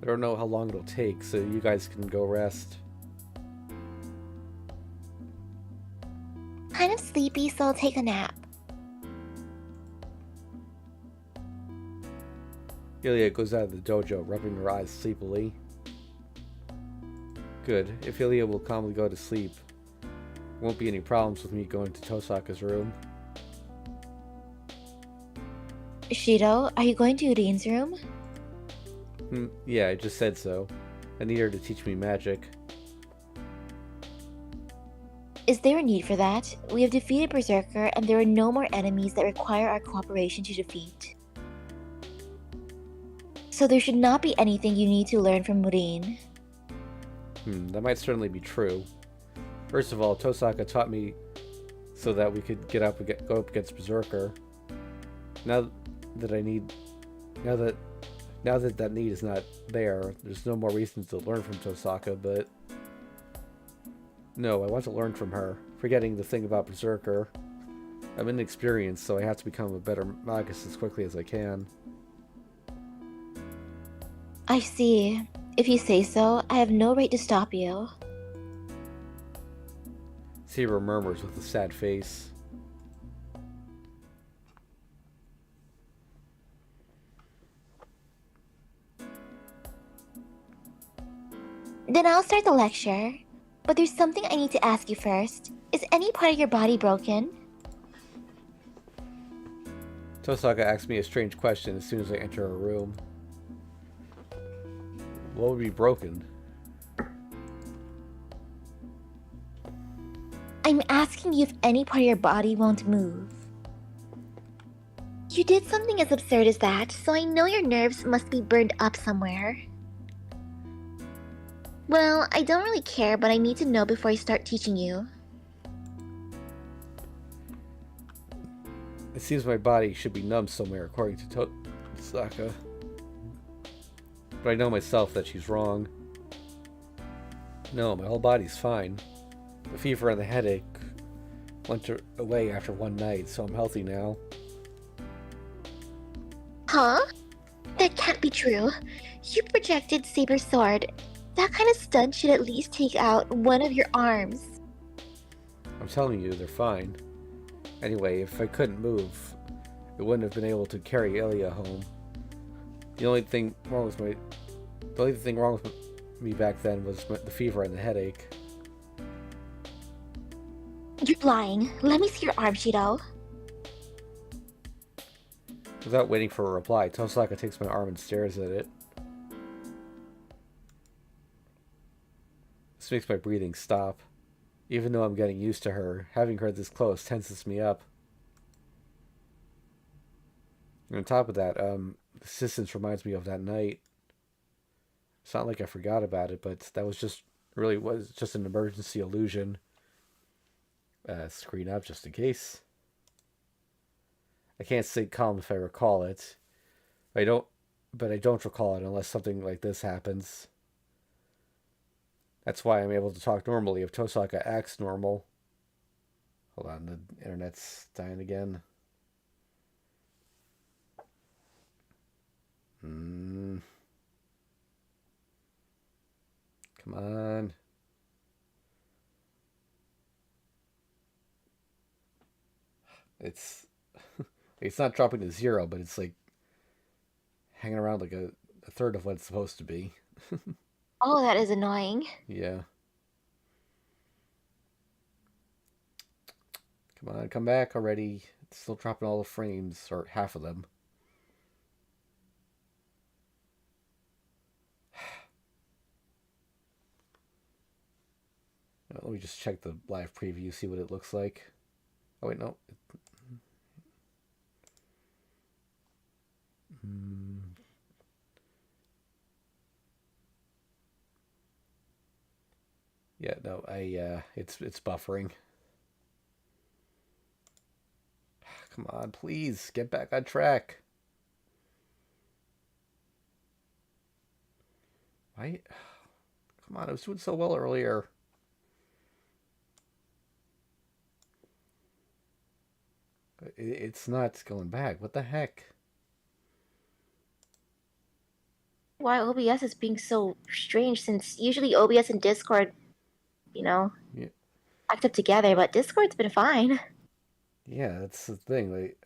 I don't know how long it'll take, so you guys can go rest. Kind of sleepy, so I'll take a nap. Ilya goes out of the dojo, rubbing her eyes sleepily. Good. If Ilya will calmly go to sleep, there won't be any problems with me going to Tosaka's room. Shido, are you going to Urin's room? Yeah, I just said so. I need her to teach me magic. Is there a need for that? We have defeated Berserker, and there are no more enemies that require our cooperation to defeat. So there should not be anything you need to learn from Urin. That might certainly be true. First of all, Tosaka taught me so that we could go up against Berserker. Now that that need is not there, there's no more reason to learn from Tosaka, but... No, I want to learn from her, forgetting the thing about Berserker. I'm inexperienced, so I have to become a better magus as quickly as I can. I see. If you say so, I have no right to stop you. Saber murmurs with a sad face. Then I'll start the lecture. But there's something I need to ask you first. Is any part of your body broken? Tosaka asks me a strange question as soon as I enter a room. What would be broken? I'm asking you if any part of your body won't move. You did something as absurd as that, so I know your nerves must be burned up somewhere. Well, I don't really care, but I need to know before I start teaching you. It seems my body should be numb somewhere, according to Tosaka. But I know myself that she's wrong. No, my whole body's fine. The fever and the headache went away after one night, so I'm healthy now. Huh? That can't be true. You projected Saber Sword. That kind of stunt should at least take out one of your arms. I'm telling you, they're fine. Anyway, if I couldn't move, I wouldn't have been able to carry Elia home. The only thing wrong with me back then was the fever and the headache. You're lying. Let me see your arm, Shido. Without waiting for a reply, Tosaka takes my arm and stares at it. This makes my breathing stop. Even though I'm getting used to her, having her this close tenses me up. And on top of that, the assistance reminds me of that night. It's not like I forgot about it, but that was just an emergency illusion. Screen up just in case. I can't stay calm if I recall it. I don't recall it unless something like this happens. That's why I'm able to talk normally if Tosaka acts normal. Hold on, the internet's dying again. Come on. It's it's not dropping to 0, but it's like hanging around like a third of what it's supposed to be. Oh, that is annoying. Yeah. Come on, come back already. It's still dropping all the frames, or half of them. Let me just check the live preview, see what it looks like. Oh, wait, no. Yeah, no, it's buffering. Come on, please, get back on track. Why? Come on, I was doing so well earlier. It's not going back. What the heck? Why OBS is being so strange since usually OBS and Discord, Yeah, act up together, but Discord's been fine. yeah, that's the thing. Like,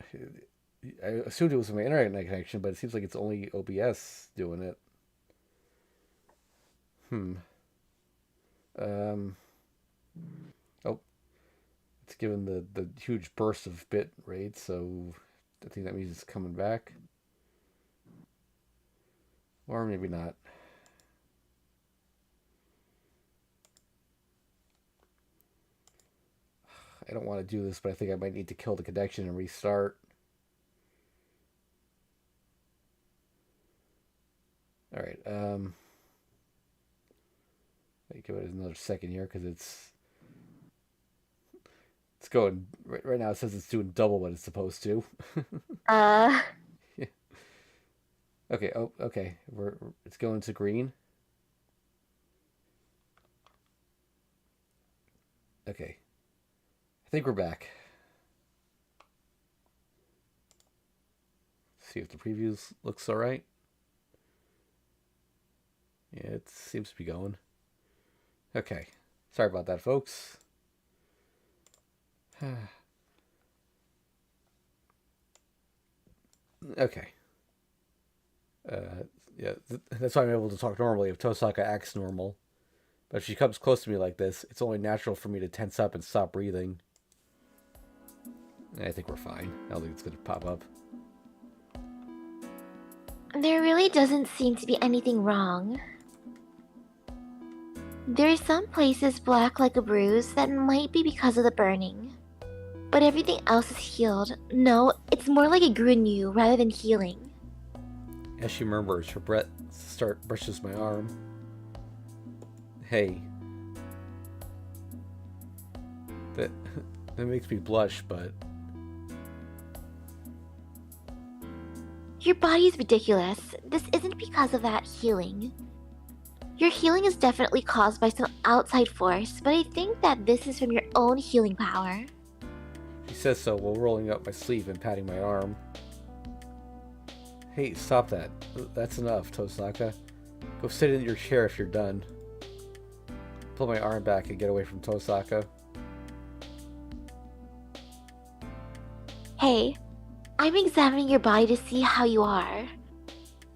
I assumed it was my internet connection, but it seems like it's only OBS doing it. Um. Oh, it's given the huge burst of bit rate, so I think that means it's coming back, or maybe not. I don't want to do this, but I think I might need to kill the connection and restart. All right. Give it another second here because it's going right now. It says it's doing double what it's supposed to. Uh, Yeah. Okay. Oh, okay. It's going to green. Okay. I think we're back. See if the previews looks alright. Yeah, it seems to be going. Okay. Sorry about that, folks. Okay. Yeah, that's why I'm able to talk normally if Tosaka acts normal. But if she comes close to me like this, it's only natural for me to tense up and stop breathing. I think we're fine. I don't think it's going to pop up. There really doesn't seem to be anything wrong. There are some places black like a bruise that might be because of the burning. But everything else is healed. No, it's more like it grew in you rather than healing. As she murmurs, her breath brushes my arm. Hey. That makes me blush, but... Your body is ridiculous. This isn't because of that healing. Your healing is definitely caused by some outside force, but I think that this is from your own healing power. She says so while rolling up my sleeve and patting my arm. Hey, stop that. That's enough, Tosaka. Go sit in your chair if you're done. Pull my arm back and get away from Tosaka. Hey, I'm examining your body to see how you are.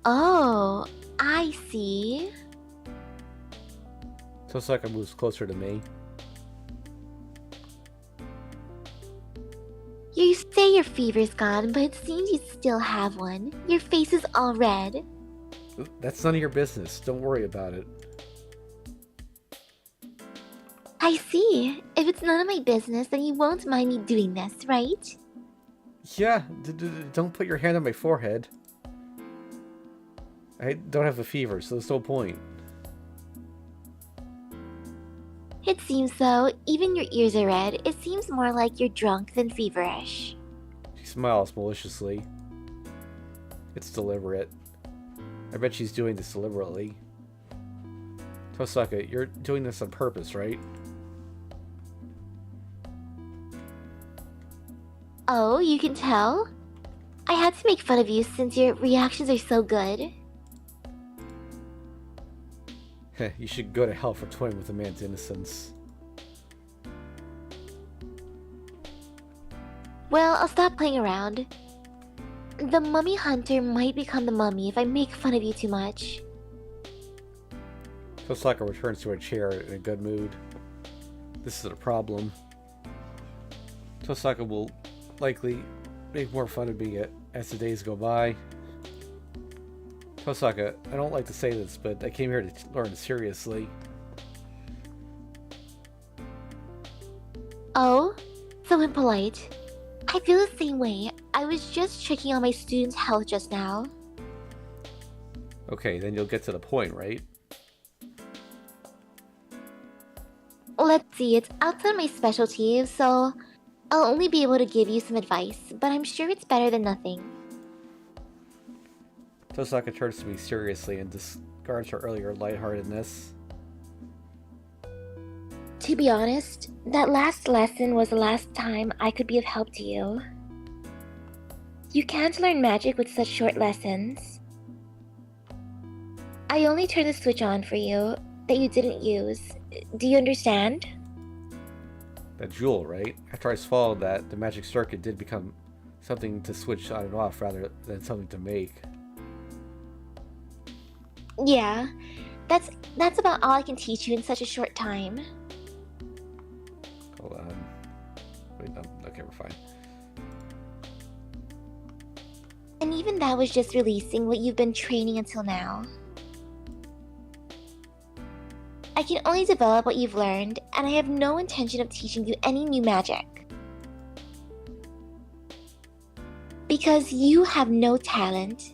Oh, I see. Tosaka moves closer to me. You say your fever's gone, but it seems you still have one. Your face is all red. That's none of your business. Don't worry about it. I see. If it's none of my business, then you won't mind me doing this, right? Yeah, don't put your hand on my forehead. I don't have a fever, so there's no point. It seems so. Even your ears are red. It seems more like you're drunk than feverish. She smiles maliciously. It's deliberate. I bet she's doing this deliberately. Tosaka, you're doing this on purpose, right? Oh, you can tell? I had to make fun of you since your reactions are so good. You should go to hell for toying with a man's innocence. Well, I'll stop playing around. The mummy hunter might become the mummy if I make fun of you too much. Tosaka returns to her chair in a good mood. This is a problem. Tosaka will likely make more fun of me as the days go by. Tosaka, I don't like to say this, but I came here to learn seriously. Oh? So impolite. I feel the same way. I was just checking on my student's health just now. Okay, then you'll get to the point, right? Let's see, it's outside my specialty, so I'll only be able to give you some advice, but I'm sure it's better than nothing. Tosaka turns to me seriously and discards her earlier lightheartedness. To be honest, that last lesson was the last time I could be of help to you. You can't learn magic with such short lessons. I only turned the switch on for you that you didn't use. Do you understand? That jewel, right? After I swallowed that, the magic circuit did become something to switch on and off rather than something to make. Yeah, that's about all I can teach you in such a short time. Hold on. Wait, no. Okay, we're fine. And even that was just releasing what you've been training until now. I can only develop what you've learned, and I have no intention of teaching you any new magic. Because you have no talent.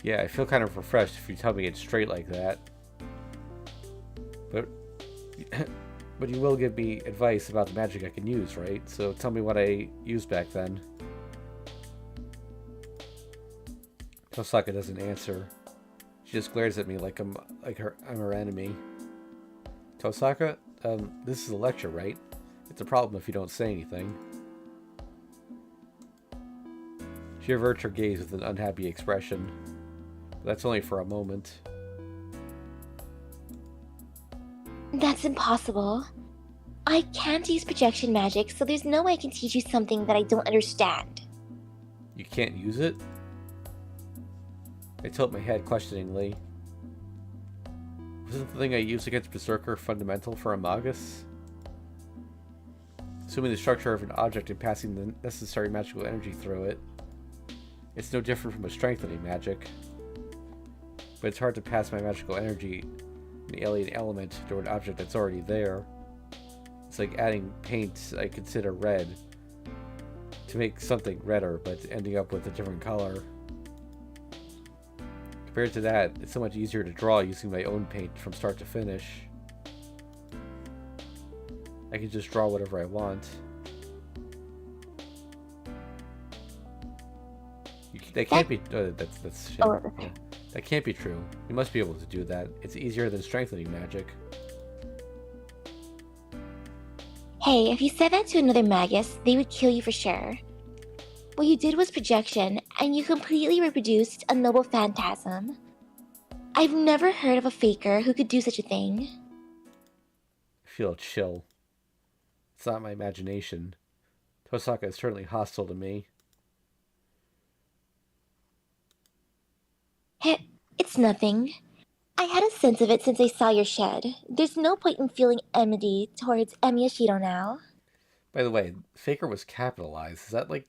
Yeah, I feel kind of refreshed if you tell me it straight like that. But but you will give me advice about the magic I can use, right? So tell me what I used back then. Tosaka doesn't answer. She just glares at me like I'm her enemy. Tosaka, this is a lecture, right? It's a problem if you don't say anything. She averts her gaze with an unhappy expression. But that's only for a moment. That's impossible. I can't use projection magic, so there's no way I can teach you something that I don't understand. You can't use it? I tilt my head questioningly. Wasn't the thing I used against Berserker fundamental for a Magus? Assuming the structure of an object and passing the necessary magical energy through it, it's no different from a strengthening magic. But it's hard to pass my magical energy, an alien element, to an object that's already there. It's like adding paint I consider red to make something redder, but ending up with a different color. Compared to that, it's so much easier to draw using my own paint from start to finish. I can just draw whatever I want. That can't be. That's shit. Oh. Yeah. That can't be true. You must be able to do that. It's easier than strengthening magic. Hey, if you said that to another Magus, they would kill you for sure. What you did was projection, and you completely reproduced a noble phantasm. I've never heard of a faker who could do such a thing. I feel a chill. It's not my imagination. Tosaka is certainly hostile to me. Hey, it's nothing. I had a sense of it since I saw your shed. There's no point in feeling enmity towards Emiyashido now. By the way, Faker was capitalized. Is that like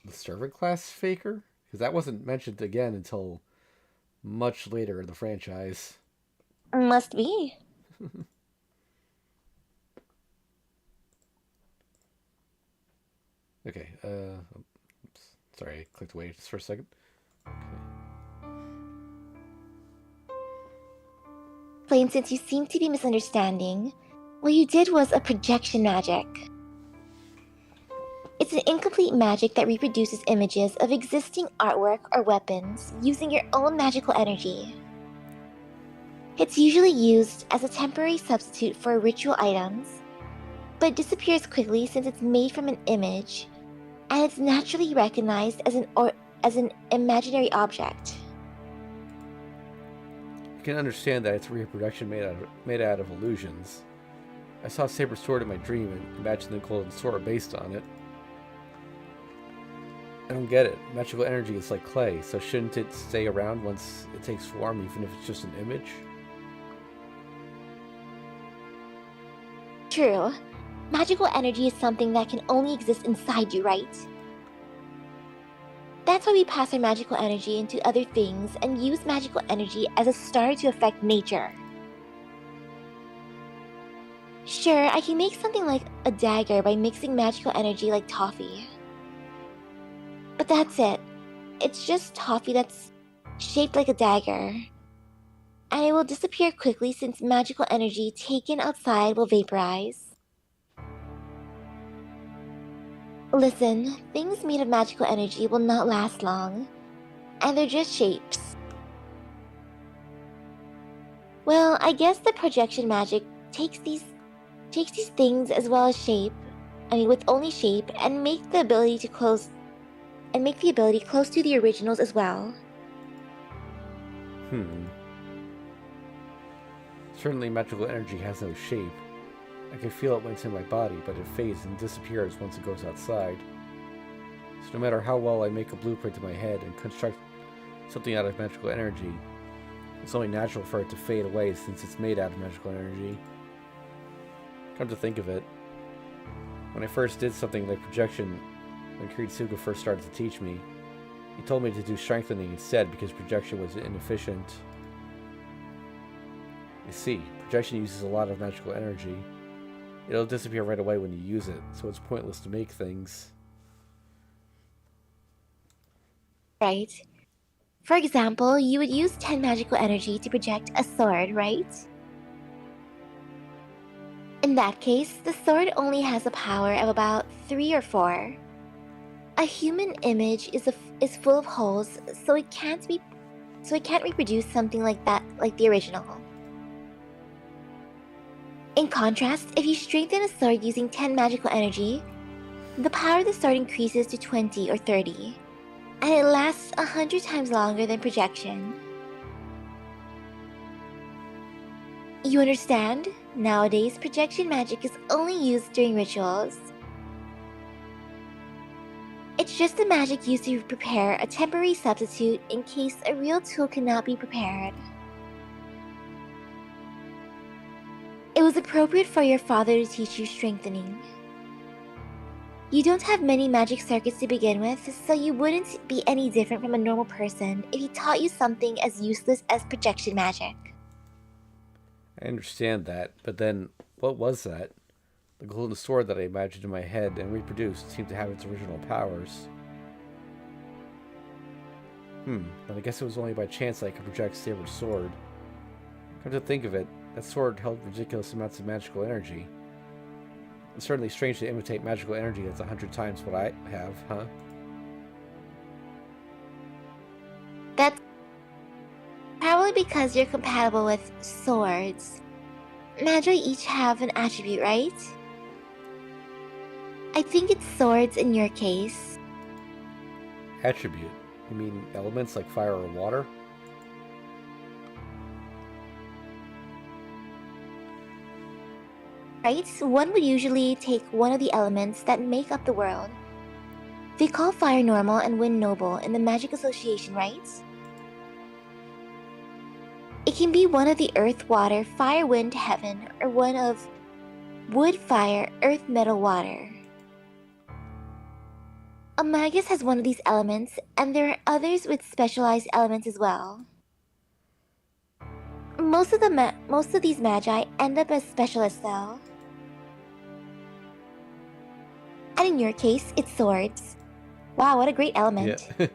the servant class Faker? Because that wasn't mentioned again until much later in the franchise. Must be. Okay, oops. Sorry, I clicked away just for a second. Okay. Plain, since you seem to be misunderstanding, what you did was a projection magic. It's an incomplete magic that reproduces images of existing artwork or weapons using your own magical energy. It's usually used as a temporary substitute for ritual items, but it disappears quickly since it's made from an image, and it's naturally recognized as an imaginary object. I can understand that it's a reproduction made out of illusions. I saw Saber Sword in my dream and imagined the golden sword based on it. I don't get it. Magical energy is like clay, so shouldn't it stay around once it takes form, even if it's just an image? True. Magical energy is something that can only exist inside you, right? That's why we pass our magical energy into other things and use magical energy as a star to affect nature. Sure, I can make something like a dagger by mixing magical energy like toffee. But that's it. It's just toffee that's shaped like a dagger. And it will disappear quickly since magical energy taken outside will vaporize. Listen, things made of magical energy will not last long, and they're just shapes. Well, I guess the projection magic takes these things as well as shape, with only shape, and make the ability close to the originals as well. Certainly magical energy has no shape. I can feel it when it's in my body, but it fades and disappears once it goes outside. So no matter how well I make a blueprint in my head and construct something out of magical energy, it's only natural for it to fade away since it's made out of magical energy. Come to think of it, when I first did something like projection, when Kiritsuga first started to teach me, he told me to do strengthening instead because projection was inefficient. You see, projection uses a lot of magical energy. It'll disappear right away when you use it, so it's pointless to make things. Right. For example, you would use 10 magical energy to project a sword, right? In that case, the sword only has a power of about 3 or 4. A human image is full of holes, so it can't reproduce something like that, like the original. In contrast, if you strengthen a sword using 10 magical energy, the power of the sword increases to 20 or 30. and it lasts 100 times longer than projection. You understand? Nowadays, projection magic is only used during rituals. It's just the magic used to prepare a temporary substitute in case a real tool cannot be prepared. It was appropriate for your father to teach you strengthening. You don't have many magic circuits to begin with, so you wouldn't be any different from a normal person if he taught you something as useless as projection magic. I understand that, but then, what was that? The golden sword that I imagined in my head and reproduced seemed to have its original powers. But I guess it was only by chance that I could project Saber's sword. Come to think of it, that sword held ridiculous amounts of magical energy. It's certainly strange to imitate magical energy that's 100 times what I have, huh? That's probably because you're compatible with swords. Magi each have an attribute, right? I think it's swords in your case. Attribute? You mean elements like fire or water? Right? One would usually take one of the elements that make up the world. They call fire normal and wind noble in the Magic Association, right? It can be one of the earth, water, fire, wind, heaven, or one of wood, fire, earth, metal, water. A magus has one of these elements, and there are others with specialized elements as well. Most of these magi end up as specialists, though. And in your case, it's swords. Wow, what a great element. Yeah.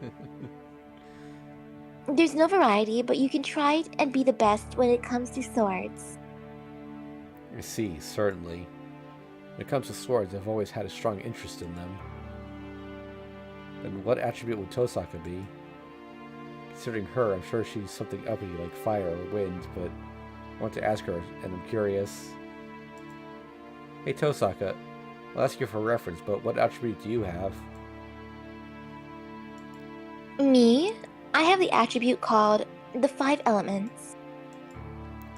There's no variety, but you can try and be the best when it comes to swords. I see, certainly. When it comes to swords, I've always had a strong interest in them. And what attribute would Tosaka be? Considering her, I'm sure she's something uppity like fire or wind, but I want to ask her, and I'm curious. Hey Tosaka, I'll ask you for reference, but what attribute do you have? Me? I have the attribute called the 5 elements.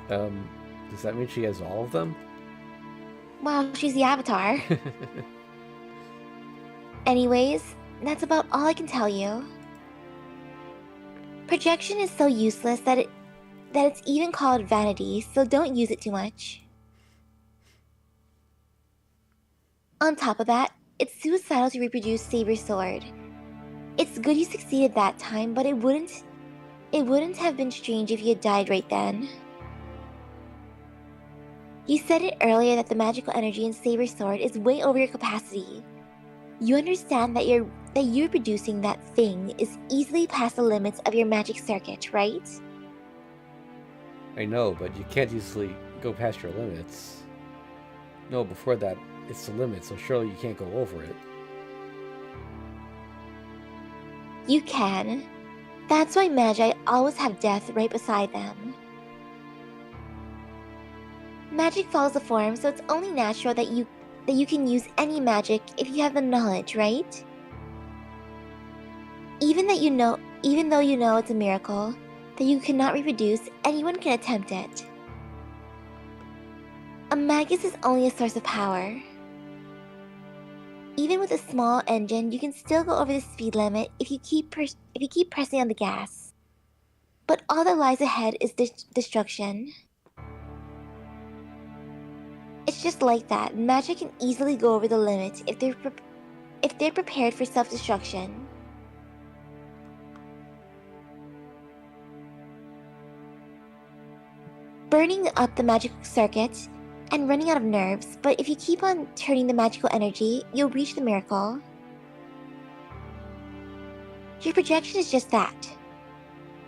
Does that mean she has all of them? Wow, she's the avatar. Anyways, that's about all I can tell you. Projection is so useless that it's even called vanity, so don't use it too much. On top of that, it's suicidal to reproduce Saber's sword. It's good you succeeded that time, but it wouldn't have been strange if you had died right then. You said it earlier that the magical energy in Saber's sword is way over your capacity. You understand that you're producing that thing is easily past the limits of your magic circuit, right? I know, but you can't easily go past your limits. No, before that, it's the limit, so surely you can't go over it. You can. That's why magi always have death right beside them. Magic follows the form, so it's only natural that you can use any magic if you have the knowledge, right? Even though you know it's a miracle that you cannot reproduce, anyone can attempt it. A magus is only a source of power. Even with a small engine, you can still go over the speed limit if you keep pressing on the gas. But all that lies ahead is destruction. It's just like that. Magic can easily go over the limit if they're prepared for self-destruction. Burning up the magic circuit and running out of nerves, but if you keep on turning the magical energy, you'll reach the miracle. Your projection is just that.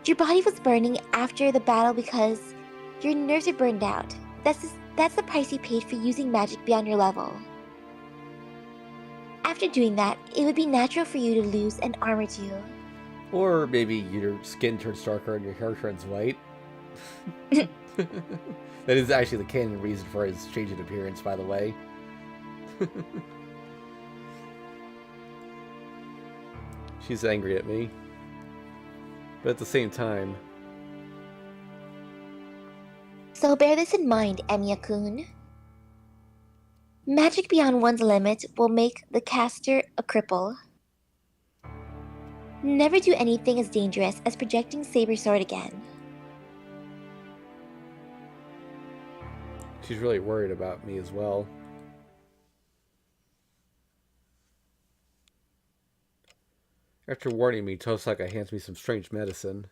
Your body was burning after the battle because your nerves are burned out. That's the price you paid for using magic beyond your level. After doing that, it would be natural for you to lose an arm or two. Or maybe your skin turns darker and your hair turns white. That is actually the canon reason for his change in appearance, by the way. She's angry at me. But at the same time... So bear this in mind, Emiya-kun. Magic beyond one's limit will make the caster a cripple. Never do anything as dangerous as projecting Saber Sword again. She's really worried about me as well. After warning me, Tosaka hands me some strange medicine.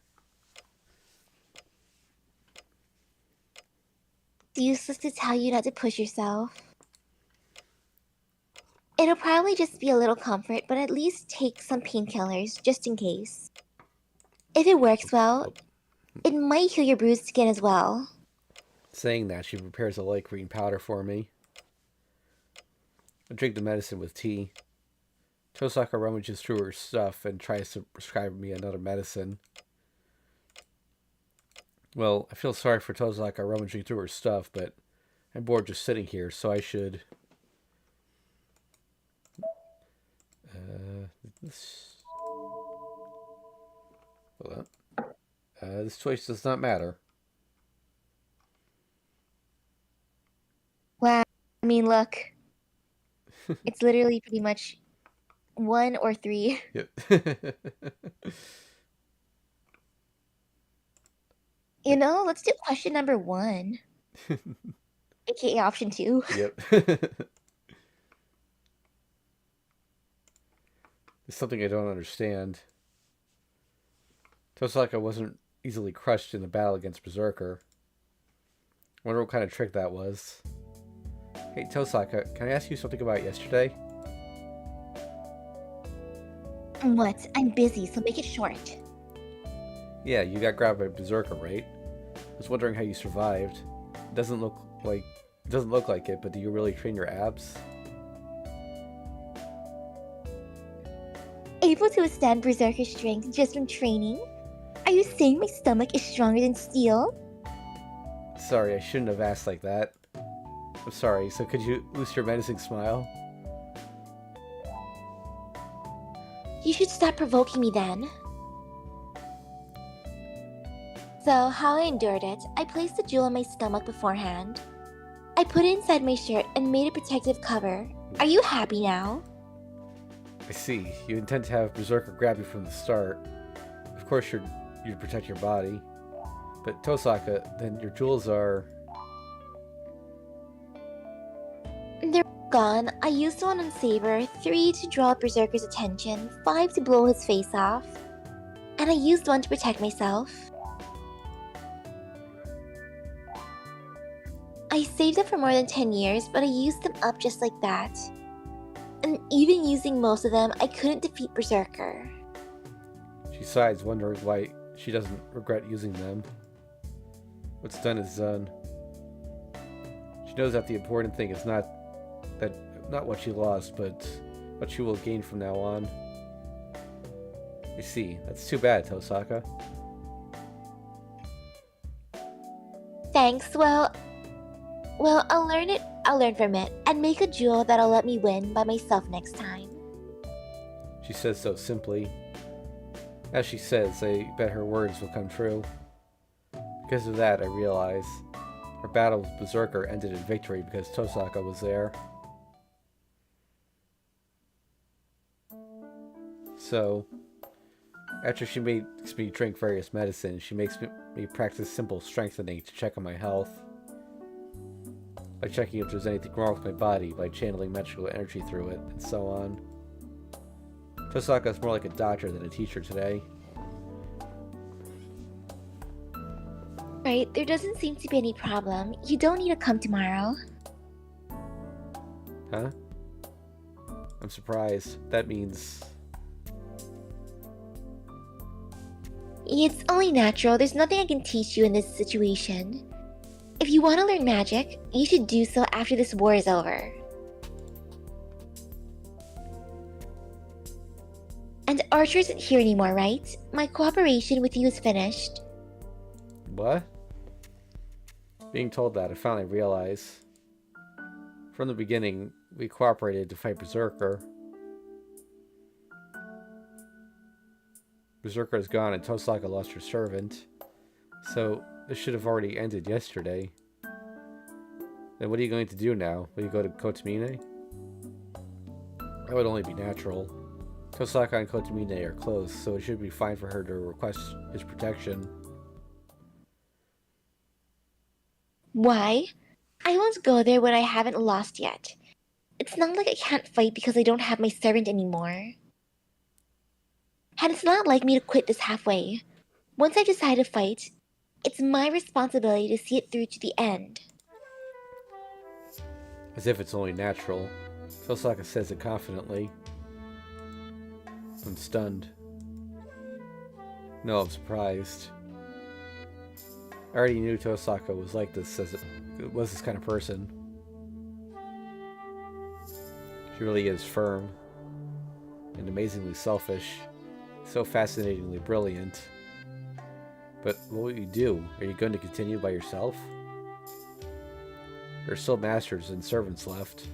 It's useless to tell you not to push yourself. It'll probably just be a little comfort, but at least take some painkillers, just in case. If it works well, it might heal your bruised skin as well. Saying that, she prepares a light green powder for me. I drink the medicine with tea. Tosaka rummages through her stuff and tries to prescribe me another medicine. Well, I feel sorry for Tosaka rummaging through her stuff, but I'm bored just sitting here, so I should... Hold on. This choice does not matter. Wow, I mean, look. It's literally pretty much 1 or 3. Yep. You know, let's do question number 1. AKA option 2. Yep. It's something I don't understand. Tosaka wasn't easily crushed in the battle against Berserker. Wonder what kind of trick that was. Hey, Tosaka, can I ask you something about yesterday? What? I'm busy, so make it short. Yeah, you got grabbed by Berserker, right? I was wondering how you survived. It doesn't look like it, but do you really train your abs? Able to withstand Berserker strength just from training? Are you saying my stomach is stronger than steel? Sorry, I shouldn't have asked like that. I'm sorry, so could you lose your menacing smile? You should stop provoking me then. So, how I endured it, I placed the jewel on my stomach beforehand. I put it inside my shirt and made a protective cover. Are you happy now? I see. You intend to have Berserker grab you from the start. Of course you'd protect your body. But Tosaka, then your jewels are... They're gone. I used one on Saber, 3 to draw Berserker's attention, 5 to blow his face off. And I used one to protect myself. I saved up for more than 10 years, but I used them up just like that. And even using most of them, I couldn't defeat Berserker. She sighs, wondering why she doesn't regret using them. What's done is done. She knows that the important thing is not what she lost, but what she will gain from now on. I see. That's too bad, Tosaka. Thanks, well, I'll learn from it, and make a jewel that'll let me win by myself next time. She says so simply. As she says, I bet her words will come true. Because of that, I realize our battle with Berserker ended in victory because Tosaka was there. So, after she makes me drink various medicines, she makes me practice simple strengthening to check on my health. By checking if there's anything wrong with my body, by channeling magical energy through it, and so on. Tosaka is more like a doctor than a teacher today. Right, there doesn't seem to be any problem. You don't need to come tomorrow. Huh? I'm surprised. That means... It's only natural. There's nothing I can teach you in this situation. If you want to learn magic, you should do so after this war is over. And Archer isn't here anymore, right? My cooperation with you is finished. What? Being told that, I finally realize. From the beginning, we cooperated to fight Berserker. Berserker is gone and Tosaka lost her servant. So, this should have already ended yesterday. Then what are you going to do now? Will you go to Kotomine? That would only be natural. Tosaka and Kotomine are close, so it should be fine for her to request his protection. Why? I won't go there when I haven't lost yet. It's not like I can't fight because I don't have my servant anymore. And it's not like me to quit this halfway. Once I decide to fight, it's my responsibility to see it through to the end. As if it's only natural. Tosaka says it confidently. I'm stunned. No, I'm surprised. I already knew Tosaka was like this, as it was this kind of person. She really is firm and amazingly selfish, so fascinatingly brilliant. But what will you do? Are you going to continue by yourself? There are still masters and servants left.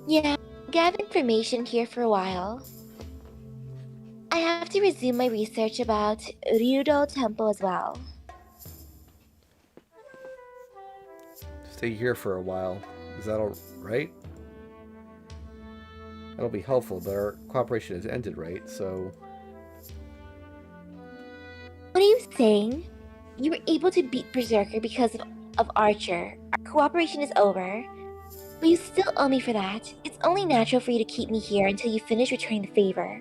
Yeah, gather information here for a while. I have to resume my research about Ryudo Temple as well. Stay here for a while. Is that all right? That'll be helpful, but our cooperation has ended, right? So... What are you saying? You were able to beat Berserker because of Archer. Our cooperation is over. But you still owe me for that. It's only natural for you to keep me here until you finish returning the favor.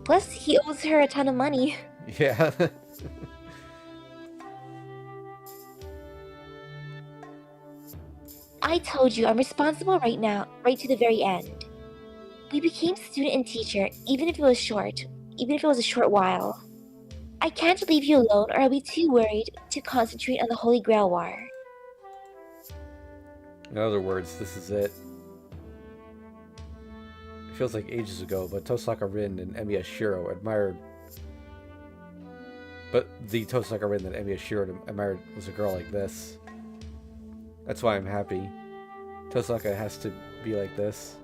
Plus, he owes her a ton of money. Yeah. I told you I'm responsible right now, right to the very end. We became student and teacher, even if it was a short while. I can't leave you alone or I'll be too worried to concentrate on the Holy Grail War. In other words, this is it. It feels like ages ago, but Tosaka Rin and Emiya Shiro admired... But the Tosaka Rin that Emiya Shiro admired was a girl like this. That's why I'm happy. Tosaka has to be like this.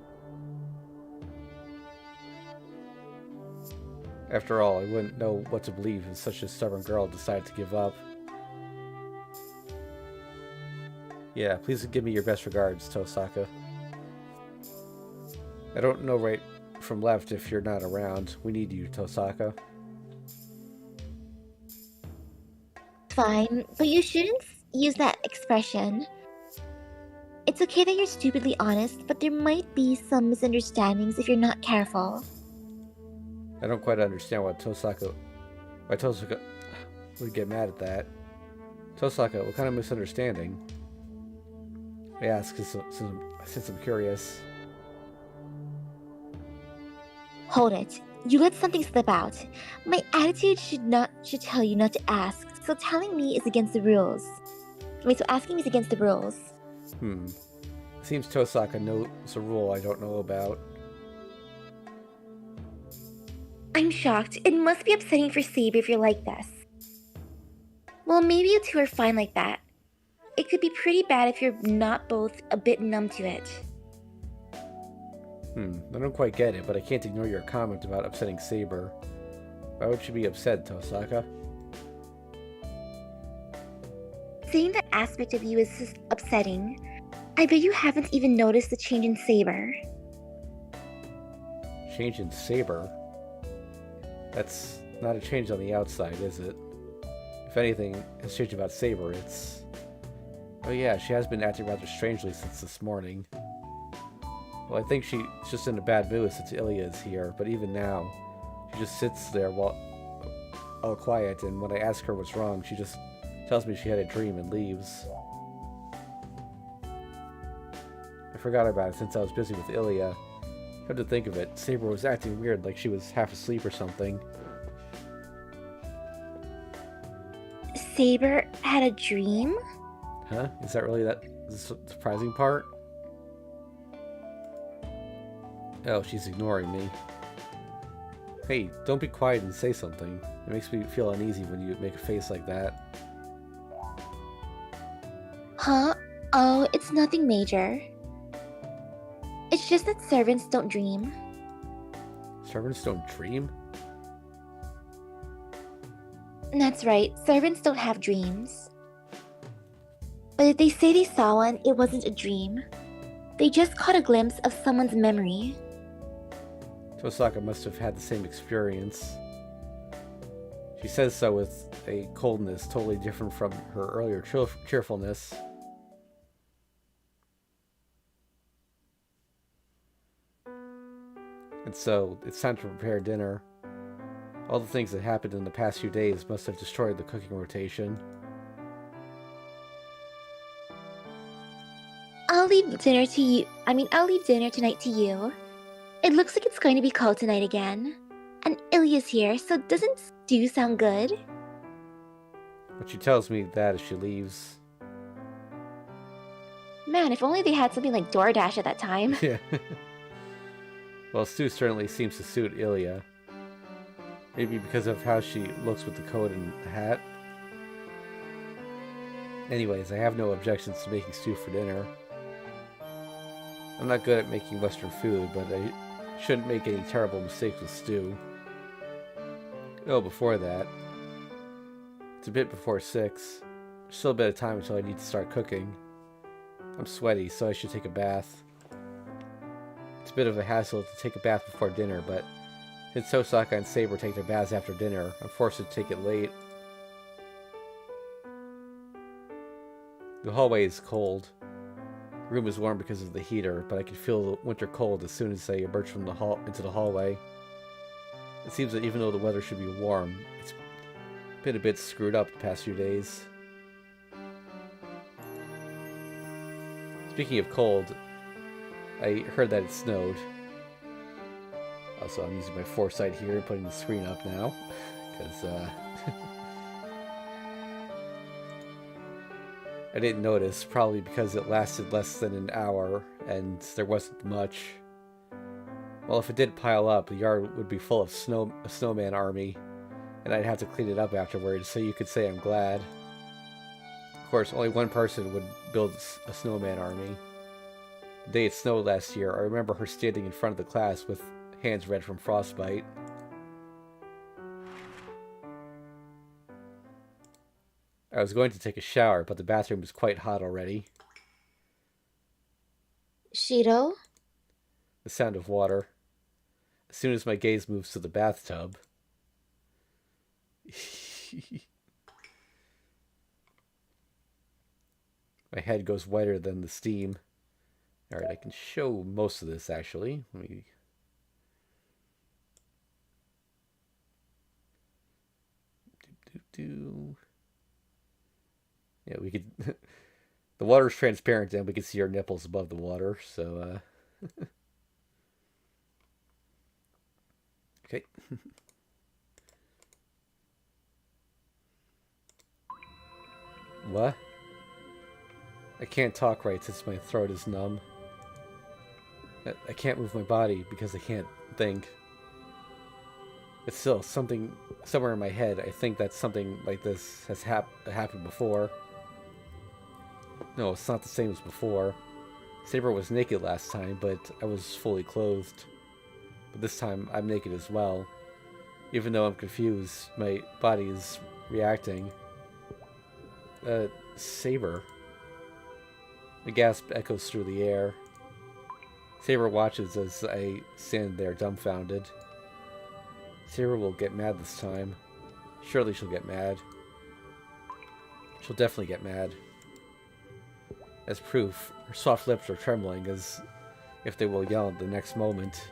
After all, I wouldn't know what to believe if such a stubborn girl decided to give up. Yeah, please give me your best regards, Tosaka. I don't know right from left if you're not around. We need you, Tosaka. Fine, but you shouldn't use that expression. It's okay that you're stupidly honest, but there might be some misunderstandings if you're not careful. I don't quite understand why Tosaka would get mad at that. Tosaka, what kind of misunderstanding? I ask since I'm curious. Hold it. You let something slip out. My attitude should tell you not to ask, so telling me is against the rules. So asking me is against the rules. Seems Tosaka knows a rule I don't know about. I'm shocked. It must be upsetting for Saber if you're like this. Well, maybe you two are fine like that. It could be pretty bad if you're not both a bit numb to it. I don't quite get it, but I can't ignore your comment about upsetting Saber. Why would she be upset, Tosaka? Saying that aspect of you is just upsetting. I bet you haven't even noticed the change in Saber. Change in Saber? That's not a change on the outside, is it? If anything has changed about Saber, it's... Oh yeah, she has been acting rather strangely since this morning. Well, I think she's just in a bad mood since Ilya is here, but even now, she just sits there all quiet, and when I ask her what's wrong, she just tells me she had a dream and leaves. I forgot about it since I was busy with Ilya. Come to think of it, Saber was acting weird, like she was half asleep or something. Saber had a dream? Huh? Is that really the surprising part? Oh, she's ignoring me. Hey, don't be quiet and say something. It makes me feel uneasy when you make a face like that. Huh? Oh, it's nothing major. It's just that servants don't dream. Servants don't dream? That's right, servants don't have dreams. But if they say they saw one, it wasn't a dream. They just caught a glimpse of someone's memory. Tosaka must have had the same experience. She says so with a coldness totally different from her earlier cheerfulness. And so, it's time to prepare dinner. All the things that happened in the past few days must have destroyed the cooking rotation. I'll leave dinner tonight to you. It looks like it's going to be cold tonight again. And Ilya's here, so doesn't stew sound good? But she tells me that as she leaves. Man, if only they had something like DoorDash at that time. Yeah. Well, stew certainly seems to suit Ilya. Maybe because of how she looks with the coat and the hat. Anyways, I have no objections to making stew for dinner. I'm not good at making Western food, but I shouldn't make any terrible mistakes with stew. Oh, before that. It's a bit before 6. There's still a bit of time until I need to start cooking. I'm sweaty, so I should take a bath. It's a bit of a hassle to take a bath before dinner, but since Tosaka and Saber take their baths after dinner, I'm forced to take it late. The hallway is cold. The room is warm because of the heater, but I can feel the winter cold as soon as I emerge from the into the hallway. It seems that even though the weather should be warm, it's been a bit screwed up the past few days. Speaking of cold, I heard that it snowed. Also, I'm using my foresight here and putting the screen up now, because I didn't notice, probably because it lasted less than an hour and there wasn't much. Well, if it did pile up, the yard would be full of a snowman army, and I'd have to clean it up afterwards, so you could say I'm glad. Of course, only one person would build a snowman army. The day it snowed last year, I remember her standing in front of the class with hands red from frostbite. I was going to take a shower, but the bathroom was quite hot already. Shiro? The sound of water. As soon as my gaze moves to the bathtub. My head goes whiter than the steam. Alright, I can show most of this actually. Let me... Yeah, we could... The water's transparent and we can see our nipples above the water, so... Okay. What? I can't talk right since my throat is numb. I can't move my body because I can't think. It's still something somewhere in my head. I think that something like this has happened before. No, it's not the same as before. Saber was naked last time, but I was fully clothed. But this time, I'm naked as well. Even though I'm confused, my body is reacting. Saber. The gasp echoes through the air. Saber watches as I stand there dumbfounded. Saber will get mad this time. Surely she'll get mad. She'll definitely get mad. As proof, her soft lips are trembling as if they will yell the next moment.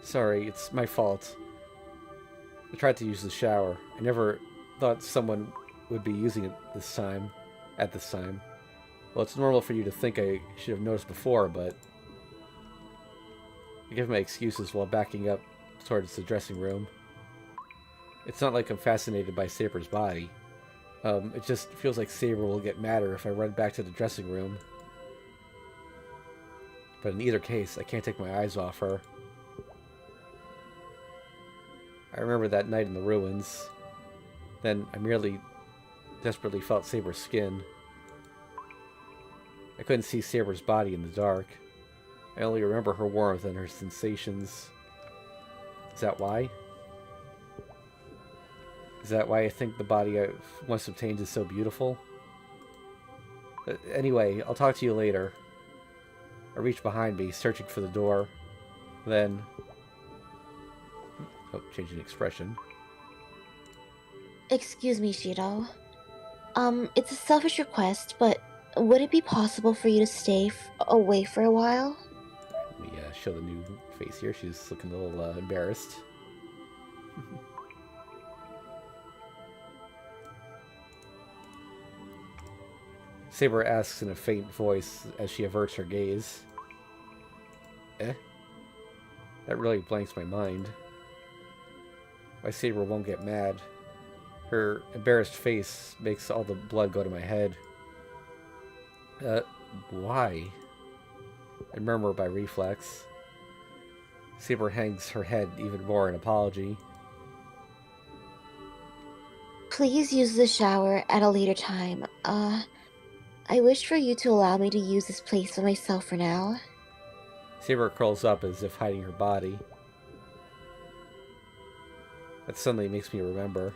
Sorry, it's my fault. I tried to use the shower. I never thought someone would be using it at this time. Well, it's normal for you to think I should have noticed before, but... I give my excuses while backing up towards the dressing room. It's not like I'm fascinated by Saber's body. It just feels like Saber will get madder if I run back to the dressing room. But in either case, I can't take my eyes off her. I remember that night in the ruins. Then I merely desperately felt Saber's skin. I couldn't see Saber's body in the dark. I only remember her warmth and her sensations. Is that why? Is that why I think the body I once obtained is so beautiful? Anyway, I'll talk to you later. I reach behind me, searching for the door. Then... Oh, changing expression. Excuse me, Shiro. It's a selfish request, but would it be possible for you to stay away for a while? Let me show the new face here. She's looking a little embarrassed. Saber asks in a faint voice as she averts her gaze. Eh? That really blanks my mind. Why Saber won't get mad. Her embarrassed face makes all the blood go to my head. Why? I murmur by reflex. Saber hangs her head even more in apology. Please use the shower at a later time. I wish for you to allow me to use this place by myself for now. Saber curls up as if hiding her body. That suddenly makes me remember.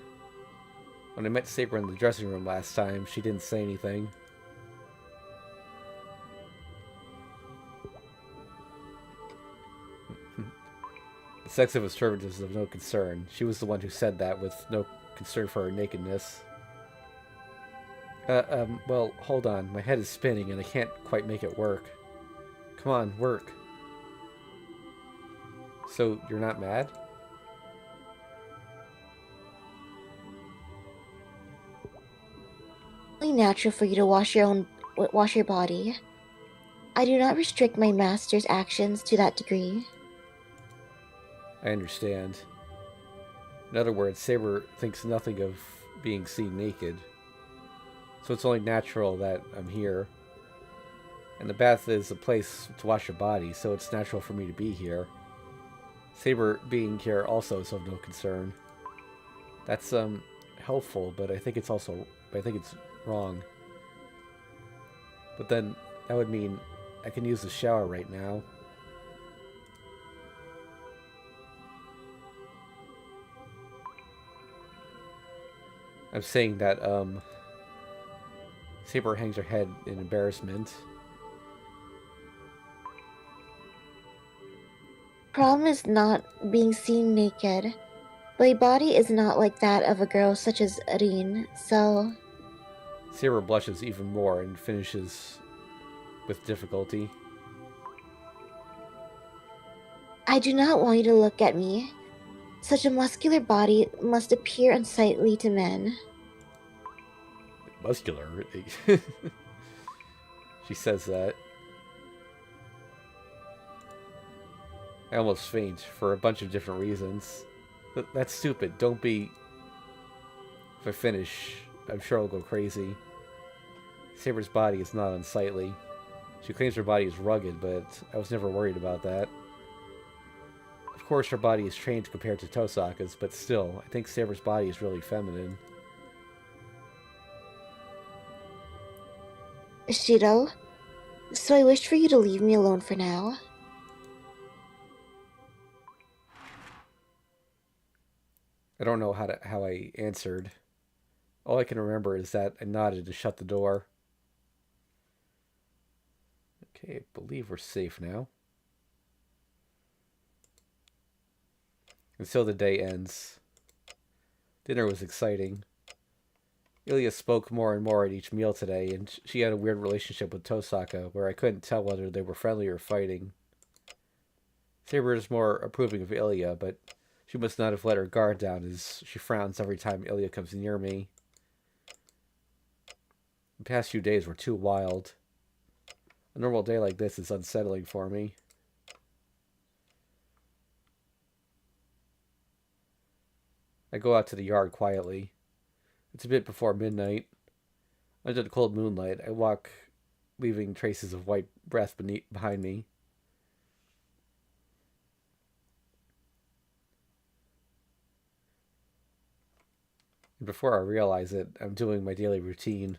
When I met Saber in the dressing room last time, she didn't say anything. The sex of a servant is of no concern. She was the one who said that, with no concern for her nakedness. Well, hold on. My head is spinning and I can't quite make it work. Come on, work. So, you're not mad? It's only natural for you to wash your body. I do not restrict my master's actions to that degree. I understand. In other words, Saber thinks nothing of being seen naked. So it's only natural that I'm here. And the bath is a place to wash your body, so it's natural for me to be here. Saber being here also is of no concern. That's helpful, but I think it's wrong. But then that would mean I can use the shower right now. I'm saying that Saber hangs her head in embarrassment. Problem is not being seen naked. My body is not like that of a girl such as Rin, so... Saber blushes even more and finishes with difficulty. I do not want you to look at me. Such a muscular body must appear unsightly to men. Muscular? She says that. I almost faint for a bunch of different reasons. That's stupid. Don't be... If I finish, I'm sure I'll go crazy. Saber's body is not unsightly. She claims her body is rugged, but I was never worried about that. Of course, her body is trained compared to Tosaka's, but still, I think Saber's body is really feminine. Shiro, so I wish for you to leave me alone for now. I don't know how I answered. All I can remember is that I nodded to shut the door. Okay, I believe we're safe now. And so the day ends. Dinner was exciting. Ilya spoke more and more at each meal today, and she had a weird relationship with Tosaka, where I couldn't tell whether they were friendly or fighting. Saber is more approving of Ilya, but she must not have let her guard down, as she frowns every time Ilya comes near me. The past few days were too wild. A normal day like this is unsettling for me. I go out to the yard quietly. It's a bit before midnight. Under the cold moonlight, I walk, leaving traces of white breath behind me. And before I realize it, I'm doing my daily routine.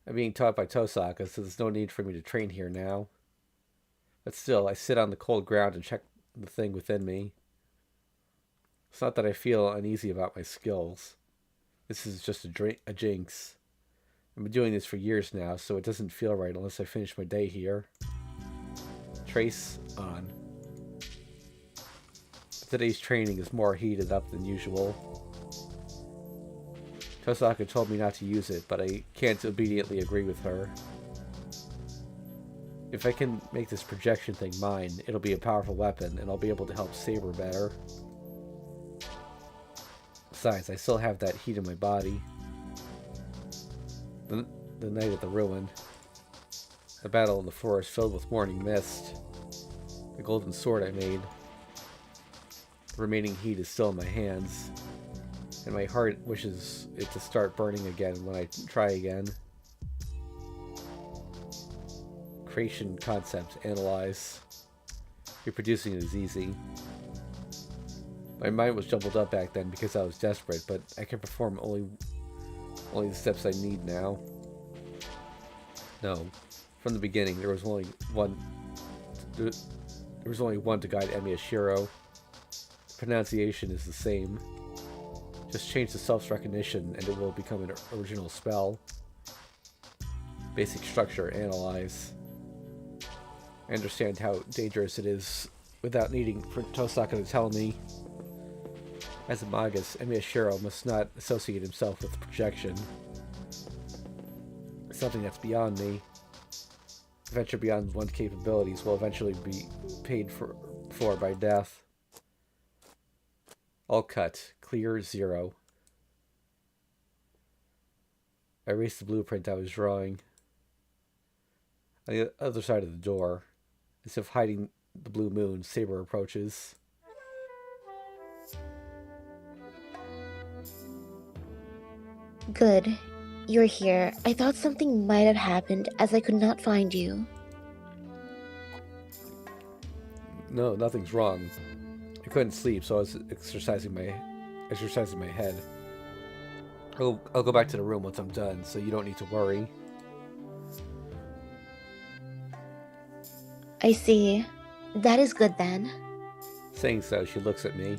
I'm being taught by Tosaka, so there's no need for me to train here now. But still, I sit on the cold ground and check the thing within me. It's not that I feel uneasy about my skills. This is just a jinx. I've been doing this for years now, so it doesn't feel right unless I finish my day here. Trace on. Today's training is more heated up than usual. Tosaka told me not to use it, but I can't obediently agree with her. If I can make this projection thing mine, it'll be a powerful weapon, and I'll be able to help Saber better. Besides, I still have that heat in my body. The night at the ruin. The battle in the forest filled with morning mist. The golden sword I made. The remaining heat is still in my hands. And my heart wishes it to start burning again when I try again. Creation concept, analyze. Reproducing it is easy. My mind was jumbled up back then because I was desperate, but I can perform only the steps I need now. No, from the beginning there was only one. There was only one to guide Emiyashiro. The pronunciation is the same. Just change the self-recognition and it will become an original spell. Basic structure, analyze. I understand how dangerous it is without needing for Tosaka to tell me. As a magus, Emiyashiro must not associate himself with projection. Something that's beyond me. A venture beyond one's capabilities will eventually be paid for by death. All cut. Clear 0. I erased the blueprint I was drawing. On the other side of the door, as if hiding the blue moon, Saber approaches. Good. You're here. I thought something might have happened as I could not find you. No, nothing's wrong. I couldn't sleep, so I was exercising my head. I'll go back to the room once I'm done, so you don't need to worry. I see. That is good then. Saying so, she looks at me.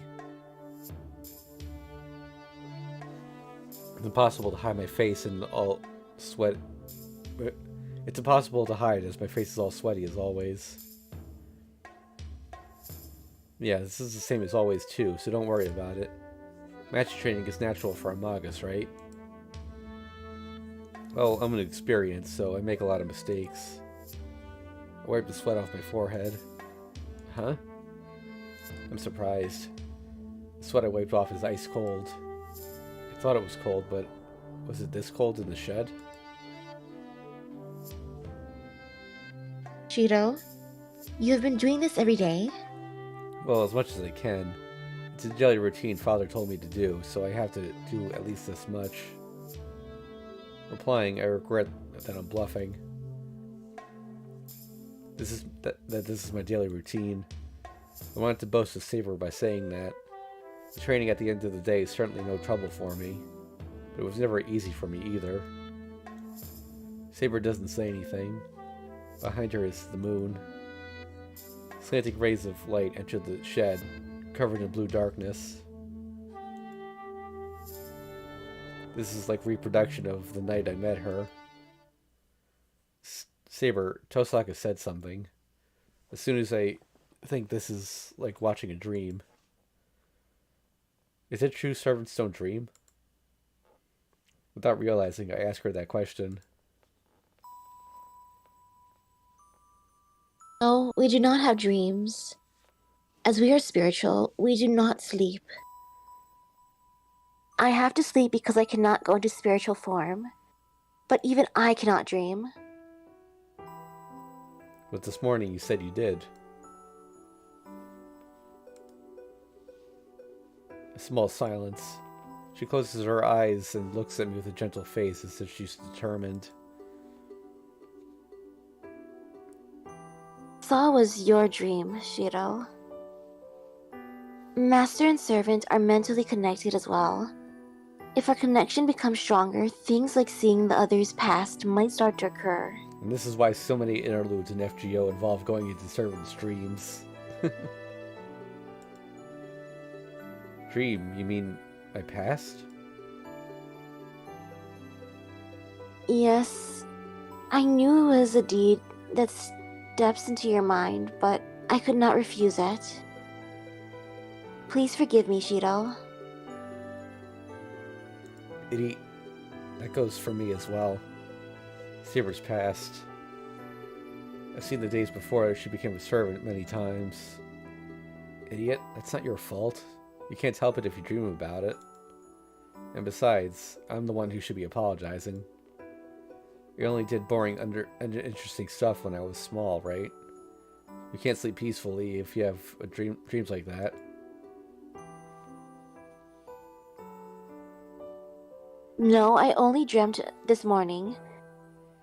It's impossible to hide my face and all sweat. It's impossible to hide as my face is all sweaty as always. Yeah, this is the same as always too, so don't worry about it. Magic training is natural for a magus, right? Well, I'm an experienced, so I make a lot of mistakes. I wipe the sweat off my forehead. Huh? I'm surprised. The sweat I wiped off is ice cold. I thought it was cold, but was it this cold in the shed? Shiro, you have been doing this every day? Well, as much as I can. It's a daily routine Father told me to do, so I have to do at least this much. Replying, I regret that I'm bluffing. This is my daily routine. I wanted to boast to Saber by saying that. The training at the end of the day is certainly no trouble for me, but it was never easy for me either. Saber doesn't say anything. Behind her is the moon. Slanting rays of light enter the shed, covered in blue darkness. This is like reproduction of the night I met her. Saber, Tosaka said something. As soon as I think this is like watching a dream. Is it true servants don't dream? Without realizing, I ask her that question. No, we do not have dreams. As we are spiritual, we do not sleep. I have to sleep because I cannot go into spiritual form. But even I cannot dream. But this morning you said you did. A small silence. She closes her eyes and looks at me with a gentle face as if she's determined. Saw was your dream, Shiro. Master and servant are mentally connected as well. If our connection becomes stronger, things like seeing the other's past might start to occur. And this is why so many interludes in FGO involve going into servants' dreams. dream, you mean my past? Yes, I knew it was a deed that steps into your mind, but I could not refuse it. Please forgive me, Shido. Idiot. That goes for me as well. Saber's past. I've seen the days before she became a servant many times. Idiot, that's not your fault. You can't help it if you dream about it. And besides, I'm the one who should be apologizing. You only did boring, interesting stuff when I was small, right? You can't sleep peacefully if you have dreams like that. No, I only dreamt this morning.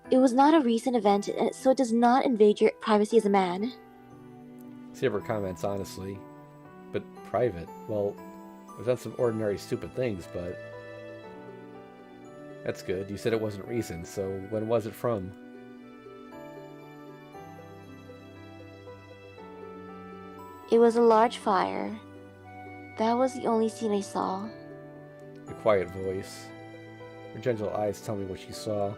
It was not a recent event, so it does not invade your privacy as a man. Saber comments honestly. But private? Well, I've done some ordinary stupid things, but... That's good. You said it wasn't recent, so when was it from? It was a large fire. That was the only scene I saw. A quiet voice. Her gentle eyes tell me what she saw.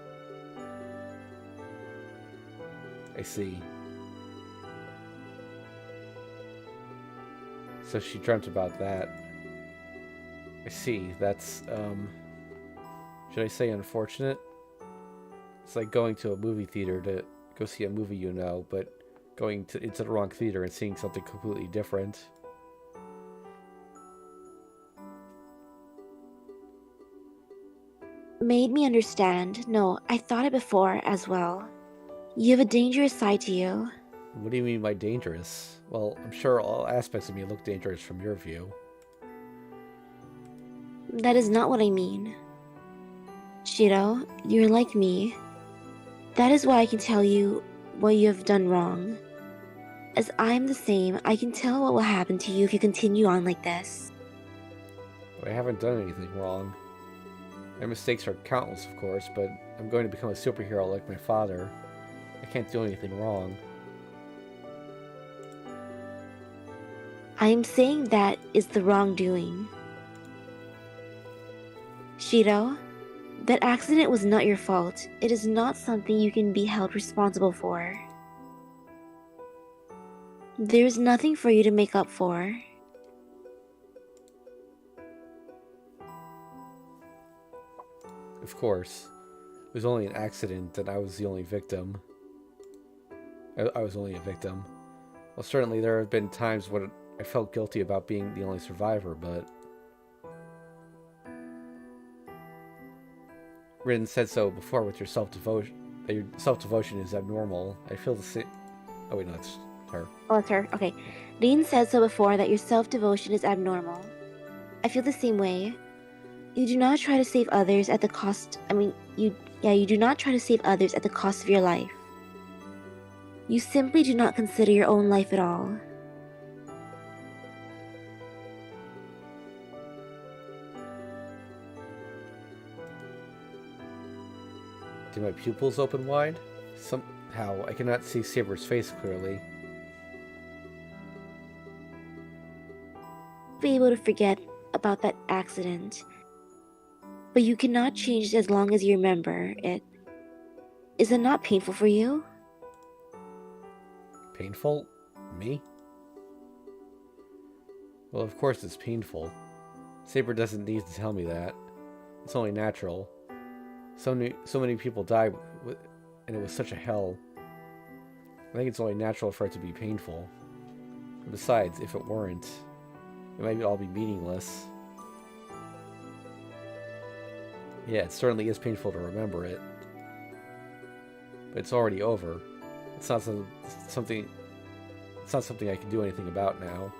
I see. So she dreamt about that. I see. That's, should I say unfortunate? It's like going to a movie theater to go see a movie you know, but going into the wrong theater and seeing something completely different. Made me understand. No, I thought it before as well. You have a dangerous side to you. What do you mean by dangerous? Well, I'm sure all aspects of me look dangerous from your view. That is not what I mean. Shiro, you're like me. That is why I can tell you what you have done wrong. As I'm the same, I can tell what will happen to you if you continue on like this. I haven't done anything wrong. My mistakes are countless, of course, but I'm going to become a superhero like my father. I can't do anything wrong. I am saying that is the wrongdoing. Shiro, that accident was not your fault. It is not something you can be held responsible for. There is nothing for you to make up for. Of course. It was only an accident and I was the only victim. I was only a victim. Well, certainly there have been times when I felt guilty about being the only survivor, but... Rin said so before with your self-devotion. That your self-devotion is abnormal. I feel the same... Oh wait, no, it's her. Oh, it's her. Okay. Rin said so before that your self-devotion is abnormal. I feel the same way. You do not try to save others at the cost... you do not try to save others at the cost of your life. You simply do not consider your own life at all. Do my pupils open wide? Somehow, I cannot see Saber's face clearly. Be able to forget about that accident. But you cannot change it as long as you remember it. Is it not painful for you? Painful? Me? Well, of course it's painful. Saber doesn't need to tell me that. It's only natural. So many people died, and it was such a hell. I think it's only natural for it to be painful. And besides, if it weren't, it might all be meaningless. Yeah, it certainly is painful to remember it. But it's already over. It's not something I can do anything about now.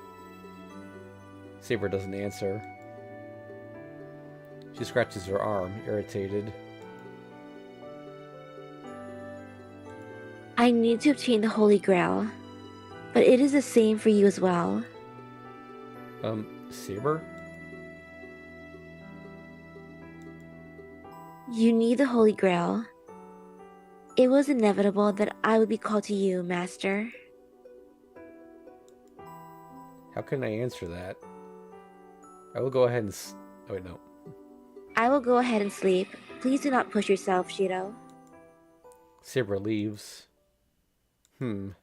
Saber doesn't answer. She scratches her arm, irritated. I need to obtain the Holy Grail, but it is the same for you as well. Saber? You need the Holy Grail. It was inevitable that I would be called to you, Master. How can I answer that? I will go ahead and... Oh, wait, no. I will go ahead and sleep. Please do not push yourself, Shiro. Saber leaves. I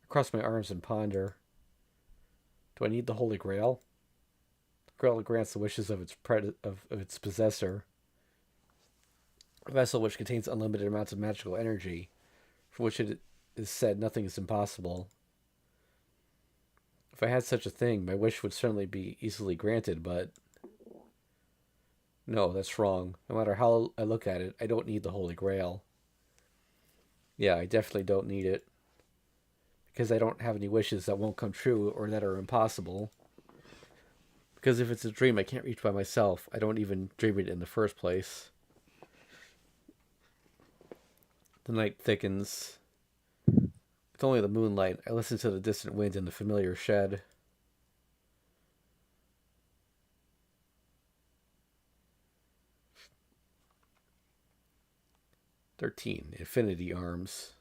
cross my arms and ponder. Do I need the Holy Grail? The Grail grants the wishes of its possessor. A vessel which contains unlimited amounts of magical energy, for which it is said nothing is impossible. If I had such a thing, my wish would certainly be easily granted, but... No, that's wrong. No matter how I look at it, I don't need the Holy Grail. Yeah, I definitely don't need it. Because I don't have any wishes that won't come true or that are impossible. Because if it's a dream I can't reach by myself, I don't even dream it in the first place. The night thickens. With only the moonlight, I listen to the distant wind in the familiar shed. Infinity Arms.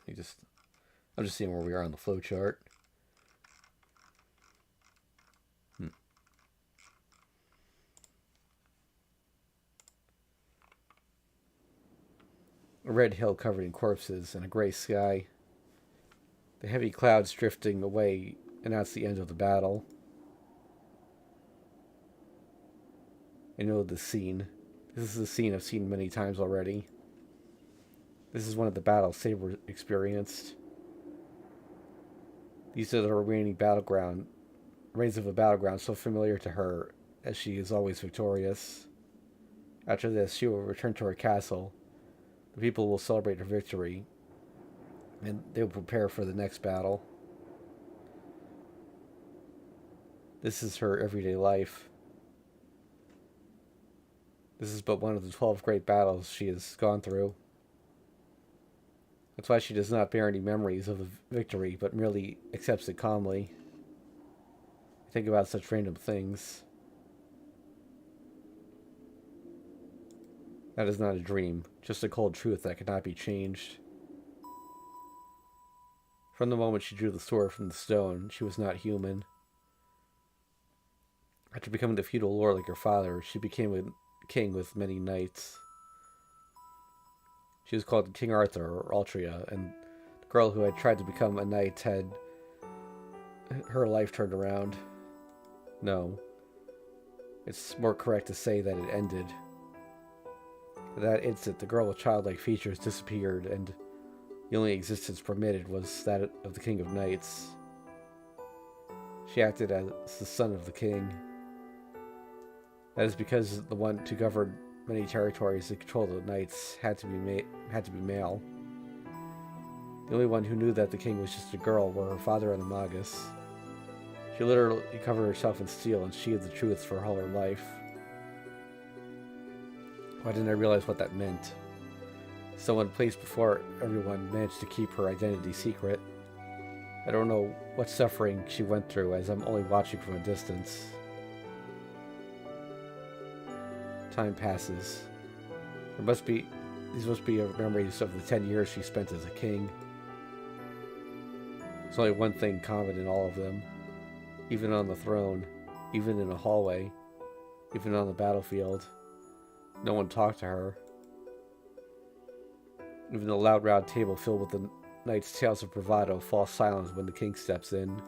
I'm just seeing where we are on the flowchart. A red hill covered in corpses and a gray sky. The heavy clouds drifting away announce the end of the battle. I know this scene. This is a scene I've seen many times already. This is one of the battles Saber experienced. These are the remains of a battleground so familiar to her, as she is always victorious. After this, she will return to her castle. The people will celebrate her victory, and they will prepare for the next battle. This is her everyday life. This is but one of the 12 great battles she has gone through. That's why she does not bear any memories of the victory, but merely accepts it calmly. I think about such random things. That is not a dream, just a cold truth that cannot be changed. From the moment she drew the sword from the stone, she was not human. After becoming the feudal lord like her father, she became a king with many knights. She was called King Arthur, or Altria, and the girl who had tried to become a knight had her life turned around. No. It's more correct to say that it ended. At that instant, the girl with childlike features disappeared, and the only existence permitted was that of the King of Knights. She acted as the son of the king. That is because the one to govern many territories and control the knights had to be male. The only one who knew that the king was just a girl were her father and the Magus. She literally covered herself in steel and sheathed the truth for all her life. Why didn't I realize what that meant? Someone placed before everyone managed to keep her identity secret. I don't know what suffering she went through, as I'm only watching from a distance. Time passes. These must be memories of the 10 years she spent as a king. There's only one thing common in all of them. Even on the throne, even in a hallway, even on the battlefield, no one talked to her. Even the loud round table filled with the knights' tales of bravado falls silent when the king steps in.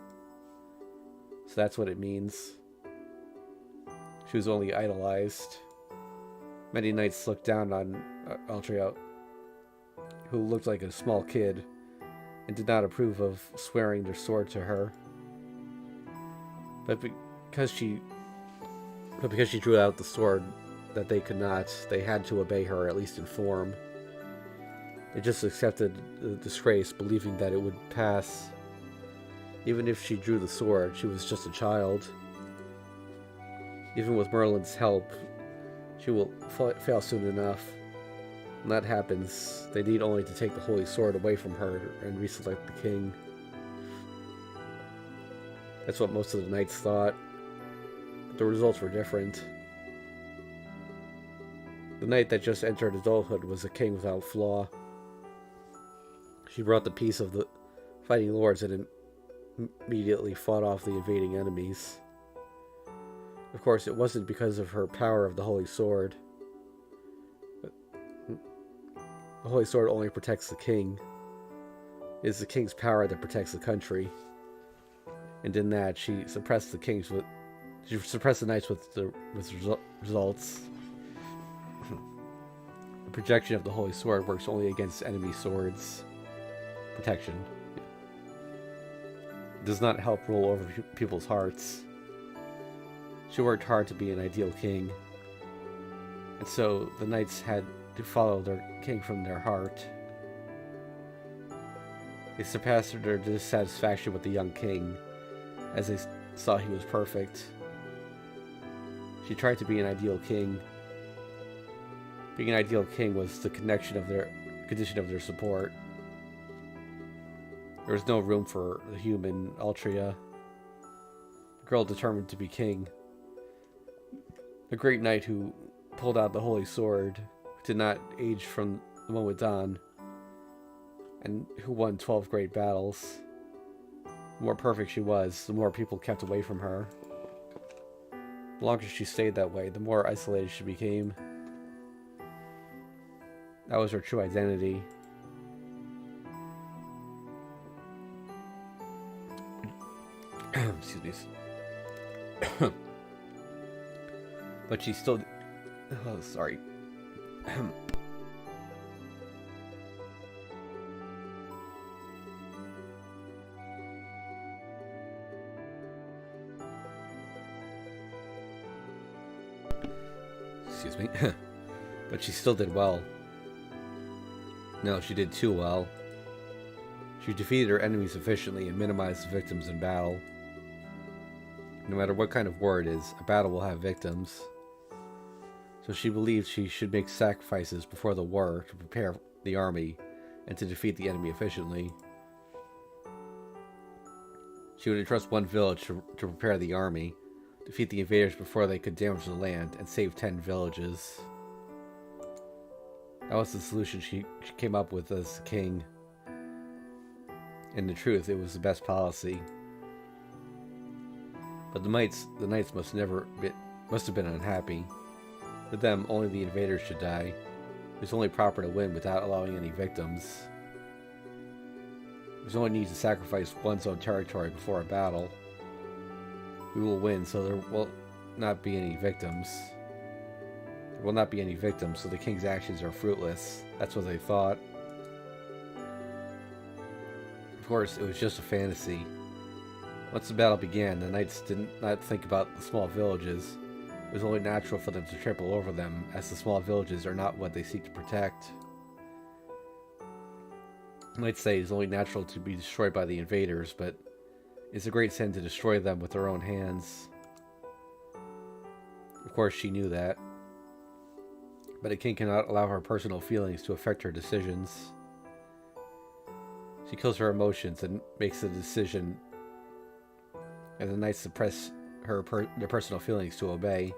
So that's what it means. She was only idolized. Many knights looked down on Altria, who looked like a small kid, and did not approve of swearing their sword to her. But because she drew out the sword that they could not, they had to obey her, at least in form. They just accepted the disgrace, believing that it would pass. Even if she drew the sword, she was just a child. Even with Merlin's help, she will fail soon enough. When that happens, they need only to take the holy sword away from her and reselect the king. That's what most of the knights thought. But the results were different. The knight that just entered adulthood was a king without flaw. She brought the peace of the fighting lords, and it immediately fought off the invading enemies. Of course, it wasn't because of her power of the Holy Sword. But the Holy Sword only protects the king. It is the king's power that protects the country. And in that, she suppressed the knights with results. The projection of the Holy Sword works only against enemy swords. Protection. It does not help rule over people's hearts. She worked hard to be an ideal king. And so the knights had to follow their king from their heart. They surpassed their dissatisfaction with the young king, as they saw he was perfect. She tried to be an ideal king. Being an ideal king was the condition of their support. There was no room for the human Altria. The girl determined to be king. The great knight who pulled out the Holy Sword, who did not age from the moment on, and who won 12 great battles. The more perfect she was, the more people kept away from her. The longer she stayed that way, the more isolated she became. That was her true identity. Excuse me. But she still... Oh, sorry. Excuse me. But she still did well. No, she did too well. She defeated her enemies efficiently and minimized the victims in battle. No matter what kind of war it is, a battle will have victims. So she believed she should make sacrifices before the war to prepare the army and to defeat the enemy efficiently. She would entrust one village to prepare the army, defeat the invaders before they could damage the land, and save 10 villages. That was the solution she came up with as king. In the truth, it was the best policy. But the knights must have been unhappy. With them, only the invaders should die. It was only proper to win without allowing any victims. There's only need to sacrifice one's own territory before a battle. We will win, so there will not be any victims. There will not be any victims, so the king's actions are fruitless. That's what they thought. Of course, it was just a fantasy. Once the battle began, the knights did not think about the small villages. It was only natural for them to trample over them, as the small villages are not what they seek to protect. I might say it is only natural to be destroyed by the invaders, but it's a great sin to destroy them with their own hands. Of course, she knew that. But a king cannot allow her personal feelings to affect her decisions. She kills her emotions and makes the decision, and the knights suppress their personal feelings to obey.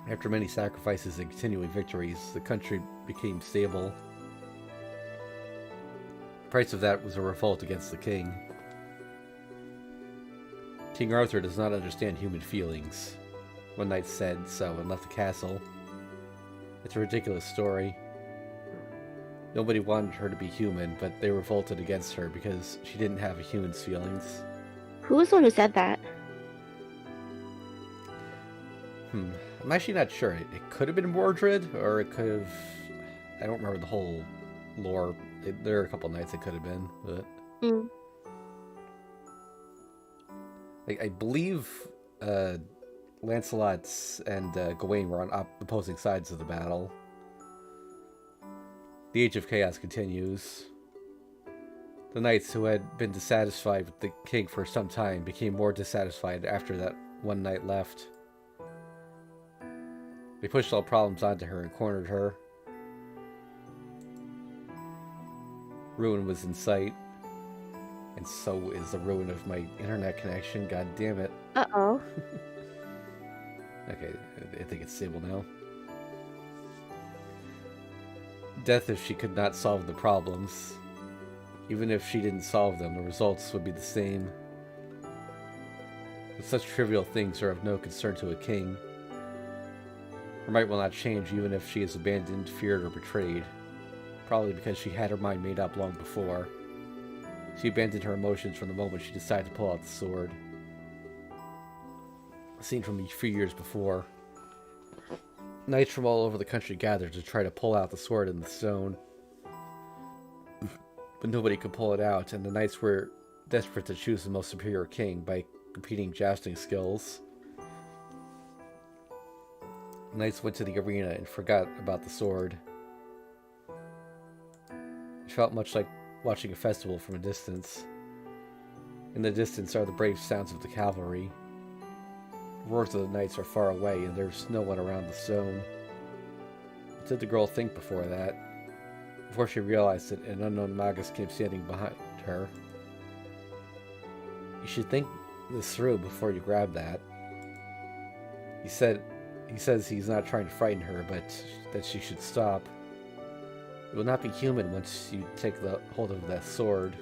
After many sacrifices and continuing victories, the country became stable. The price of that was a revolt against the king. King Arthur does not understand human feelings. One knight said so and left the castle. It's a ridiculous story. Nobody wanted her to be human, but they revolted against her because she didn't have a human's feelings. Who was the one who said that? I'm actually not sure. It could have been Mordred, or it could have... I don't remember the whole lore. There are a couple knights it could have been, but... I believe Lancelot and Gawain were on opposing sides of the battle. The Age of Chaos continues. The knights who had been dissatisfied with the king for some time became more dissatisfied after that one knight left. They pushed all problems onto her and cornered her. Ruin was in sight. And so is the ruin of my internet connection. God damn it. Uh-oh. Okay, I think it's stable now. Death if she could not solve the problems. Even if she didn't solve them, the results would be the same. But such trivial things are of no concern to a king. Her might will not change even if she is abandoned, feared, or betrayed. Probably because she had her mind made up long before. She abandoned her emotions from the moment she decided to pull out the sword. A scene from a few years before. Knights from all over the country gathered to try to pull out the sword in the stone. But nobody could pull it out, and the knights were desperate to choose the most superior king by competing jousting skills. The knights went to the arena and forgot about the sword. It felt much like watching a festival from a distance. In the distance are the brave sounds of the cavalry. The roars of the knights are far away, and there's no one around the stone. What did the girl think before that? Before she realized that an unknown magus came standing behind her. You should think this through before you grab that. He says he's not trying to frighten her, but that she should stop. It will not be human once you take the hold of that sword.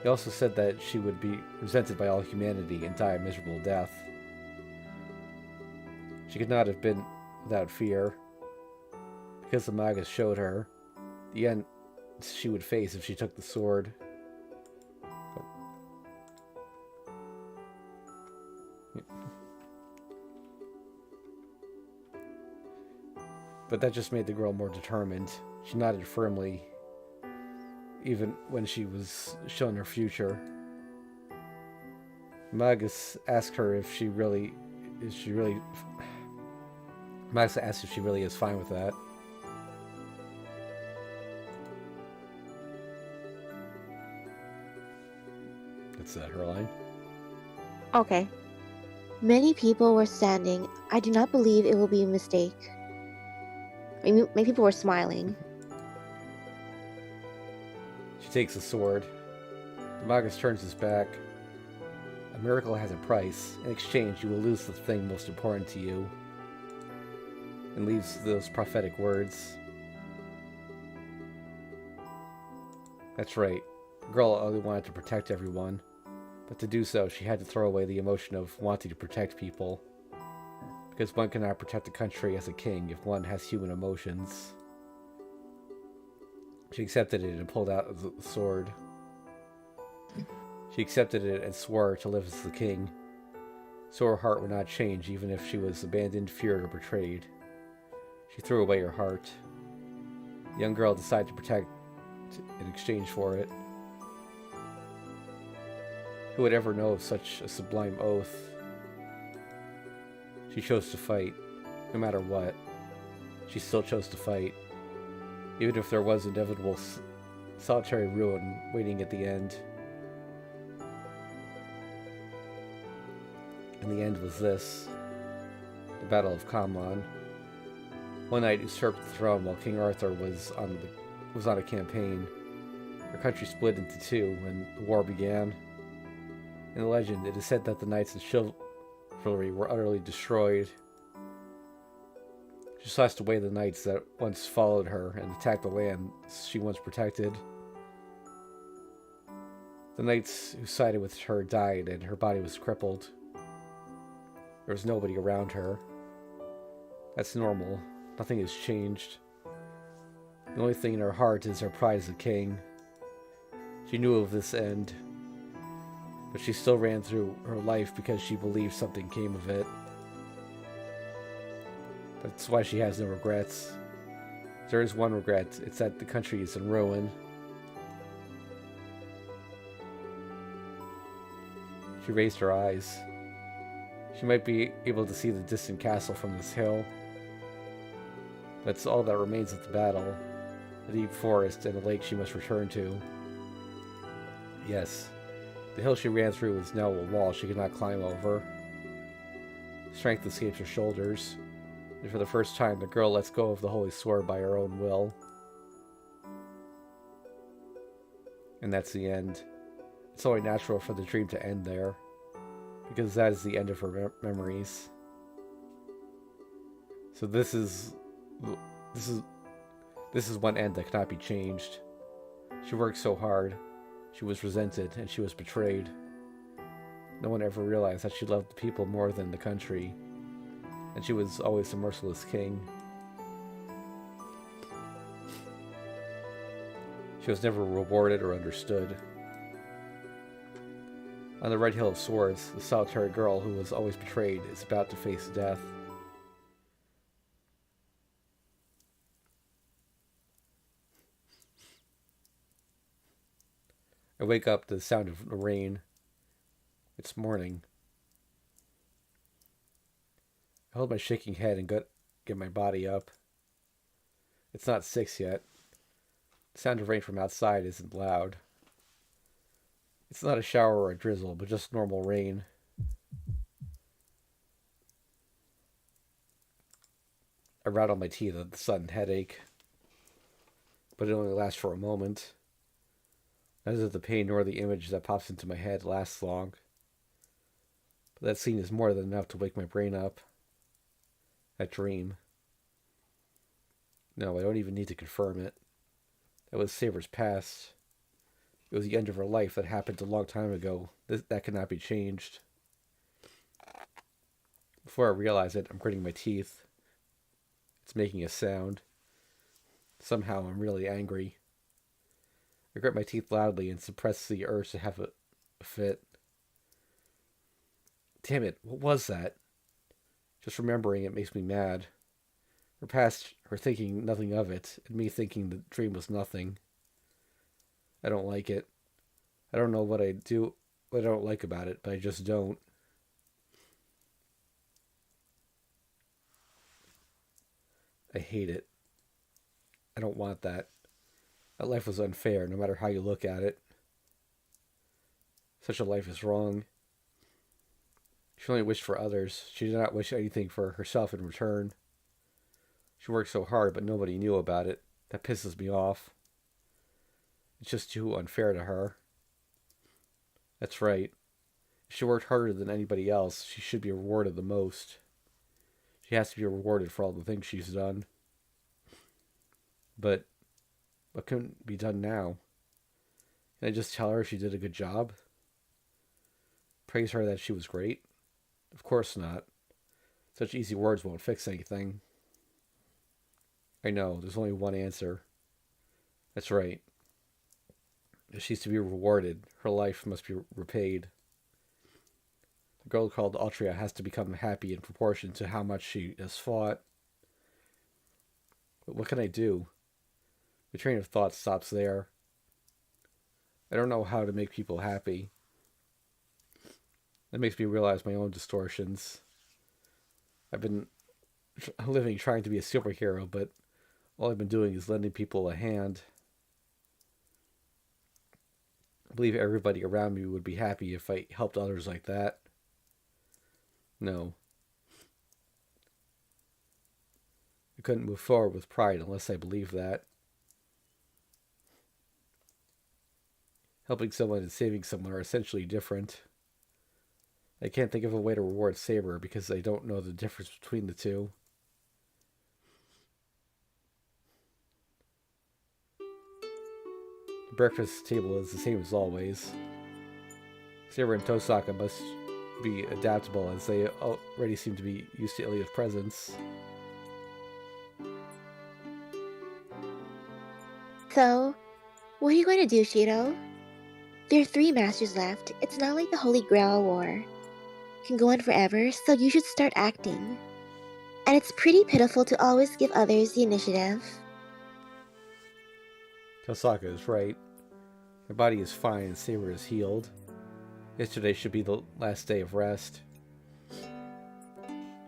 He also said that she would be resented by all humanity and die a miserable death. She could not have been without fear, because the magus showed her the end she would face if she took the sword. But that just made the girl more determined. She nodded firmly, even when she was shown her future. Magus asked her if she really is fine with that. That's her line. Okay. Many people were standing. I do not believe it will be a mistake. Many people were smiling. She takes the sword. The magus turns his back. A miracle has a price. In exchange, you will lose the thing most important to you. And leaves those prophetic words. That's right. The girl only wanted to protect everyone. But to do so, she had to throw away the emotion of wanting to protect people. Because one cannot protect a country as a king if one has human emotions. She accepted it and pulled out the sword. She accepted it and swore to live as the king. So her heart would not change even if she was abandoned, feared, or betrayed. She threw away her heart. The young girl decided to protect in exchange for it. Who would ever know of such a sublime oath? She chose to fight, no matter what. She still chose to fight, even if there was inevitable solitary ruin waiting at the end. And the end was this: the Battle of Kamlan. One knight usurped the throne while King Arthur was on a campaign. Her country split into two when the war began. In the legend, it is said that the knights and chivalry were utterly destroyed. She slashed away the knights that once followed her and attacked the land she once protected. The knights who sided with her died, and her body was crippled. There was nobody around her. That's normal. Nothing has changed. The only thing in her heart is her pride as a king. She knew of this end, but she still ran through her life because she believed something came of it. That's why she has no regrets. There is one regret. It's that the country is in ruin. She raised her eyes. She might be able to see the distant castle from this hill. That's all that remains of the battle. A deep forest and a lake she must return to. Yes, the hill she ran through is now a wall she could not climb over. Strength escapes her shoulders, and for the first time the girl lets go of the holy sword by her own will. And that's the end. It's only natural for the dream to end there, because that is the end of her memories. So this is one end that cannot be changed. She worked so hard. She was resented, and she was betrayed. No one ever realized that she loved the people more than the country, and she was always a merciless king. She was never rewarded or understood. On the Red Hill of Swords, the solitary girl who was always betrayed is about to face death. I wake up to the sound of the rain. It's morning. I hold my shaking head and get my body up. It's not 6 yet. The sound of rain from outside isn't loud. It's not a shower or a drizzle, but just normal rain. I rattle my teeth at the sudden headache, but it only lasts for a moment. Neither the pain nor the image that pops into my head lasts long. But that scene is more than enough to wake my brain up. That dream. No, I don't even need to confirm it. That was Saber's past. It was the end of her life that happened a long time ago. That cannot be changed. Before I realize it, I'm gritting my teeth. It's making a sound. Somehow I'm really angry. I grit my teeth loudly and suppress the urge to have a fit. Damn it, what was that? Just remembering it makes me mad. Her past, her thinking nothing of it, and me thinking the dream was nothing. I don't like it. I don't know what I don't like about it, but I just don't. I hate it. I don't want that. That life was unfair, no matter how you look at it. Such a life is wrong. She only wished for others. She did not wish anything for herself in return. She worked so hard, but nobody knew about it. That pisses me off. It's just too unfair to her. That's right. If she worked harder than anybody else, she should be rewarded the most. She has to be rewarded for all the things she's done. But what can be done now? Can I just tell her she did a good job? Praise her that she was great? Of course not. Such easy words won't fix anything. I know, there's only one answer. That's right. If she's to be rewarded, her life must be repaid. The girl called Altria has to become happy in proportion to how much she has fought. But what can I do? The train of thought stops there. I don't know how to make people happy. That makes me realize my own distortions. I've been living trying to be a superhero, but all I've been doing is lending people a hand. I believe everybody around me would be happy if I helped others like that. No. I couldn't move forward with pride unless I believed that. Helping someone and saving someone are essentially different. I can't think of a way to reward Saber because I don't know the difference between the two. The breakfast table is the same as always. Saber and Tosaka must be adaptable as they already seem to be used to Ilya's presence. So, what are you going to do, Shiro? There are 3 masters left. It's not like the Holy Grail War. It can go on forever, so you should start acting. And it's pretty pitiful to always give others the initiative. Tosaka is right. My body is fine and Saber is healed. Yesterday should be the last day of rest.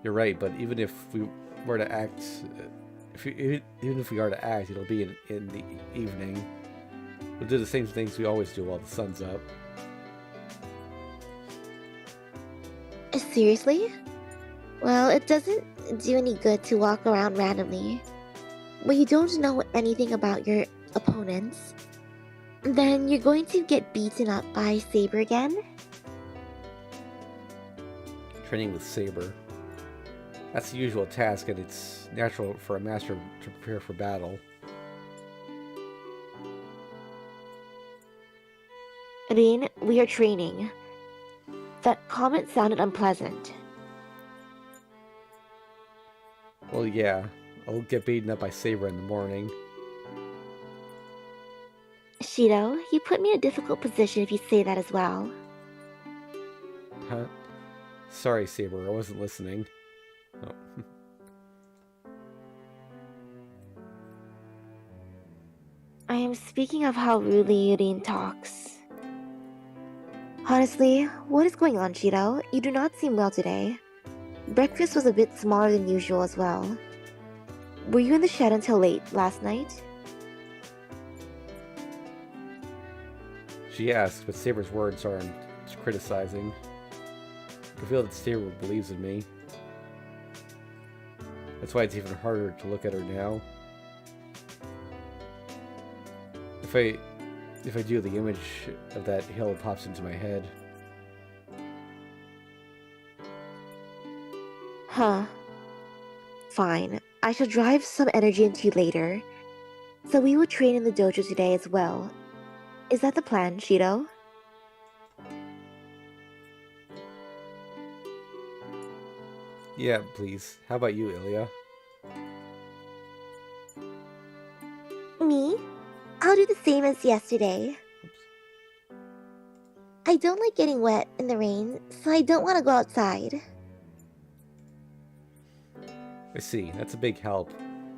You're right, but even if we were to act, even if we are to act, it'll be in the evening. We'll do the same things we always do while the sun's up. Seriously? Well, it doesn't do any good to walk around randomly. When you don't know anything about your opponents, then you're going to get beaten up by Saber again? Training with Saber. That's the usual task, and it's natural for a master to prepare for battle. Rin, we are training. That comment sounded unpleasant. Well, yeah. I'll get beaten up by Saber in the morning. Shido, you put me in a difficult position if you say that as well. Huh? Sorry, Saber. I wasn't listening. Oh. I am speaking of how rudely Rin talks. Honestly, what is going on, Shido? You do not seem well today. Breakfast was a bit smaller than usual as well. Were you in the shed until late last night? She asked, but Saber's words aren't criticizing. I feel that Saber believes in me. That's why it's even harder to look at her now. If I do, the image of that hill pops into my head. Huh. Fine. I shall drive some energy into you later. So we will train in the dojo today as well. Is that the plan, Shido? Yeah, please. How about you, Ilya? Me? I'll do the same as yesterday. Oops. I don't like getting wet in the rain, so I don't want to go outside. I see. That's a big help.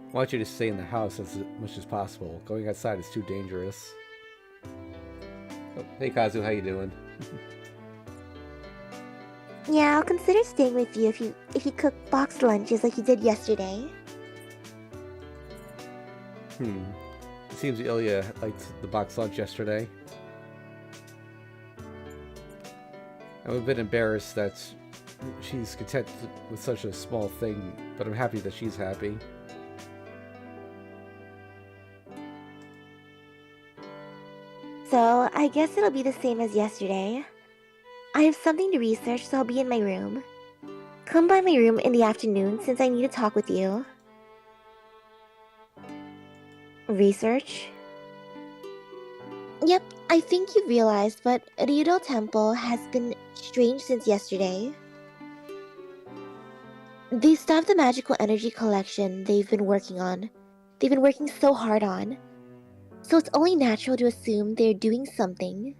I want you to stay in the house as much as possible. Going outside is too dangerous. Oh, hey Kazu, how you doing? Yeah, I'll consider staying with you if you cook boxed lunches like you did yesterday. It seems Ilya liked the box lunch yesterday. I'm a bit embarrassed that she's content with such a small thing, but I'm happy that she's happy. So, I guess it'll be the same as yesterday. I have something to research, so I'll be in my room. Come by my room in the afternoon since I need to talk with you. Research? Yep, I think you've realized, but Ryudo Temple has been strange since yesterday. They stopped the magical energy collection they've been working on. They've been working so hard on. So it's only natural to assume they're doing something.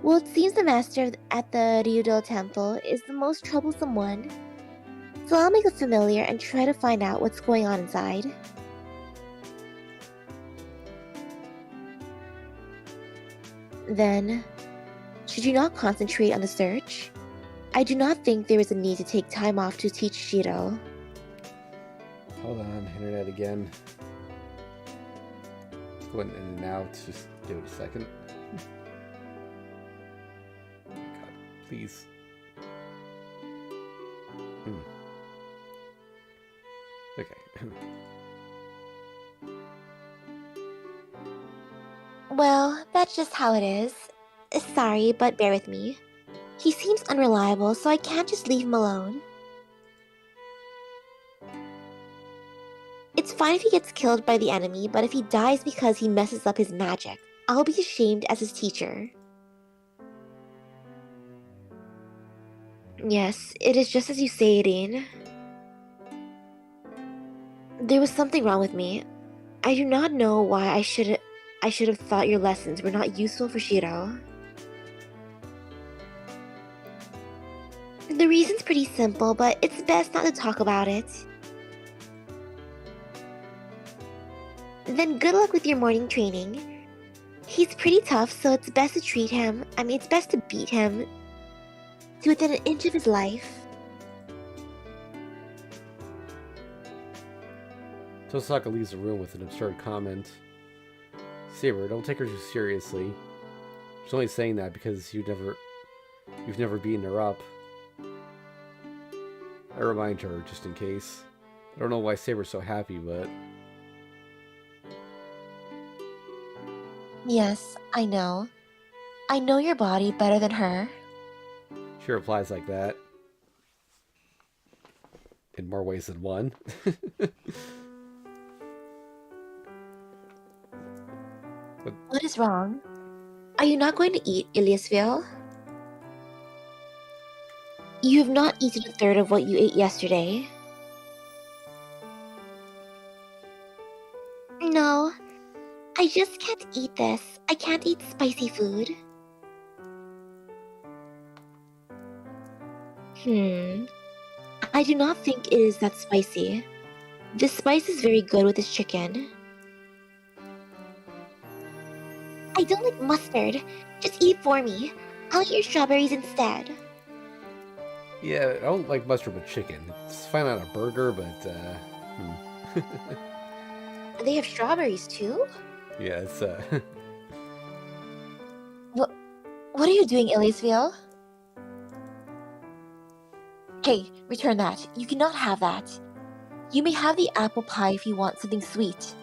Well, it seems the master at the Ryudo Temple is the most troublesome one. So I'll make a familiar and try to find out what's going on inside. Then, should you not concentrate on the search? I do not think there is a need to take time off to teach Shiro. Hold on, internet again. Going in and out, just give it a second. Oh my god, please. Okay. Well, that's just how it is. Sorry, but bear with me. He seems unreliable, so I can't just leave him alone. It's fine if he gets killed by the enemy, but if he dies because he messes up his magic, I'll be ashamed as his teacher. Yes, it is just as you say, Rin. There was something wrong with me. I do not know why I should have thought your lessons were not useful for Shiro. The reason's pretty simple, but it's best not to talk about it. Then good luck with your morning training. He's pretty tough, so it's best to it's best to beat him to within an inch of his life. Tosaka leaves the room with an absurd comment. Saber, don't take her too seriously. She's only saying that because you've never beaten her up. I remind her, just in case. I don't know why Saber's so happy, but... Yes, I know. I know your body better than her. She replies like that. In more ways than one. is wrong. Are you not going to eat, Iliasville? You have not eaten a third of what you ate yesterday. No, I just can't eat this. I can't eat spicy food. I do not think it is that spicy. The spice is very good with this chicken. I don't like mustard. Just eat it for me. I'll eat your strawberries instead. Yeah, I don't like mustard with chicken. It's fine on a burger, but, They have strawberries too? yeah, it's, What are you doing, Iliasville? Hey, return that. You cannot have that. You may have the apple pie if you want something sweet.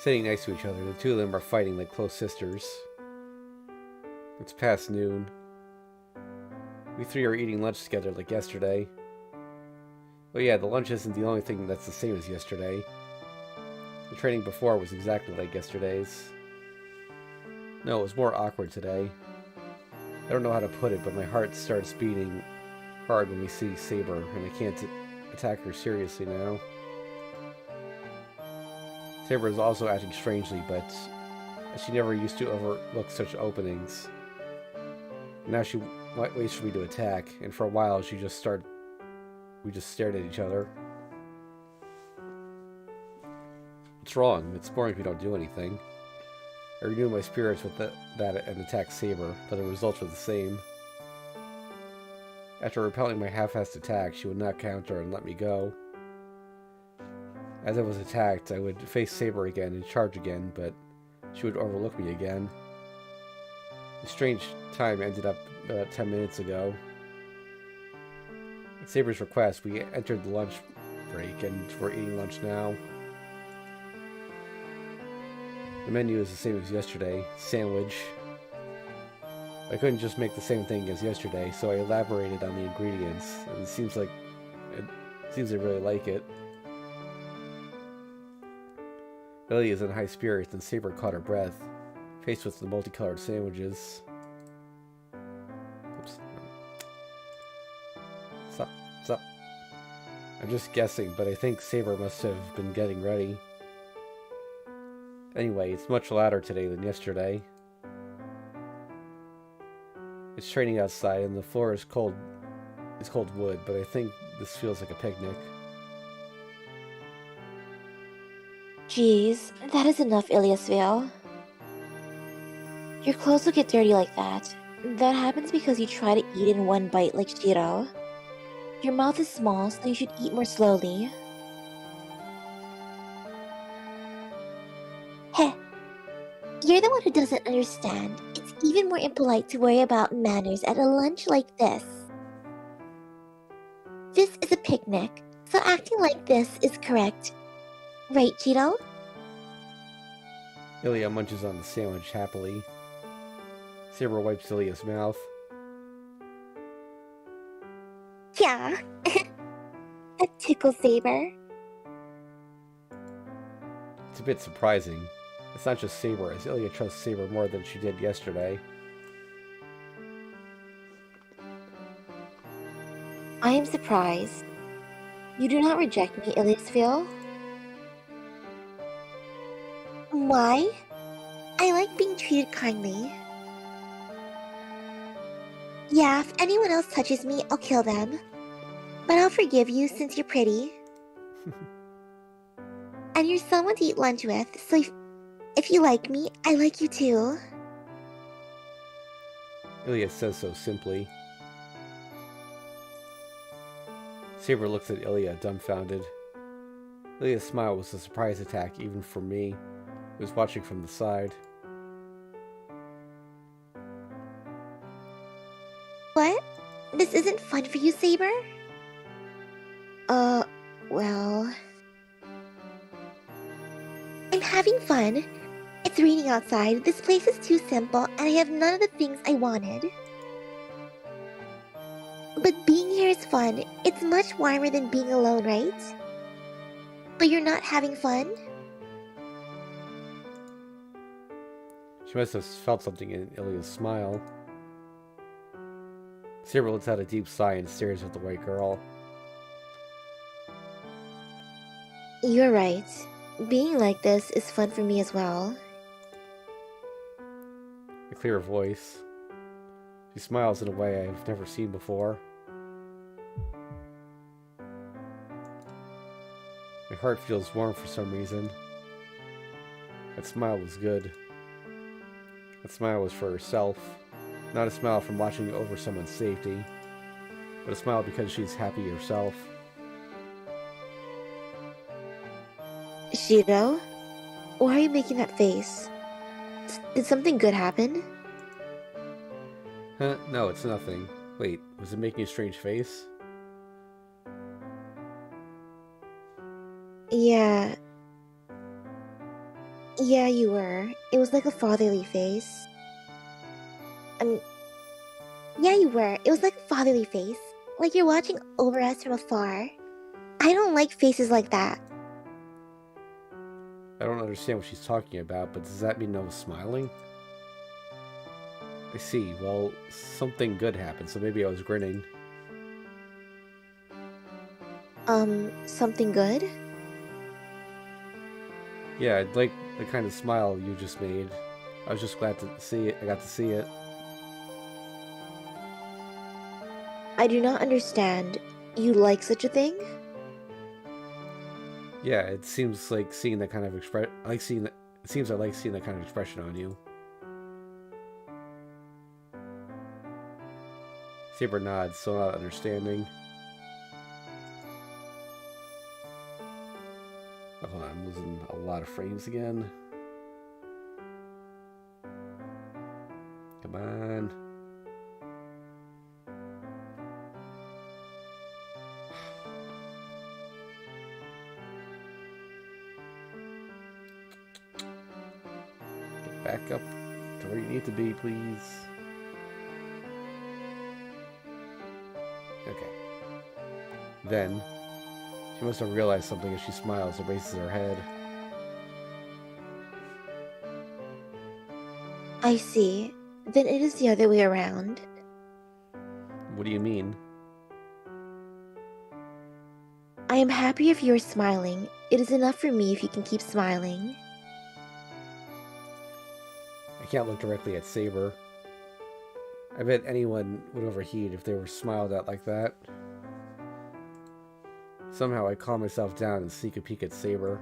sitting next to each other. The two of them are fighting like close sisters. It's past noon. We three are eating lunch together like yesterday. Well, yeah, the lunch isn't the only thing that's the same as yesterday. The training before was exactly like yesterday's. No, it was more awkward today. I don't know how to put it, but my heart starts beating hard when we see Saber, and I can't attack her seriously now. Saber is also acting strangely, but she never used to overlook such openings. Now she waits for me to attack, and for a while we just stared at each other. What's wrong? It's boring if you don't do anything. I renewed my spirits with that and attacked Saber, but the results were the same. After repelling my half-assed attack, she would not counter and let me go. As I was attacked, I would face Saber again and charge again, but she would overlook me again. The strange time ended up about 10 minutes ago. At Saber's request, we entered the lunch break, and we're eating lunch now. The menu is the same as yesterday. Sandwich. I couldn't just make the same thing as yesterday, so I elaborated on the ingredients, and it seems they really like it. Lily is in high spirits, and Saber caught her breath, faced with the multicolored sandwiches. Oops. What's up? I'm just guessing, but I think Saber must have been getting ready. Anyway, it's much louder today than yesterday. It's raining outside and the floor is cold. It's cold wood, but I think this feels like a picnic. Geez, that is enough, Iliasville. Your clothes will get dirty like that. That happens because you try to eat in one bite like Shiro. Your mouth is small, so you should eat more slowly. Heh. You're the one who doesn't understand. It's even more impolite to worry about manners at a lunch like this. This is a picnic, so acting like this is correct. Right, Cheeto? Ilya munches on the sandwich happily. Saber wipes Ilya's mouth. Yeah. That tickles Saber. It's a bit surprising. It's not just Saber, as Ilya trusts Saber more than she did yesterday. I am surprised. You do not reject me, Iliasville? Why? I like being treated kindly. Yeah, if anyone else touches me, I'll kill them. But I'll forgive you since you're pretty. And you're someone to eat lunch with, so if you like me, I like you too. Ilya says so simply. Saber looks at Ilya, dumbfounded. Ilya's smile was a surprise attack, even for me, who was watching from the side. What? This isn't fun for you, Saber? Well... I'm having fun. It's raining outside, this place is too simple, and I have none of the things I wanted. But being here is fun. It's much warmer than being alone, right? But you're not having fun? She must have felt something in Ilya's smile. Saber lets out a deep sigh and stares at the white girl. You're right. Being like this is fun for me as well. A clear voice. She smiles in a way I've never seen before. My heart feels warm for some reason. That smile was good. That smile was for herself. Not a smile from watching over someone's safety, but a smile because she's happy herself. Shiro, why are you making that face? Did something good happen? Huh? No, it's nothing. Wait, was it making a strange face? Yeah. Yeah, you were. It was like a fatherly face. I mean, yeah, you were. It was like a fatherly face. Like you're watching over us from afar. I don't like faces like that. I don't understand what she's talking about, but does that mean I was smiling? I see. Well, something good happened, so maybe I was grinning. Something good? Yeah, I'd like the kind of smile you just made. I was just glad to see it. I got to see it. I do not understand. You like such a thing? Yeah, it seems like seeing that kind of expression. I like seeing that. It seems I like seeing that kind of expression on you. Saber nods, still not understanding. Oh, hold on, I'm losing a lot of frames again. Come on. Get back up to where you need to be, please. Okay. Then, she must have realized something as she smiles and raises her head. I see. Then it is the other way around. What do you mean? I am happy if you are smiling. It is enough for me if you can keep smiling. I can't look directly at Saber. I bet anyone would overheat if they were smiled at like that. Somehow I calm myself down and sneak a peek at Saber.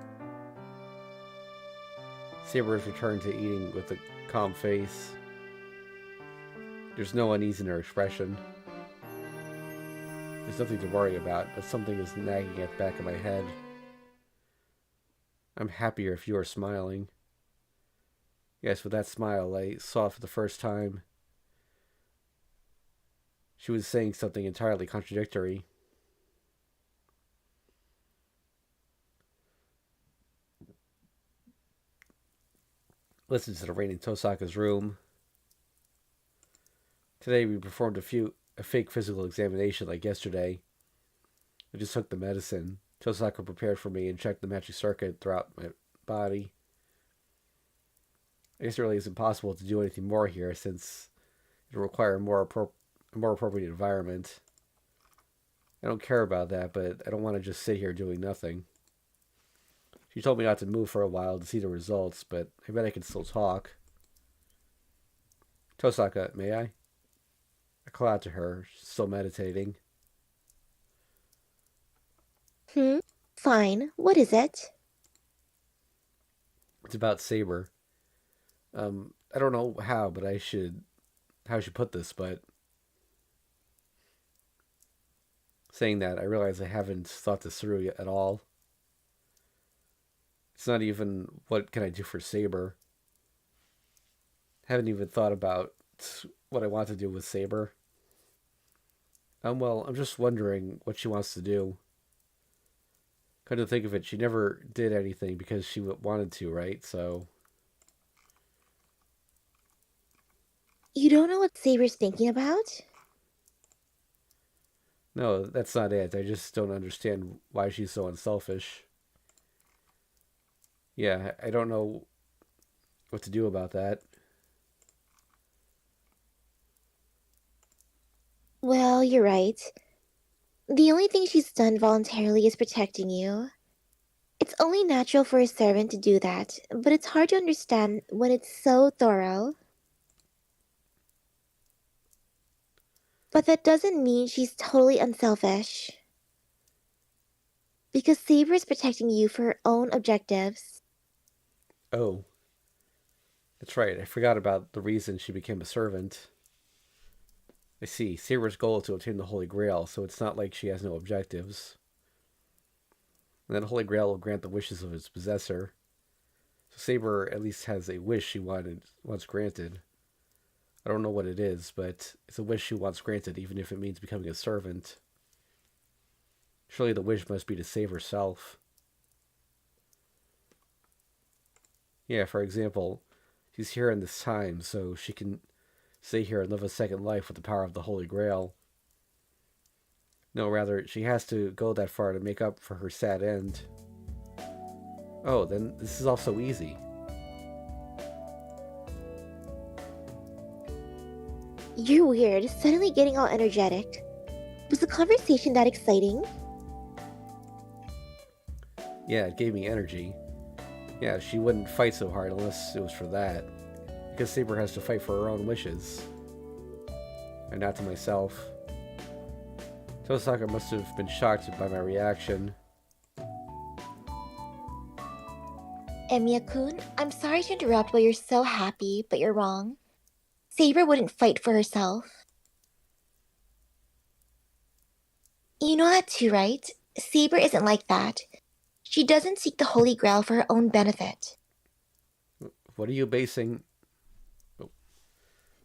Saber has returned to eating with a calm face. There's no unease in her expression. There's nothing to worry about, but something is nagging at the back of my head. I'm happier if you are smiling. Yes, with that smile, I saw it for the first time. She was saying something entirely contradictory. Listen to the rain in Tosaka's room. Today we performed a fake physical examination like yesterday. I just took the medicine. Tosaka prepared for me and checked the magic circuit throughout my body. I guess it really isn't possible to do anything more here since it will require a more appropriate environment. I don't care about that, but I don't want to just sit here doing nothing. She told me not to move for a while to see the results, but I bet I can still talk. Tosaka, may I? I call out to her, still meditating. Fine. What is it? It's about Saber. I don't know how, but how I should put this, but saying that, I realize I haven't thought this through yet at all. It's not even what can I do for Saber. I haven't even thought about what I want to do with Saber. Well, I'm just wondering what she wants to do. Come to think of it, she never did anything because she wanted to, right? So, You don't know what Saber's thinking about? no, that's not it. I just don't understand why she's so unselfish. Yeah, I don't know what to do about that. Well, you're right. The only thing she's done voluntarily is protecting you. It's only natural for a servant to do that, but it's hard to understand when it's so thorough. But that doesn't mean she's totally unselfish. Because Saber is protecting you for her own objectives. Oh, that's right. I forgot about the reason she became a servant. I see. Saber's goal is to obtain the Holy Grail, so it's not like she has no objectives. And then the Holy Grail will grant the wishes of its possessor. So Saber at least has a wish she wants granted. I don't know what it is, but it's a wish she wants granted, even if it means becoming a servant. Surely the wish must be to save herself. Yeah, for example, she's here in this time, so she can stay here and live a second life with the power of the Holy Grail. No, rather, she has to go that far to make up for her sad end. Oh, then this is also easy. You're weird, suddenly getting all energetic. Was the conversation that exciting? Yeah, it gave me energy. Yeah, she wouldn't fight so hard unless it was for that. Because Saber has to fight for her own wishes. And not to myself. Tosaka must have been shocked by my reaction. Emiya-kun, I'm sorry to interrupt while you're so happy, but you're wrong. Saber wouldn't fight for herself. You know that too, right? Saber isn't like that. She doesn't seek the Holy Grail for her own benefit. What are you basing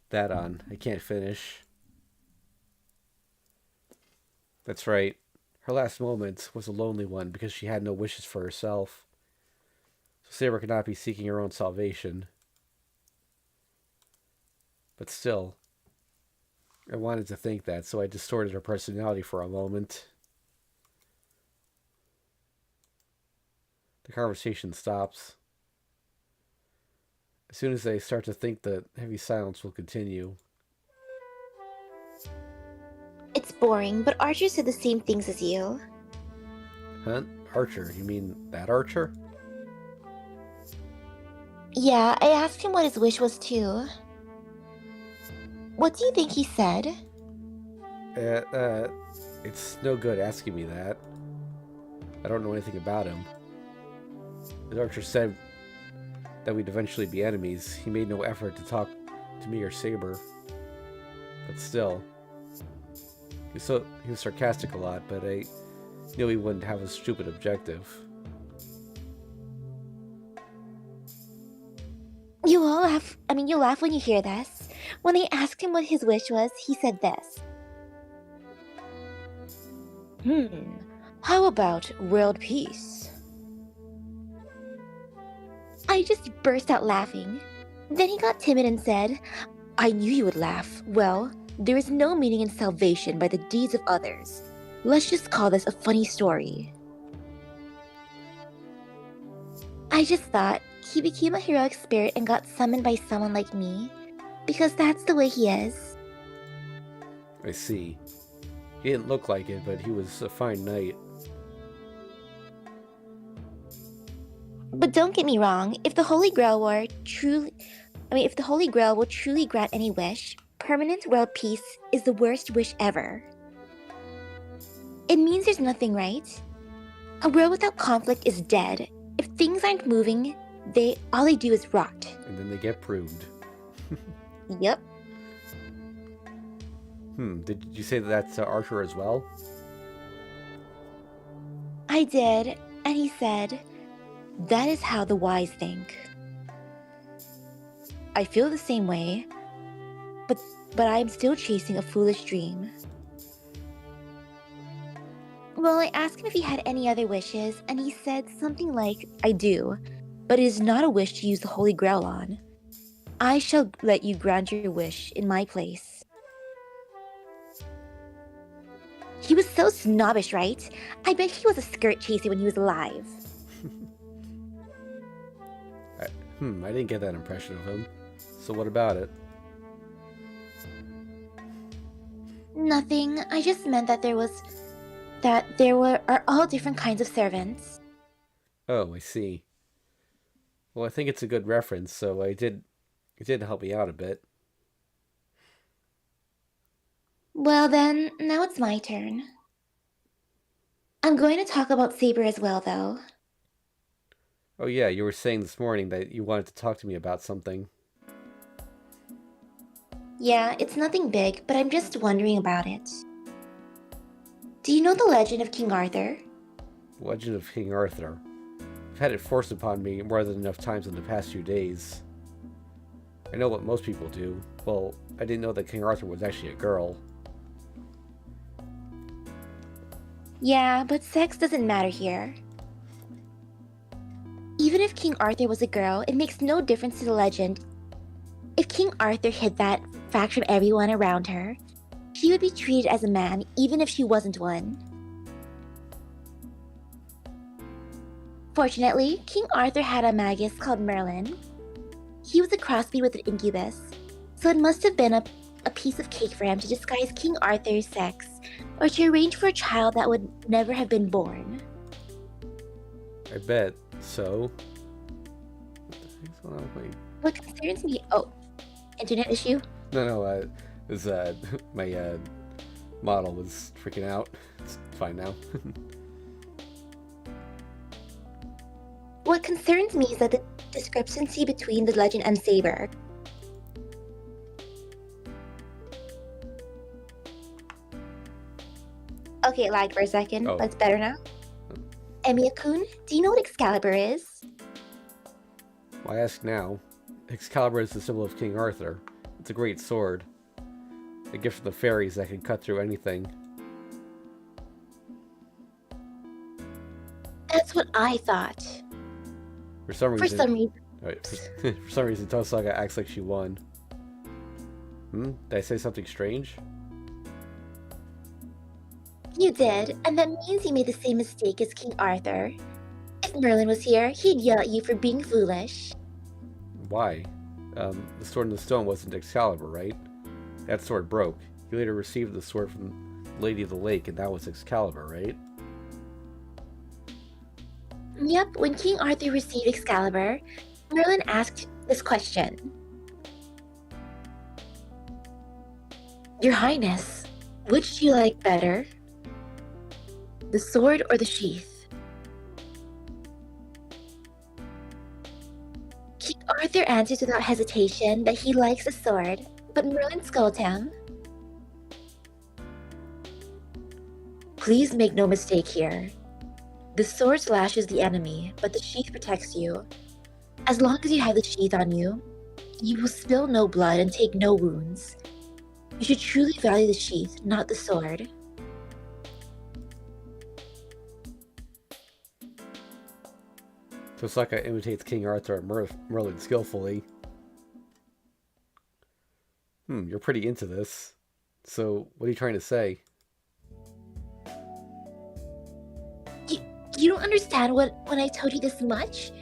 that on? I can't finish. That's right. Her last moment was a lonely one because she had no wishes for herself. So Saber could not be seeking her own salvation. But still, I wanted to think that, so I distorted her personality for a moment. The conversation stops. As soon as I start to think, the heavy silence will continue. It's boring, but Archer said the same things as you. Huh? Archer? You mean that Archer? Yeah, I asked him what his wish was too. What do you think he said? It's no good asking me that. I don't know anything about him. The Archer said that we'd eventually be enemies. He made no effort to talk to me or Saber. But still. He was sarcastic a lot, but I knew he wouldn't have a stupid objective. You'll laugh when you hear this. When I asked him what his wish was, he said this. How about world peace? I just burst out laughing. Then he got timid and said, I knew you would laugh. Well, there is no meaning in salvation by the deeds of others. Let's just call this a funny story. I just thought he became a heroic spirit and got summoned by someone like me, because that's the way he is. I see. He didn't look like it, but he was a fine knight. But don't get me wrong, if the Holy Grail will truly grant any wish, permanent world peace is the worst wish ever. It means there's nothing, right? A world without conflict is dead. If things aren't moving, all they do is rot. And then they get pruned. Yep. Did you say that's Archer as well? I did, and he said, that is how the wise think. I feel the same way, but I am still chasing a foolish dream. Well, I asked him if he had any other wishes, and he said something like, I do, but it is not a wish to use the Holy Grail on. I shall let you grant your wish in my place. He was so snobbish, right? I bet he was a skirt chaser when he was alive. I didn't get that impression of him. So what about it? Nothing. I just meant that are all different kinds of servants. Oh, I see. Well, I think it's a good reference, so it did help me out a bit. Well then, now it's my turn. I'm going to talk about Saber as well, though. Oh yeah, you were saying this morning that you wanted to talk to me about something. Yeah, it's nothing big, but I'm just wondering about it. Do you know the legend of King Arthur? Legend of King Arthur. I've had it forced upon me more than enough times in the past few days. I know what most people do. Well, I didn't know that King Arthur was actually a girl. Yeah, but sex doesn't matter here. Even if King Arthur was a girl, it makes no difference to the legend. If King Arthur hid that fact from everyone around her, she would be treated as a man even if she wasn't one. Fortunately, King Arthur had a magus called Merlin. He was a crossbreed with an incubus, so it must have been a piece of cake for him to disguise King Arthur's sex or to arrange for a child that would never have been born. I bet. So? What the heck's going on with my... What concerns me... Oh, internet issue? No, is my model was freaking out. It's fine now. What concerns me is that the discrepancy between the legend and Saber. Okay, it lagged for a second. Oh. That's better now. Emiya-kun, do you know what Excalibur is? Why ask now? Excalibur is the symbol of King Arthur. It's a great sword. A gift from the fairies that can cut through anything. That's what I thought. For some For some reason. for some reason, Tosaga acts like she won. Did I say something strange? You did, and that means you made the same mistake as King Arthur. If Merlin was here, he'd yell at you for being foolish. Why? The sword in the stone wasn't Excalibur, right? That sword broke. You later received the sword from Lady of the Lake, and that was Excalibur, right? Yep, when King Arthur received Excalibur, Merlin asked this question. Your Highness, which do you like better? The sword or the sheath? King Arthur answers without hesitation that he likes the sword, but Merlin scolds him. Please make no mistake here. The sword slashes the enemy, but the sheath protects you. As long as you have the sheath on you, you will spill no blood and take no wounds. You should truly value the sheath, not the sword. Tosaka imitates King Arthur and Merlin skillfully. You're pretty into this. So, what are you trying to say? You don't understand when I told you this much?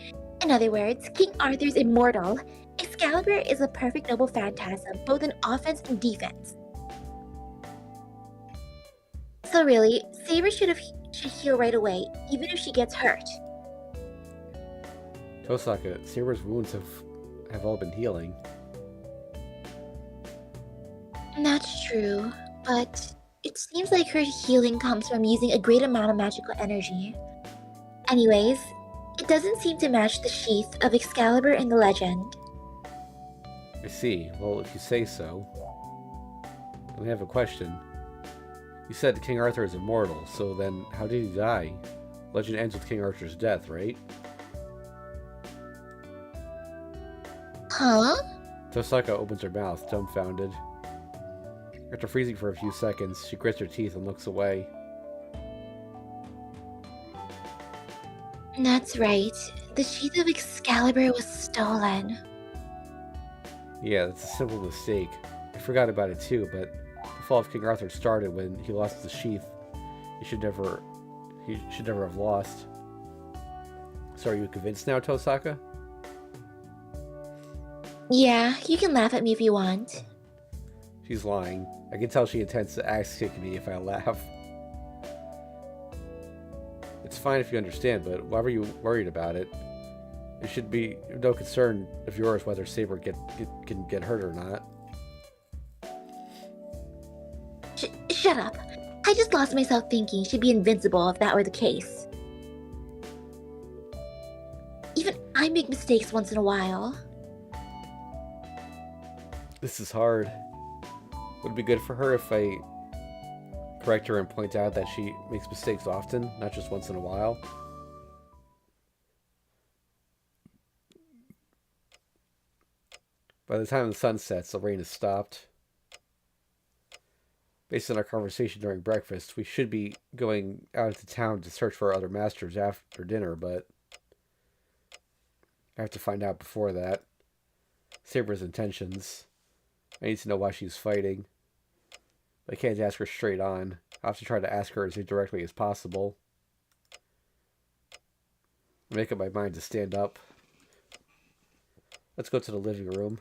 In other words, King Arthur's immortal. Excalibur is a perfect noble phantasm, both in offense and defense. So really, Saber should heal right away, even if she gets hurt. Tosaka, Saber's wounds have all been healing. That's true, but it seems like her healing comes from using a great amount of magical energy. Anyways, it doesn't seem to match the sheath of Excalibur in the legend. I see. Well, if you say so. Then I have a question. You said King Arthur is immortal, so then how did he die? Legend ends with King Arthur's death, right? Huh? Tosaka opens her mouth, dumbfounded. After freezing for a few seconds, she grits her teeth and looks away. That's right. The sheath of Excalibur was stolen. Yeah, that's a simple mistake. I forgot about it too, but the fall of King Arthur started when he lost the sheath. He should never have lost. So are you convinced now, Tosaka? Yeah, you can laugh at me if you want. She's lying. I can tell she intends to axe kick me if I laugh. It's fine if you understand, but why were you worried about it? It should be no concern of yours whether Saber can get hurt or not. Shut up. I just lost myself thinking she'd be invincible if that were the case. Even I make mistakes once in a while. This is hard. Would it be good for her if I correct her and point out that she makes mistakes often, not just once in a while? By the time the sun sets, the rain has stopped. Based on our conversation during breakfast, we should be going out into town to search for other masters after dinner, but I have to find out before that. Saber's intentions. I need to know why she's fighting. I can't ask her straight on. I'll have to try to ask her as indirectly as possible. I make up my mind to stand up. Let's go to the living room.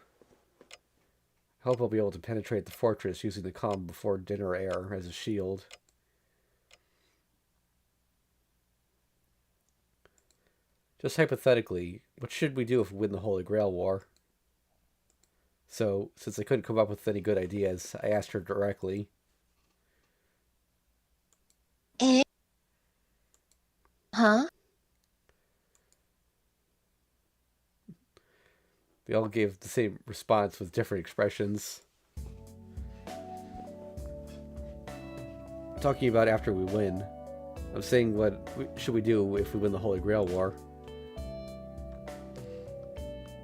I hope I'll be able to penetrate the fortress using the calm before dinner air as a shield. Just hypothetically, what should we do if we win the Holy Grail War? So, since I couldn't come up with any good ideas, I asked her directly. Huh? They all gave the same response with different expressions. Talking about after we win. I'm saying what should we do if we win the Holy Grail War?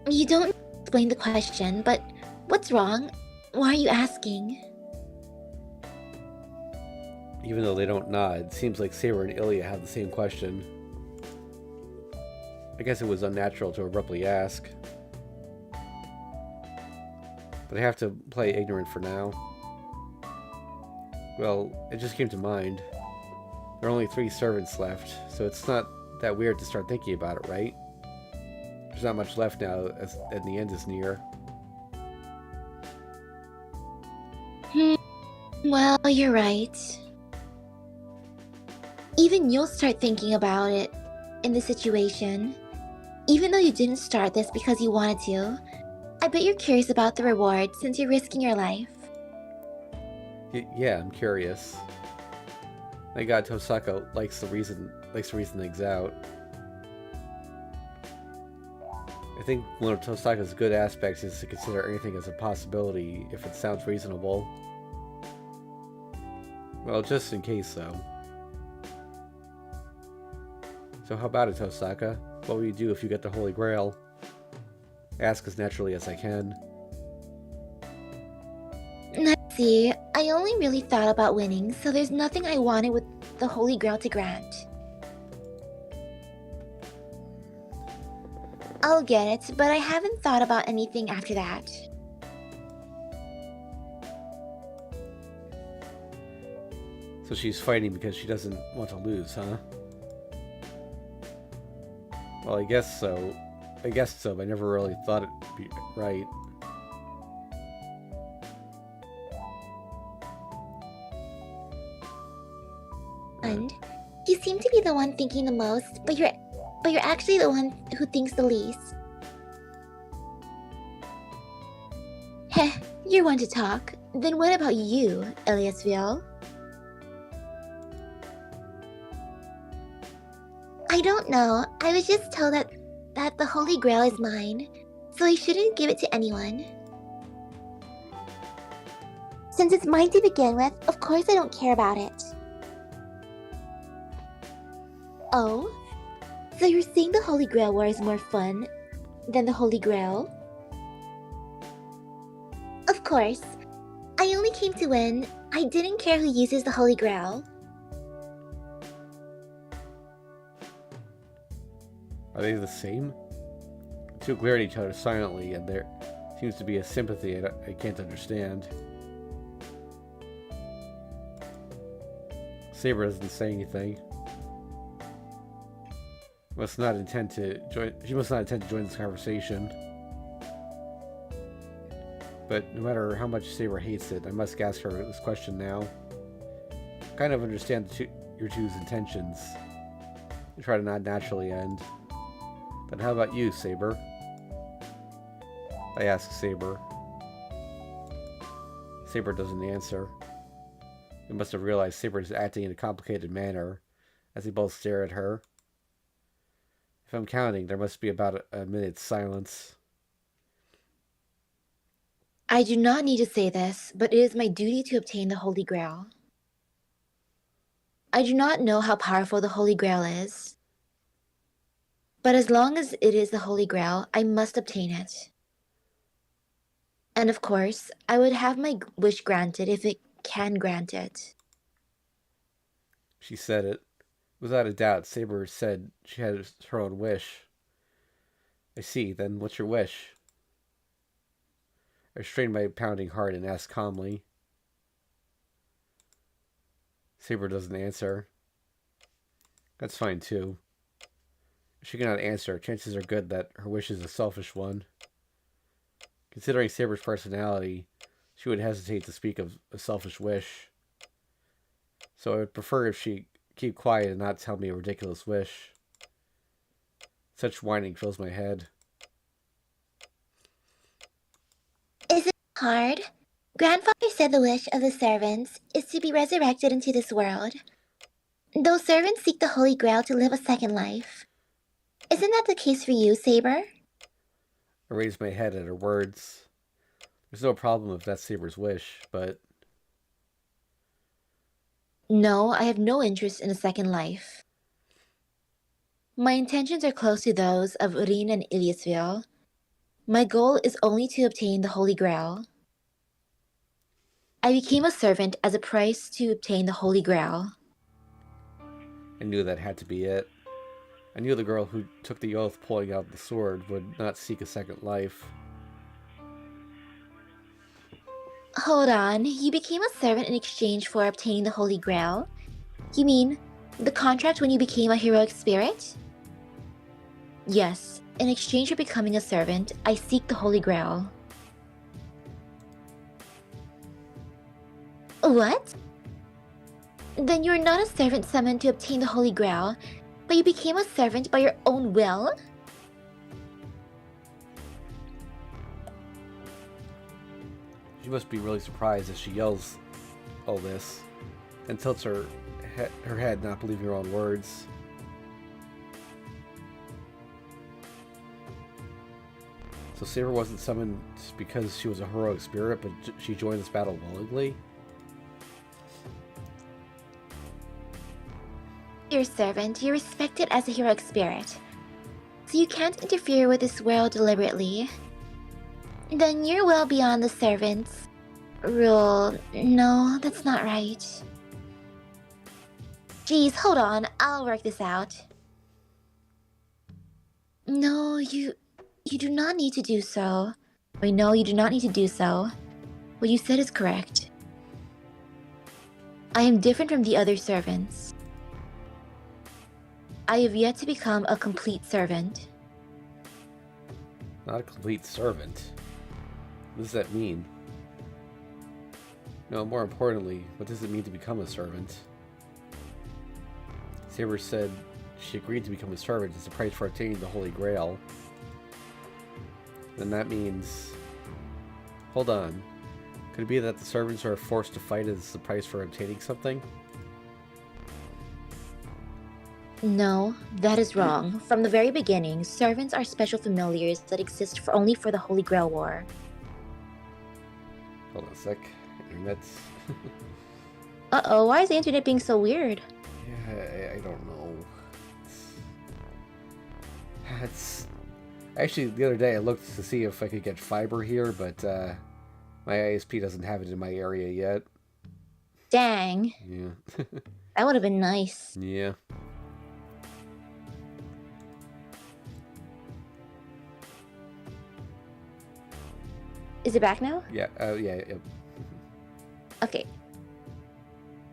You don't explain the question, but what's wrong? Why are you asking? Even though they don't nod, it seems like Saber and Ilya have the same question. I guess it was unnatural to abruptly ask. But I have to play ignorant for now. Well, it just came to mind. There are only 3 servants left, so it's not that weird to start thinking about it, right? There's not much left now, and the end is near. Well, you're right. Even you'll start thinking about it in the situation. Even though you didn't start this because you wanted to, I bet you're curious about the reward since you're risking your life. Yeah, I'm curious. Thank God Tosaka likes the reason things out. I think one of Tosaka's good aspects is to consider anything as a possibility if it sounds reasonable. Well, just in case, though. So how about it, Tosaka? What will you do if you get the Holy Grail? Ask as naturally as I can. Let's see, I only really thought about winning, so there's nothing I wanted with the Holy Grail to grant. I'll get it, but I haven't thought about anything after that. So she's fighting because she doesn't want to lose, huh? Well, I guess so. But I never really thought it'd be right. And you seem to be the one thinking the most, but you're actually the one who thinks the least. Heh, you're one to talk. Then what about you, Eliasville? I don't know. I was just told that the Holy Grail is mine, so I shouldn't give it to anyone. Since it's mine to begin with, of course I don't care about it. Oh? So you're saying the Holy Grail War is more fun than the Holy Grail? Of course. I only came to win. I didn't care who uses the Holy Grail. Are they the same? The two glare at each other silently, and there seems to be a sympathy I can't understand. Saber doesn't say anything. She must not intend to join this conversation. But no matter how much Saber hates it, I must ask her this question now. I kind of understand your two's intentions. You try to not naturally end. Then how about you, Saber? I ask Saber. Saber doesn't answer. They must have realized Saber is acting in a complicated manner as they both stare at her. If I'm counting, there must be about a minute's silence. I do not need to say this, but it is my duty to obtain the Holy Grail. I do not know how powerful the Holy Grail is, but as long as it is the Holy Grail, I must obtain it. And of course, I would have my wish granted if it can grant it. She said it. Without a doubt, Saber said she had her own wish. I see, then what's your wish? I restrained my pounding heart and asked calmly. Saber doesn't answer. That's fine too. If she cannot answer, chances are good that her wish is a selfish one. Considering Saber's personality, she would hesitate to speak of a selfish wish. So I would prefer if she keep quiet and not tell me a ridiculous wish. Such whining fills my head. Is it hard? Grandfather said the wish of the servants is to be resurrected into this world. Those servants seek the Holy Grail to live a second life. Isn't that the case for you, Saber? I raised my head at her words. There's no problem if that's Saber's wish, but... No, I have no interest in a second life. My intentions are close to those of Urin and Iliasville. My goal is only to obtain the Holy Grail. I became a servant as a price to obtain the Holy Grail. I knew that had to be it. I knew the girl who took the oath pulling out the sword would not seek a second life. Hold on, you became a servant in exchange for obtaining the Holy Grail? You mean the contract when you became a heroic spirit? Yes, in exchange for becoming a servant, I seek the Holy Grail. What? Then you're not a servant summoned to obtain the Holy Grail, but you became a servant by your own will? She must be really surprised as she yells all this and tilts her head, not believing her own words. So Saber wasn't summoned because she was a heroic spirit, but she joined this battle willingly? You're a servant, you're respected as a heroic spirit. So you can't interfere with this world deliberately. Then you're well beyond the servants' rule. No, that's not right. Geez, hold on, I'll work this out. No, you do not need to do so. I know you do not need to do so. What you said is correct. I am different from the other servants. I have yet to become a complete servant. Not a complete servant. What does that mean? No, more importantly, what does it mean to become a servant? Saber said she agreed to become a servant as a price for obtaining the Holy Grail. Then that means... Hold on. Could it be that the servants are forced to fight as the price for obtaining something? No, that is wrong. From the very beginning, servants are special familiars that exist only for the Holy Grail War. Hold on a sec. Internet's... Uh-oh, why is the internet being so weird? Yeah, I don't know. It's... Actually, the other day I looked to see if I could get fiber here, but my ISP doesn't have it in my area yet. Dang. Yeah. That would have been nice. Yeah. Is it back now? Yeah, yeah. Okay.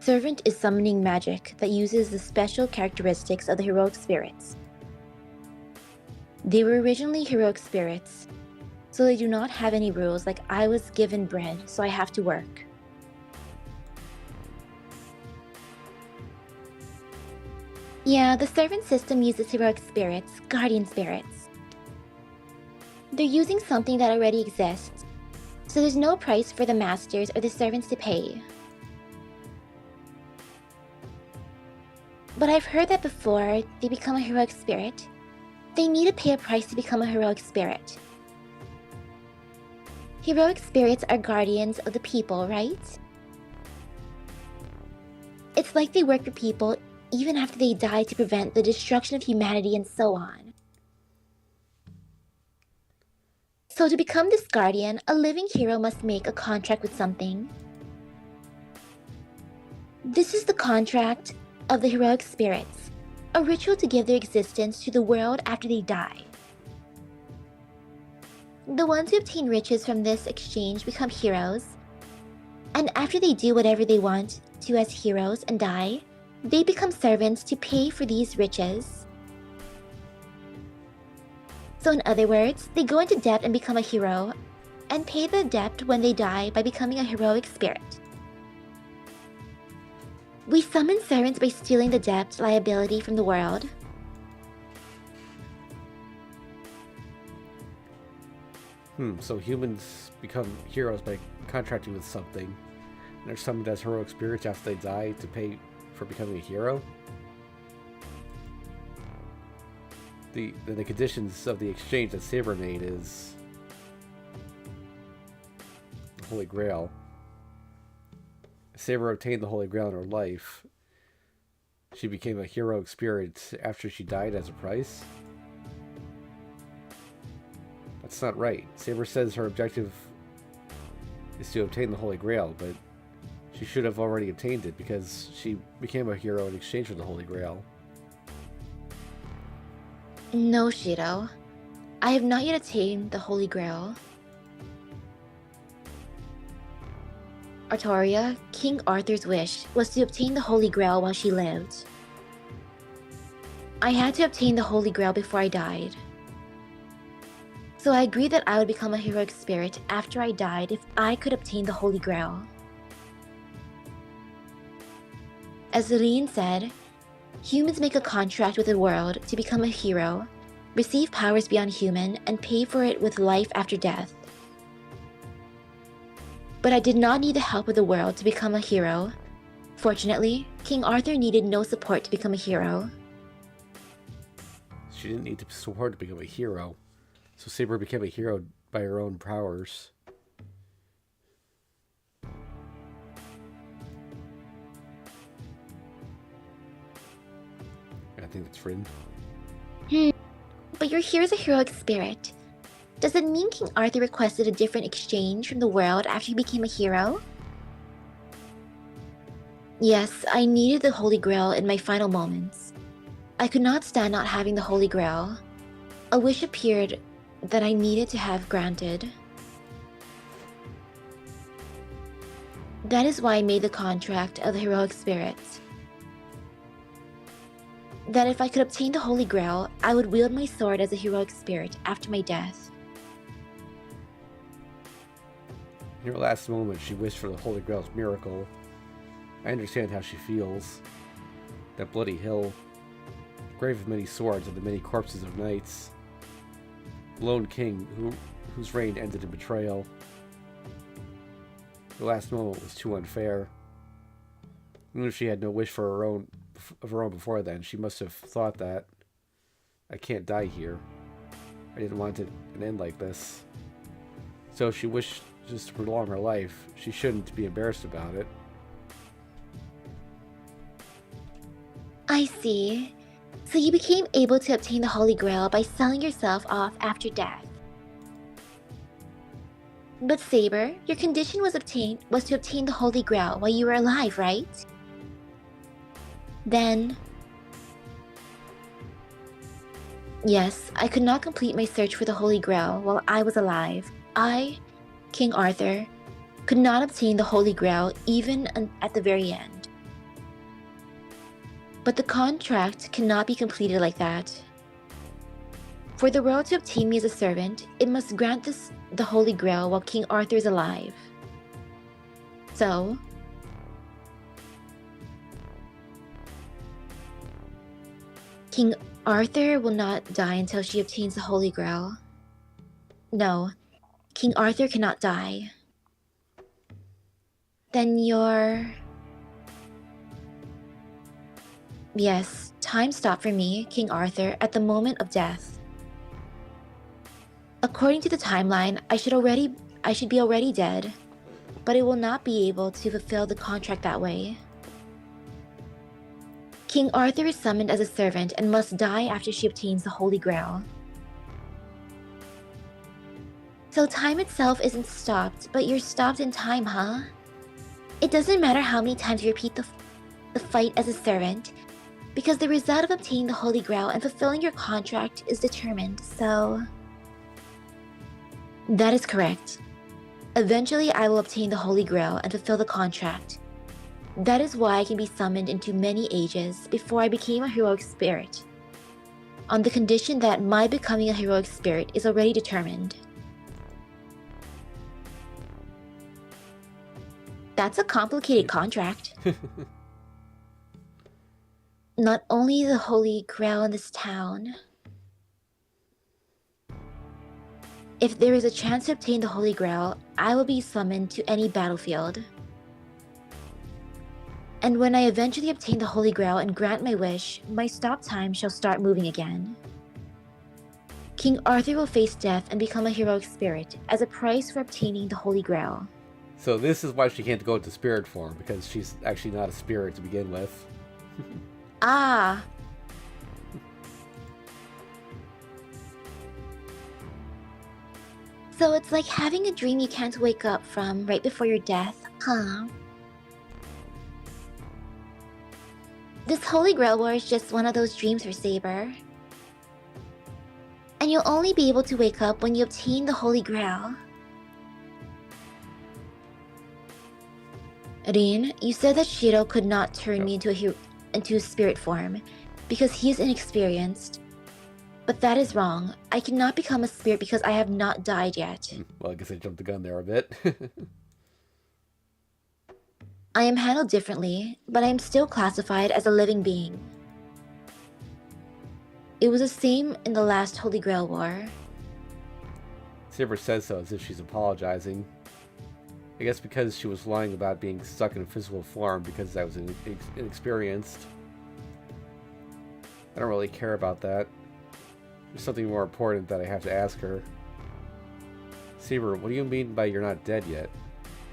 Servant is summoning magic that uses the special characteristics of the heroic spirits. They were originally heroic spirits, so so they do not have any rules like I was given bread, so I have to work. Yeah, the servant system uses heroic spirits, guardian spirits. They're using something that already exists, so there's no price for the masters or the servants to pay. But I've heard that before they become a heroic spirit, they need to pay a price to become a heroic spirit. Heroic spirits are guardians of the people, right? It's like they work for people even after they die to prevent the destruction of humanity and so on. So to become this guardian, a living hero must make a contract with something. This is the contract of the heroic spirits, a ritual to give their existence to the world after they die. The ones who obtain riches from this exchange become heroes, and after they do whatever they want to as heroes and die, they become servants to pay for these riches. So in other words, they go into debt and become a hero, and pay the debt when they die by becoming a heroic spirit. We summon servants by stealing the debt liability from the world. So humans become heroes by contracting with something, and they're summoned as heroic spirits after they die to pay for becoming a hero? The conditions of the exchange that Saber made is the Holy Grail. Saber obtained the Holy Grail in her life. She became a heroic spirit after she died as a price. That's not right. Saber says her objective is to obtain the Holy Grail, but she should have already obtained it because she became a hero in exchange for the Holy Grail. No, Shiro. I have not yet attained the Holy Grail. Artoria, King Arthur's wish was to obtain the Holy Grail while she lived. I had to obtain the Holy Grail before I died. So I agreed that I would become a heroic spirit after I died if I could obtain the Holy Grail. As Rin said, humans make a contract with the world to become a hero, receive powers beyond human, and pay for it with life after death. But I did not need the help of the world to become a hero. Fortunately, King Arthur needed no support to become a hero. She didn't need support to become a hero, so Saber became a hero by her own powers. I think that's Rin. But you're here as a heroic spirit. Does it mean King Arthur requested a different exchange from the world after he became a hero? Yes, I needed the Holy Grail in my final moments. I could not stand not having the Holy Grail. A wish appeared that I needed to have granted. That is why I made the contract of the heroic spirits. That if I could obtain the Holy Grail, I would wield my sword as a heroic spirit after my death. In her last moment, she wished for the Holy Grail's miracle. I understand how she feels. That bloody hill, the grave of many swords and the many corpses of knights. The lone king whose reign ended in betrayal. The last moment was too unfair. Even if she had no wish for her own before then, she must have thought that I can't die here. I didn't want it to end like this. So if she wished just to prolong her life, she shouldn't be embarrassed about it. I see. So you became able to obtain the Holy Grail by selling yourself off after death. But Saber, your condition was to obtain the Holy Grail while you were alive, right? Then... Yes, I could not complete my search for the Holy Grail while I was alive. I, King Arthur, could not obtain the Holy Grail even at the very end. But the contract cannot be completed like that. For the world to obtain me as a servant, it must grant this the Holy Grail while King Arthur is alive. So, King Arthur will not die until she obtains the Holy Grail. No, King Arthur cannot die. Then Yes, time stopped for me, King Arthur, at the moment of death. According to the timeline, I should be already dead, but I will not be able to fulfill the contract that way. King Arthur is summoned as a servant and must die after she obtains the Holy Grail. So time itself isn't stopped, but you're stopped in time, huh? It doesn't matter how many times you repeat the fight as a servant, because the result of obtaining the Holy Grail and fulfilling your contract is determined, so... That is correct. Eventually I will obtain the Holy Grail and fulfill the contract. That is why I can be summoned into many ages before I became a heroic spirit, on the condition that my becoming a heroic spirit is already determined. That's a complicated contract. Not only the Holy Grail in this town. If there is a chance to obtain the Holy Grail, I will be summoned to any battlefield. And when I eventually obtain the Holy Grail and grant my wish, my stop time shall start moving again. King Arthur will face death and become a heroic spirit as a price for obtaining the Holy Grail. So this is why she can't go into spirit form, because she's actually not a spirit to begin with. Ah! So it's like having a dream you can't wake up from right before your death, huh? This Holy Grail War is just one of those dreams for Saber. And you'll only be able to wake up when you obtain the Holy Grail. Rin, you said that Shiro could not turn me into a spirit form because he is inexperienced. But that is wrong. I cannot become a spirit because I have not died yet. Well, I guess I jumped the gun there a bit. I am handled differently, but I am still classified as a living being. It was the same in the last Holy Grail War. Saber says so as if she's apologizing. I guess because she was lying about being stuck in a physical form because I was inexperienced. I don't really care about that. There's something more important that I have to ask her. Saber, what do you mean by you're not dead yet?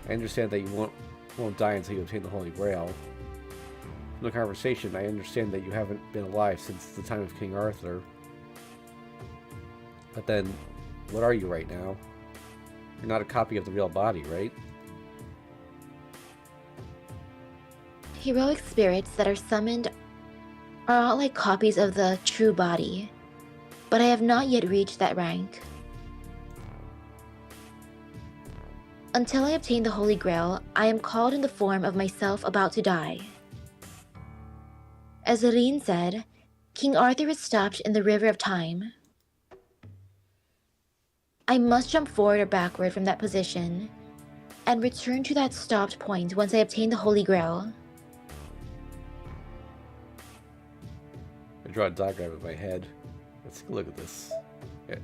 I understand that you won't die until you obtain the Holy Grail. From the conversation, I understand that you haven't been alive since the time of King Arthur. But then, what are you right now? You're not a copy of the real body, right? Heroic spirits that are summoned are all like copies of the true body, but I have not yet reached that rank. Until I obtain the Holy Grail, I am called in the form of myself about to die. As Rin said, King Arthur is stopped in the river of time. I must jump forward or backward from that position, and return to that stopped point once I obtain the Holy Grail. I draw a diagram in my head. Let's take a look at this. Yeah.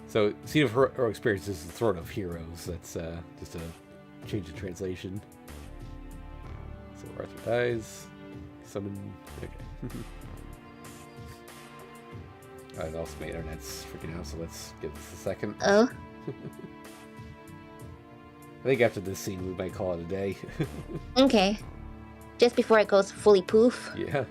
So, Scene of Her Experience is the Throne of Heroes. That's just a change in translation. So Arthur dies. Summon. Okay. Alright, also my internet's freaking out, so let's give this a second. Oh? I think after this scene we might call it a day. Okay. Just before it goes fully poof. Yeah.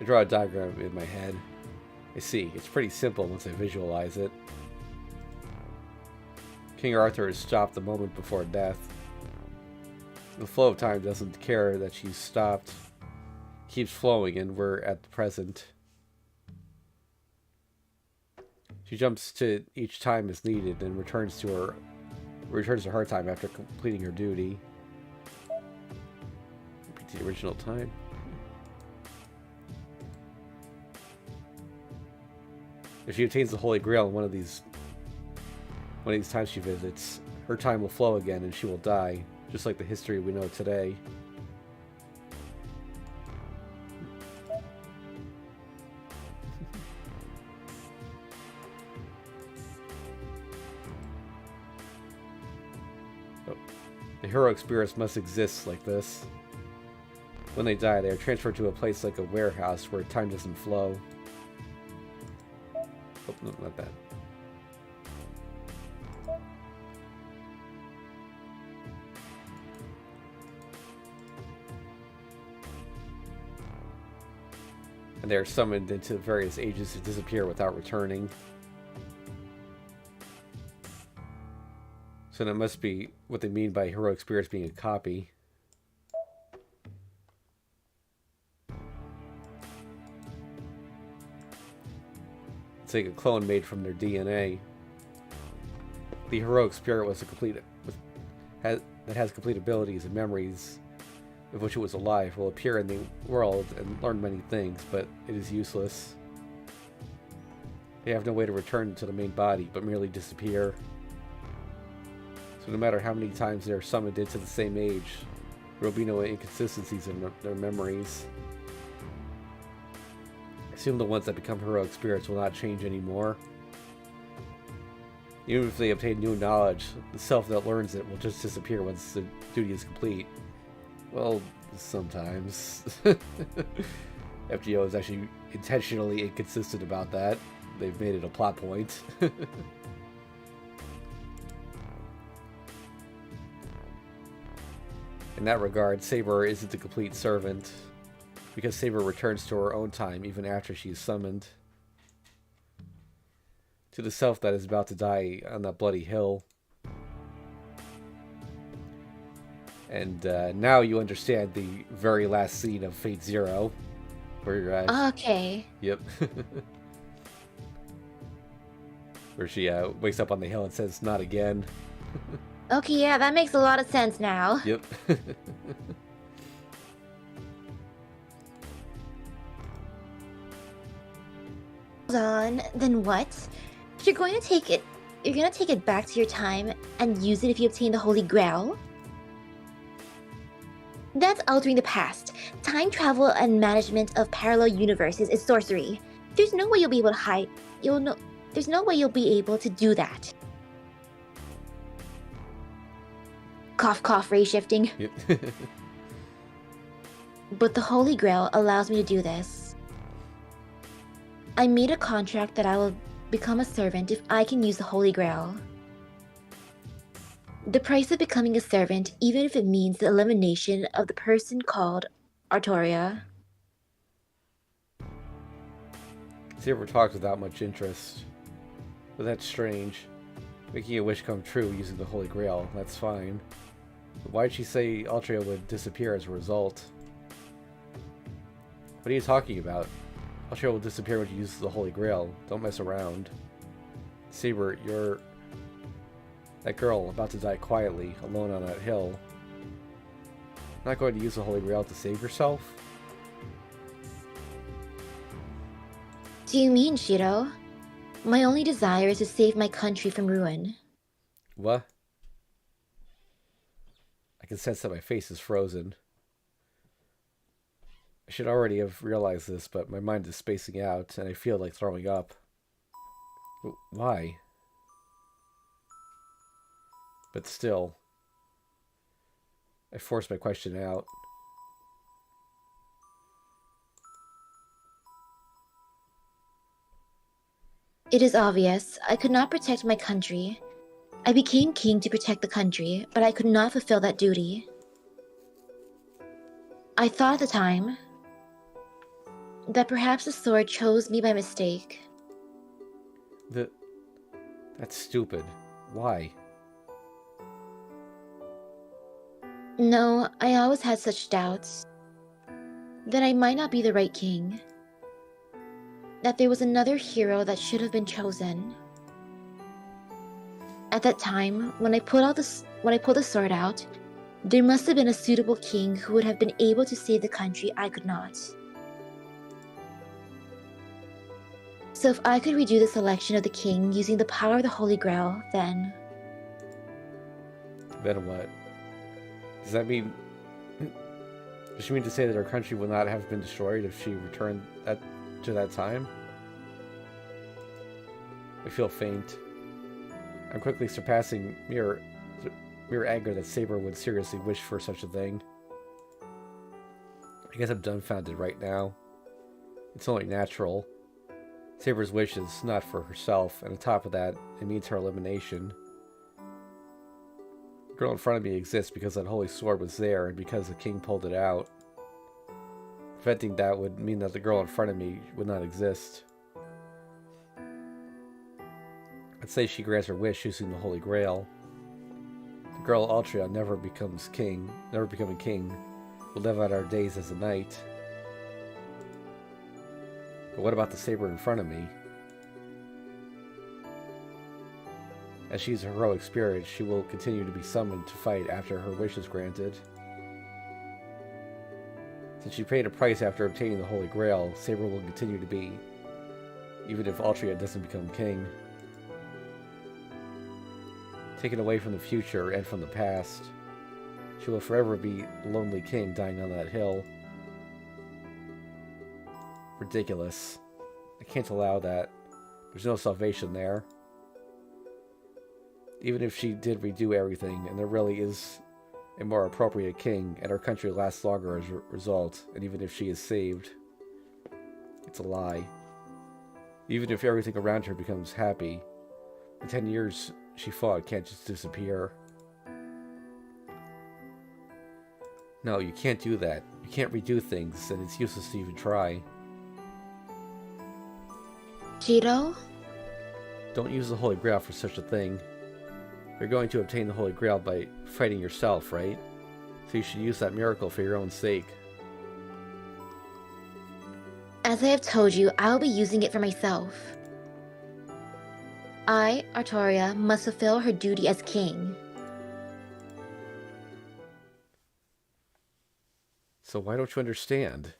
I draw a diagram in my head. I see. It's pretty simple once I visualize it. King Arthur is stopped the moment before death. The flow of time doesn't care that she's stopped. It keeps flowing, and we're at the present. She jumps to each time as needed and returns to her time after completing her duty. to the original time. If she obtains the Holy Grail in one of these times she visits, her time will flow again and she will die, just like the history we know today. The heroic spirits must exist like this. When they die, they are transferred to a place like a warehouse where time doesn't flow. Oh, no, not that. And they are summoned into various ages to disappear without returning. So that must be what they mean by heroic spirits being a copy. It's like a clone made from their DNA. The heroic spirit was that has complete abilities and memories of which it was alive, will appear in the world and learn many things, but it is useless. They have no way to return to the main body, but merely disappear. So no matter how many times they are summoned into the same age, there will be no inconsistencies in their memories. Assume the ones that become heroic spirits will not change anymore. Even if they obtain new knowledge, the self that learns it will just disappear once the duty is complete. Well, sometimes. FGO is actually intentionally inconsistent about that. They've made it a plot point. In that regard, Saber isn't a complete servant, because Saber returns to her own time even after she is summoned. To the self that is about to die on that bloody hill. And now you understand the very last scene of Fate Zero. Where, okay. Yep. Where she wakes up on the hill and says, "Not again." Okay, yeah, that makes a lot of sense now. Yep. Hold on, then what? You're going to take it back to your time and use it if you obtain the Holy Grail? That's altering the past. Time travel and management of parallel universes is sorcery. There's no way you'll be able to there's no way you'll be able to do that. Cough, cough, ray shifting. Yep. But the Holy Grail allows me to do this. I made a contract that I will become a servant if I can use the Holy Grail. The price of becoming a servant, even if it means the elimination of the person called Artoria. Saber talks without much interest. But that's strange. Making a wish come true using the Holy Grail, that's fine. But why'd she say Altria would disappear as a result? What are you talking about? Altria will disappear when she uses the Holy Grail. Don't mess around. Saber, you're... that girl about to die quietly, alone on that hill. Not going to use the Holy Grail to save yourself? Do you mean, Shiro? My only desire is to save my country from ruin. What? I can sense that my face is frozen. I should already have realized this, but my mind is spacing out, and I feel like throwing up. Why? But still, I forced my question out. It is obvious. I could not protect my country. I became king to protect the country, but I could not fulfill that duty. I thought at the time that perhaps the sword chose me by mistake. That's stupid. Why? No, I always had such doubts. That I might not be the right king. That there was another hero that should have been chosen. At that time, when I pulled the sword out, There must have been a suitable king who would have been able to save the country I could not. So if I could redo the selection of the king using the power of the Holy Grail, then... Then what? Does that mean... Does she mean to say that her country would not have been destroyed if she returned to that time? I feel faint. I'm quickly surpassing mere anger that Saber would seriously wish for such a thing. I guess I'm dumbfounded right now. It's only natural. Saber's wish is not for herself, and on top of that, it means her elimination. The girl in front of me exists because that holy sword was there, and because the king pulled it out. Preventing that would mean that the girl in front of me would not exist. I'd say she grants her wish using the Holy Grail. The girl Altria never becoming king, will live out our days as a knight. But what about the Saber in front of me? As she's a heroic spirit, she will continue to be summoned to fight after her wish is granted. Since she paid a price after obtaining the Holy Grail, Saber will continue to be, even if Altria doesn't become king. Taken away from the future and from the past, she will forever be a lonely king dying on that hill. Ridiculous. I can't allow that. There's no salvation there. Even if she did redo everything, and there really is a more appropriate king, and our country lasts longer as a result, and even if she is saved, it's a lie. Even if everything around her becomes happy, the 10 years she fought can't just disappear. No, you can't do that. You can't redo things, and it's useless to even try. Jiro? Don't use the Holy Grail for such a thing. You're going to obtain the Holy Grail by fighting yourself, right? So you should use that miracle for your own sake. As I have told you, I will be using it for myself. I, Artoria, must fulfill her duty as king. So why don't you understand?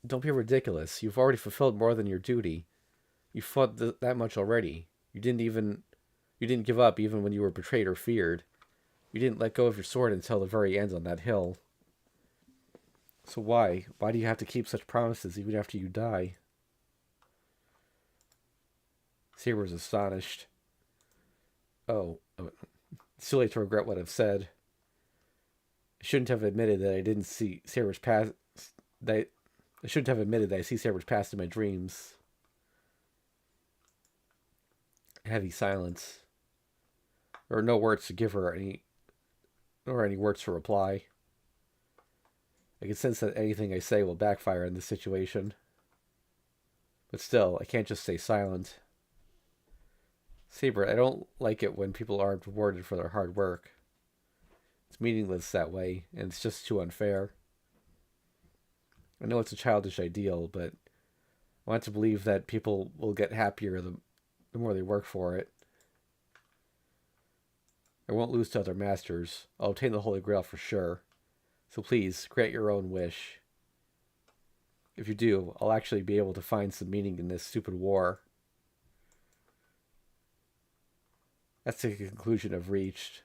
Don't be ridiculous. You've already fulfilled more than your duty. You fought that much already. You didn't give up even when you were betrayed or feared. You didn't let go of your sword until the very end on that hill. So why? Why do you have to keep such promises even after you die? Saber was astonished. Oh, it's too late to regret what I've said. I shouldn't have admitted that I didn't see Saber's past. I shouldn't have admitted that I see Saber's past in my dreams. Heavy silence. There are no words to give her nor any words to reply. I can sense that anything I say will backfire in this situation. But still, I can't just stay silent. Saber, I don't like it when people aren't rewarded for their hard work. It's meaningless that way, and it's just too unfair. I know it's a childish ideal, but I want to believe that people will get happier the more they work for it. I won't lose to other masters. I'll obtain the Holy Grail for sure. So please, grant your own wish. If you do, I'll actually be able to find some meaning in this stupid war. That's the conclusion I've reached.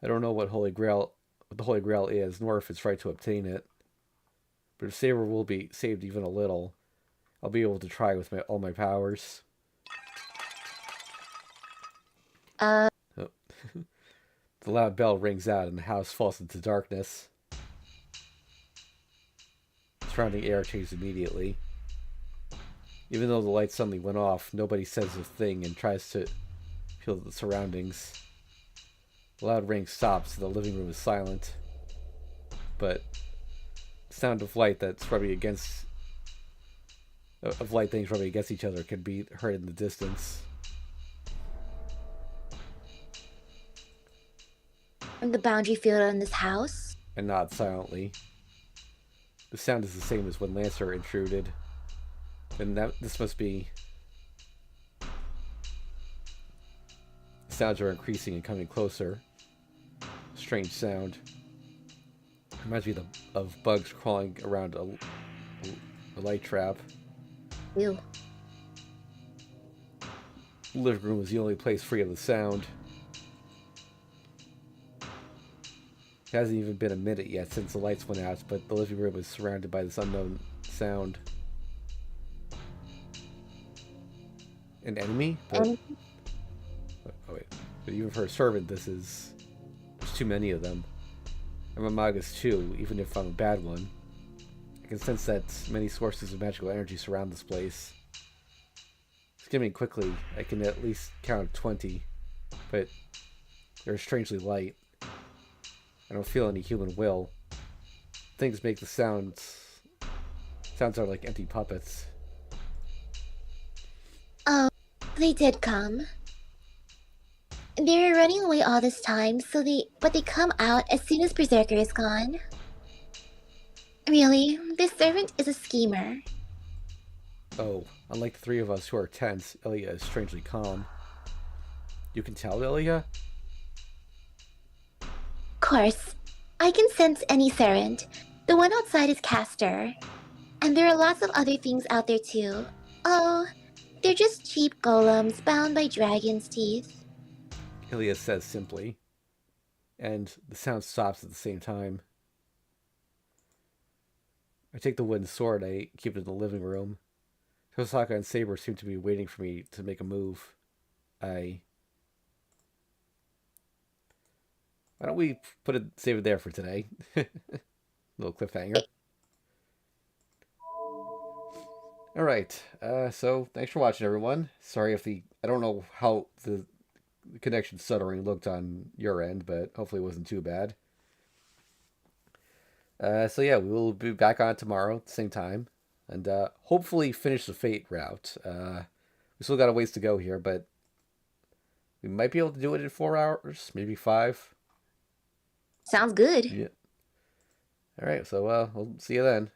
I don't know what the Holy Grail is, nor if it's right to obtain it. But if Saber will be saved even a little, I'll be able to try with all my powers. Oh. The loud bell rings out and the house falls into darkness. The surrounding air changes immediately. Even though the light suddenly went off, nobody says a thing and tries to feel the surroundings. The loud ring stops and the living room is silent. But the sound of light that's rubbing against light things rubbing against each other can be heard in the distance. The boundary field in this house? I nod silently. The sound is the same as when Lancer intruded. And this must be... The sounds are increasing and coming closer. strange sound. Reminds me of bugs crawling around a light trap. Ew. The living room was the only place free of the sound. It hasn't even been a minute yet since the lights went out, but the living room was surrounded by this unknown sound. An enemy? But, And oh wait. But even for a servant, there's too many of them. I'm a Magus too, even if I'm a bad one. I can sense that many sources of magical energy surround this place. Skimming quickly, I can at least count 20, but they're strangely light. I don't feel any human will. Things make the sounds are like empty puppets. oh, they did come. They were running away all this time, but they come out as soon as Berserker is gone. Really, this servant is a schemer. Oh, unlike the three of us who are tense, Ilya is strangely calm. You can tell, Ilya? Course, I can sense any servant. The one outside is Castor. And there are lots of other things out there too. Oh, they're just cheap golems bound by dragon's teeth. Ilya says simply, and the sound stops at the same time. I take the wooden sword I keep it in the living room. Tosaka and Saber seem to be waiting for me to make a move. Why don't we save it there for today? Little cliffhanger. All right. So thanks for watching, everyone. Sorry if I don't know how the connection stuttering looked on your end, but hopefully it wasn't too bad. So yeah, we will be back on tomorrow at the same time, and hopefully finish the Fate route. We still got a ways to go here, but we might be able to do it in 4 hours, maybe 5. Sounds good. Yeah. All right. So we'll see you then.